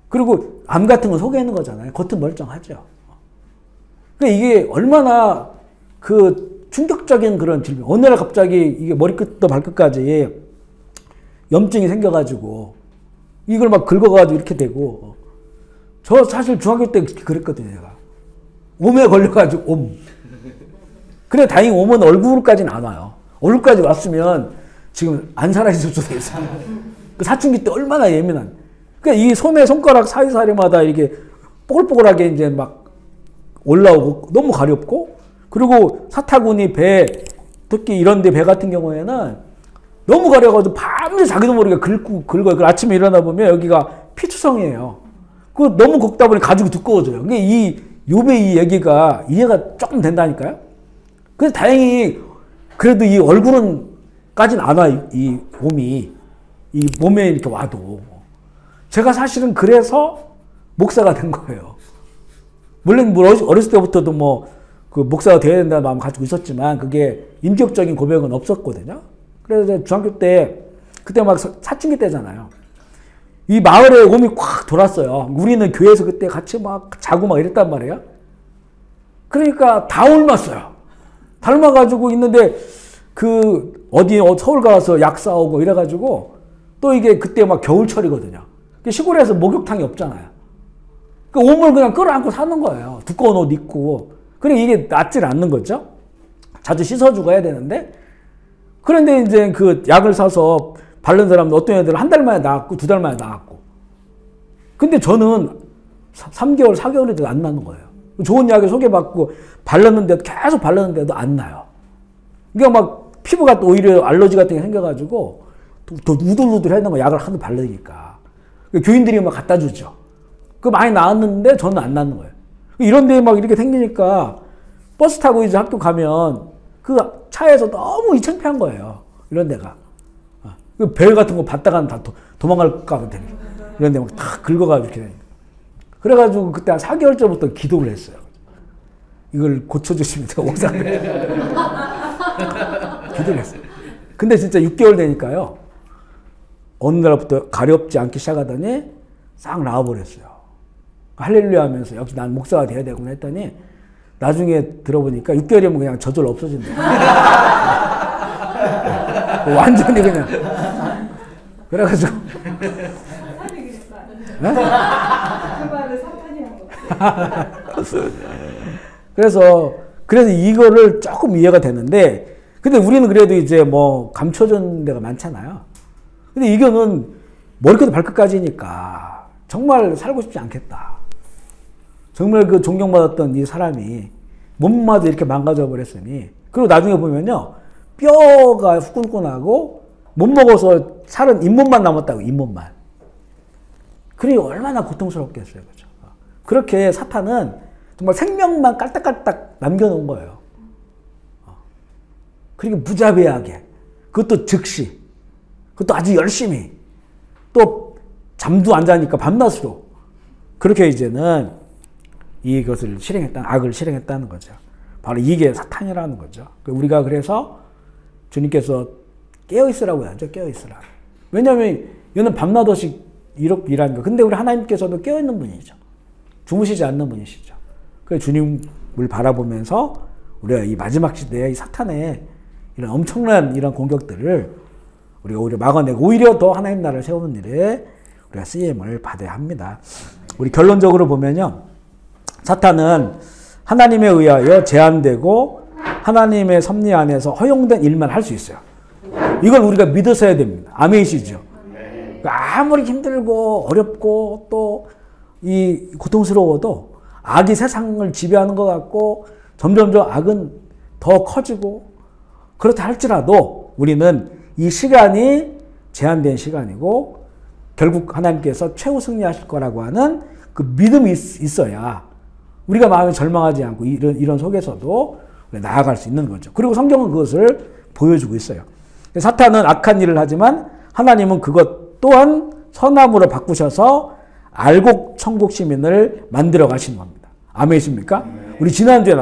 그리고 암 같은 거 속에 있는 거잖아요. 겉은 멀쩡하죠. 그러니까 이게 얼마나 충격적인 그런 질병. 어느 날 갑자기 이게 머리끝부터 발끝까지 염증이 생겨가지고 이걸 막 긁어가지고 이렇게 되고 저 사실 중학교 때 그랬거든요. 제가 옴에 걸려가지고 옴. 그래 다행히 옴은 얼굴까지는 안 와요. 얼굴까지 왔으면 지금 안 살아있을 수도 있어요. 사춘기 때 얼마나 예민한. 그러니까 이 손가락 사이사이마다 이게 뽀글뽀글하게 이제 막 올라오고 너무 가렵고 그리고 사타구니 배 특히 이런 데 배 같은 경우에는 너무 가려가지고 밤새 자기도 모르게 긁어요. 아침에 일어나 보면 여기가 피투성이에요. 너무 긁다 보니 가죽이 두꺼워져요. 그게 요배 이 얘기가 이해가 조금 된다니까요. 그래서 다행히 그래도 이 얼굴은까지는 안 와요. 이 몸이. 이 몸에 이렇게 와도. 제가 사실은 그래서 목사가 된 거예요. 물론 어렸을 때부터도 목사가 돼야 된다는 마음 가지고 있었지만 그게 인격적인 고백은 없었거든요. 그래서 중학교 때 그때 막 사춘기 때잖아요. 이 마을에 옴이 콱 돌았어요. 우리는 교회에서 그때 같이 막 자고 막 이랬단 말이에요. 그러니까 다 옮았어요. 닮아가지고 있는데 서울 가서 약 사오고 이래가지고 또 이게 그때 막 겨울철이거든요. 시골에서 목욕탕이 없잖아요. 옷을 그냥 끌어안고 사는 거예요. 두꺼운 옷 입고. 그러니까 이게 낫질 않는 거죠. 자주 씻어주고 해야 되는데. 그런데 이제 약을 사서 바른 사람들 어떤 애들은 한 달 만에 나았고 2달 만에 나았고. 근데 저는 3개월, 4개월에도 안 나는 거예요. 좋은 약을 소개받고 계속 발랐는데도 안 나요. 그러니까 막 피부가 또 오히려 알러지 같은 게 생겨가지고 더 우들우들해야 되는 거 약을 하도 바르니까. 교인들이 막 갖다 주죠. 많이 나았는데 저는 안 낫는 거예요. 이런 데 막 이렇게 생기니까 버스 타고 이제 학교 가면 차에서 너무 창피한 거예요. 이런 데가. 벨 같은 거 받다가는 다 도망갈까 봐 되니까. 이런 데 막 다 긁어가지고 이렇게 되니까. 그래가지고 그때 한 4개월 전부터 기도를 했어요. 이걸 고쳐주시면 제가 옥상에. 기도를 했어요. 근데 진짜 6개월 되니까요. 어느 날부터 가렵지 않기 시작하더니 싹 나와버렸어요. 할렐루야 하면서 역시 난 목사가 돼야 되구나 했더니 나중에 들어보니까 6개월이면 그냥 저절로 없어진대요. 완전히 그냥. 그래가지고. 그래서 이거를 조금 이해가 되는데 근데 우리는 그래도 이제 감춰준 데가 많잖아요. 근데 이거는 머리부터 발끝까지니까 정말 살고 싶지 않겠다. 정말 존경받았던 이 사람이 몸마저 이렇게 망가져 버렸으니 그리고 나중에 보면요 뼈가 후끈후끈하고 못 먹어서 살은 잇몸만 남았다고, 잇몸만. 그러니 얼마나 고통스럽겠어요. 그죠? 그렇게 사탄은 정말 생명만 깔딱깔딱 남겨놓은 거예요. 그리고 무자비하게, 그것도 즉시, 그것도 아주 열심히, 또 잠도 안 자니까 밤낮으로 그렇게 이제는 이것을 실행했다는, 악을 실행했다는 거죠. 바로 이게 사탄이라는 거죠. 우리가 그래서 주님께서 깨어있으라고 하죠. 깨어있으라. 왜냐하면 얘는 밤낮 없이 이렇게 일하는 거. 근데 우리 하나님께서도 깨어있는 분이죠. 주무시지 않는 분이시죠. 그래서 주님을 바라보면서 우리가 이 마지막 시대에 이 사탄의 이런 엄청난 이런 공격들을 우리가 오히려 막아내고 오히려 더 하나님 나라를 세우는 일에 우리가 쓰임을 받아야 합니다. 우리 결론적으로 보면요. 사탄은 하나님에 의하여 제한되고 하나님의 섭리 안에서 허용된 일만 할 수 있어요. 이걸 우리가 믿으셔야 됩니다. 아멘이시죠? 아무리 힘들고 어렵고 또 이 고통스러워도 악이 세상을 지배하는 것 같고 점점점 악은 더 커지고 그렇다 할지라도 우리는 이 시간이 제한된 시간이고 결국 하나님께서 최후 승리하실 거라고 하는 그 믿음이 있어야 우리가 마음이 절망하지 않고 이런 속에서도 나아갈 수 있는 거죠. 그리고 성경은 그것을 보여주고 있어요. 사탄은 악한 일을 하지만 하나님은 그것 또한 선함으로 바꾸셔서 알곡 천국 시민을 만들어 가시는 겁니다. 아멘이십니까? 우리 지난주에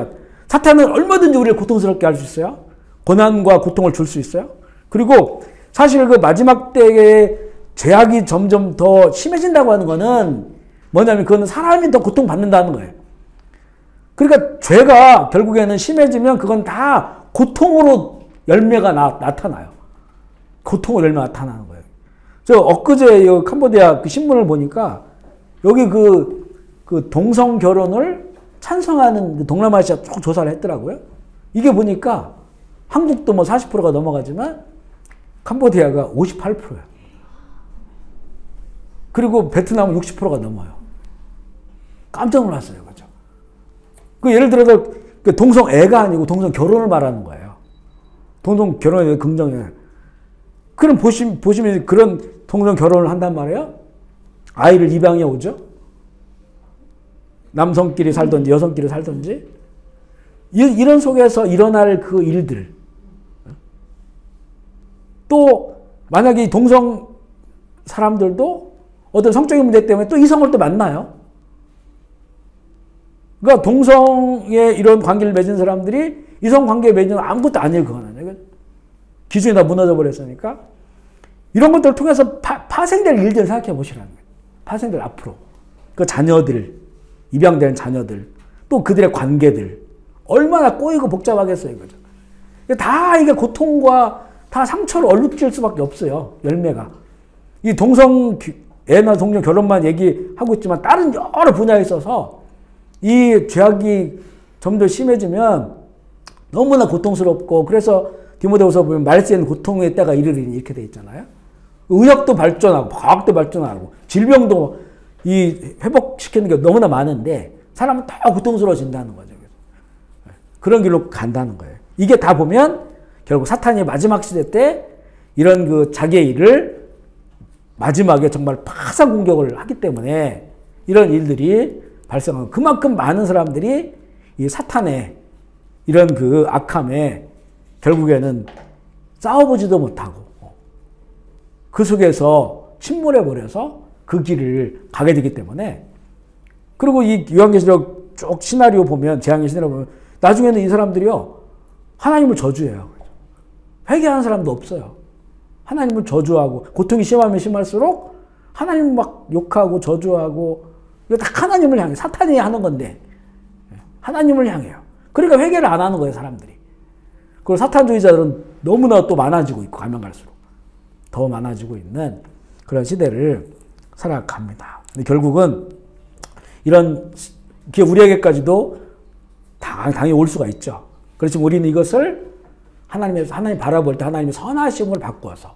사탄은 얼마든지 우리를 고통스럽게 할 수 있어요. 고난과 고통을 줄 수 있어요. 그리고 사실 그 마지막 때에 죄악이 점점 더 심해진다고 하는 거는 뭐냐면 그거는 사람이 더 고통받는다는 거예요. 그러니까 죄가 결국에는 심해지면 그건 다 고통으로 열매가 나타나요. 고통으로 열매가 나타나는 거예요. 저 엊그제 캄보디아 그 신문을 보니까 여기 그 동성 결혼을 찬성하는 그 동남아시아 쭉 조사를 했더라고요. 이게 보니까 한국도 뭐 40%가 넘어가지만 캄보디아가 58%예요. 그리고 베트남은 60%가 넘어요. 깜짝 놀랐어요. 그죠? 그 예를 들어서 그 동성애가 아니고 동성 결혼을 말하는 거예요. 동성 결혼에 대한 긍정에. 그럼 보시면 그런 동성 결혼을 한단 말이에요. 아이를 입양해 오죠. 남성끼리 살든지 여성끼리 살든지. 이런 속에서 일어날 그 일들. 또 만약에 동성 사람들도 어떤 성적인 문제 때문에 또 이성을 또 만나요. 그러니까 동성의 이런 관계를 맺은 사람들이 이성 관계에 맺은 아무것도 아니에요. 그거는. 기준이 다 무너져 버렸으니까. 이런 것들을 통해서 파생될 일들을 생각해 보시라는 거예요. 파생될 앞으로. 그 자녀들, 입양된 자녀들, 또 그들의 관계들. 얼마나 꼬이고 복잡하겠어요. 그죠? 다 이게 고통과 다 상처를 얼룩질 수밖에 없어요. 열매가. 이 애나 동성 결혼만 얘기하고 있지만 다른 여러 분야에 있어서 이 죄악이 좀 더 심해지면 너무나 고통스럽고 그래서 디모데후서 보면 말세는 고통의 때가 이르리니 이렇게 돼 있잖아요. 의학도 발전하고 과학도 발전하고 질병도 이 회복시키는 게 너무나 많은데 사람은 더 고통스러워진다는 거죠. 그런 길로 간다는 거예요. 이게 다 보면 결국 사탄이 마지막 시대 때 이런 그 자기의 일을 마지막에 정말 파상 공격을 하기 때문에 이런 일들이 발생하고 그만큼 많은 사람들이 이 사탄의 이런 그 악함에 결국에는 싸워보지도 못하고 그 속에서 침몰해버려서 그 길을 가게 되기 때문에 그리고 이 요한계시록 쭉 시나리오 보면 재앙의 시나리오 보면 나중에는 이 사람들이요 하나님을 저주해요. 회개하는 사람도 없어요. 하나님을 저주하고 고통이 심하면 심할수록 하나님 막 욕하고 저주하고 이거 다 하나님을 향해 사탄이 하는 건데 하나님을 향해요. 그러니까 회개를 안 하는 거예요. 사람들이. 그리고 사탄주의자들은 너무나 또 많아지고 있고 가면 갈수록 더 많아지고 있는 그런 시대를 살아갑니다. 근데 결국은 이런 게 우리에게까지도 당연히 올 수가 있죠. 그렇지만 우리는 이것을 하나님 바라볼 때 하나님의 선하심을 바꾸어서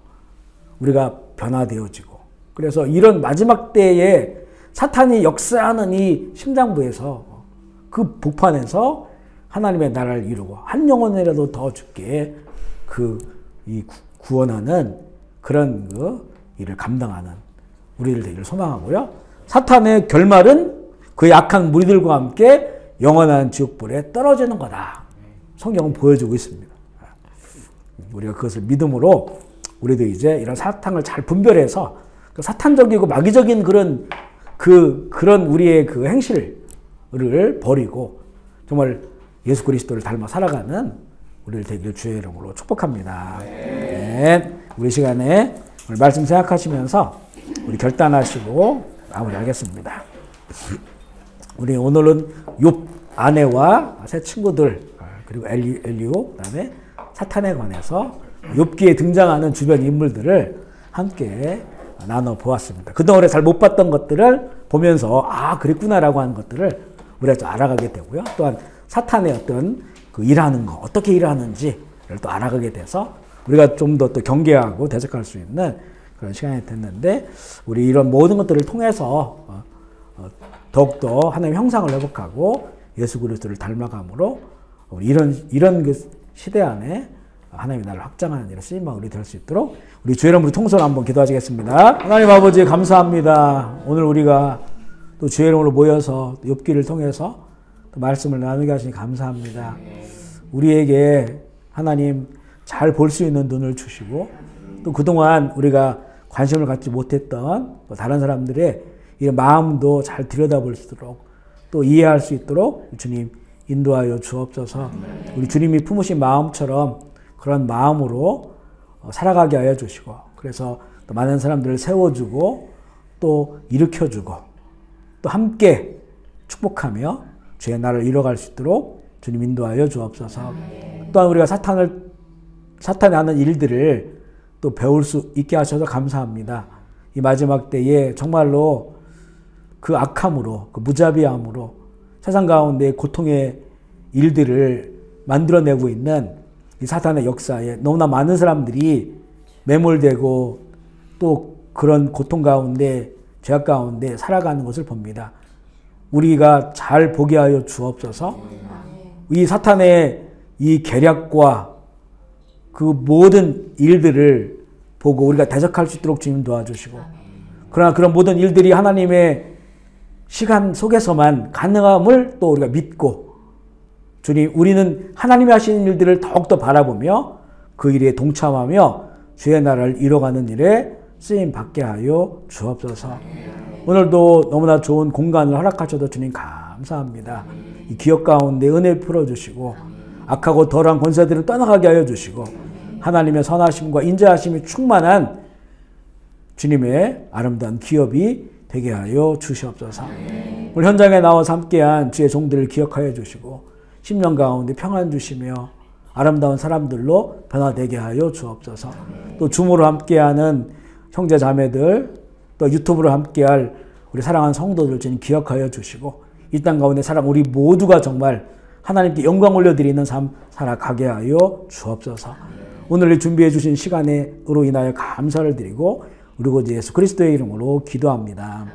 우리가 변화되어지고 그래서 이런 마지막 때에 사탄이 역사하는 이 심장부에서 그 복판에서 하나님의 나라를 이루고 한 영혼이라도 더 죽게 이 구원하는 그런 그 일을 감당하는 우리들 되기를 소망하고요. 사탄의 결말은 그 약한 무리들과 함께 영원한 지옥불에 떨어지는 거다. 성경은 보여주고 있습니다. 우리가 그것을 믿음으로 우리도 이제 이런 사탄을 잘 분별해서 그 사탄적이고 마귀적인 그런 우리의 그 행실을 버리고 정말 예수 그리스도를 닮아 살아가는 우리를 되기를 주의 이름으로 축복합니다. 네. 우리 시간에 오늘 말씀 생각하시면서 우리 결단하시고 마무리하겠습니다. 우리 오늘은 욥 아내와 세 친구들 그리고 엘리오 그다음에 사탄에 관해서 욥기에 등장하는 주변 인물들을 함께 나눠보았습니다. 그동안에 잘 못 봤던 것들을 보면서 아 그랬구나라고 하는 것들을 우리가 또 알아가게 되고요. 또한 사탄의 어떤 그 일하는 거 어떻게 일하는지를 또 알아가게 돼서 우리가 좀 더 또 경계하고 대적할 수 있는 그런 시간이 됐는데 우리 이런 모든 것들을 통해서 더욱더 하나님의 형상을 회복하고 예수 그리스도를 닮아감으로 우리 이런 그 시대 안에 하나님이 나를 확장하는 이런 쓰임마을이 될 수 있도록 우리 주의 이름으로 통솔 한번 기도하시겠습니다. 하나님 아버지 감사합니다. 오늘 우리가 또 주의 이름으로 모여서 욥기를 통해서 또 말씀을 나누게 하시니 감사합니다. 우리에게 하나님 잘 볼 수 있는 눈을 주시고 또 그동안 우리가 관심을 갖지 못했던 다른 사람들의 이 마음도 잘 들여다볼 수 있도록 또 이해할 수 있도록 주님 인도하여 주옵소서. 우리 주님이 품으신 마음처럼 그런 마음으로 살아가게 하여 주시고 그래서 또 많은 사람들을 세워주고 또 일으켜주고 또 함께 축복하며 주의 나라를 이뤄갈 수 있도록 주님 인도하여 주옵소서. 또한 우리가 사탄이 하는 일들을 또 배울 수 있게 하셔서 감사합니다. 이 마지막 때에 정말로 그 악함으로 그 무자비함으로 세상 가운데 고통의 일들을 만들어내고 있는 이 사탄의 역사에 너무나 많은 사람들이 매몰되고 또 그런 고통 가운데 죄악 가운데 살아가는 것을 봅니다. 우리가 잘 보게 하여 주옵소서. 이 사탄의 이 계략과 그 모든 일들을 보고 우리가 대적할 수 있도록 주님 도와주시고 그러나 그런 모든 일들이 하나님의 시간 속에서만 가능함을 또 우리가 믿고 주님 우리는 하나님이 하시는 일들을 더욱더 바라보며 그 일에 동참하며 주의 나라를 이뤄가는 일에 쓰임 받게 하여 주옵소서. 오늘도 너무나 좋은 공간을 허락하셔도 주님 감사합니다. 이 기업 가운데 은혜 풀어주시고 악하고 덜한 권세들을 떠나가게 하여 주시고 하나님의 선하심과 인자하심이 충만한 주님의 아름다운 기업이 되게 하여 주시옵소서. 오늘 현장에 나와서 함께한 주의 종들을 기억하여 주시고 10년 가운데 평안 주시며 아름다운 사람들로 변화되게 하여 주옵소서. 또 줌으로 함께하는 형제 자매들 또 유튜브로 함께할 우리 사랑하는 성도들 주님 기억하여 주시고 이 땅 가운데 살아가는 우리 모두가 정말 하나님께 영광 올려드리는 삶 살아가게 하여 주옵소서. 오늘 준비해 주신 시간으로 인하여 감사를 드리고 우리 구주 예수 그리스도의 이름으로 기도합니다.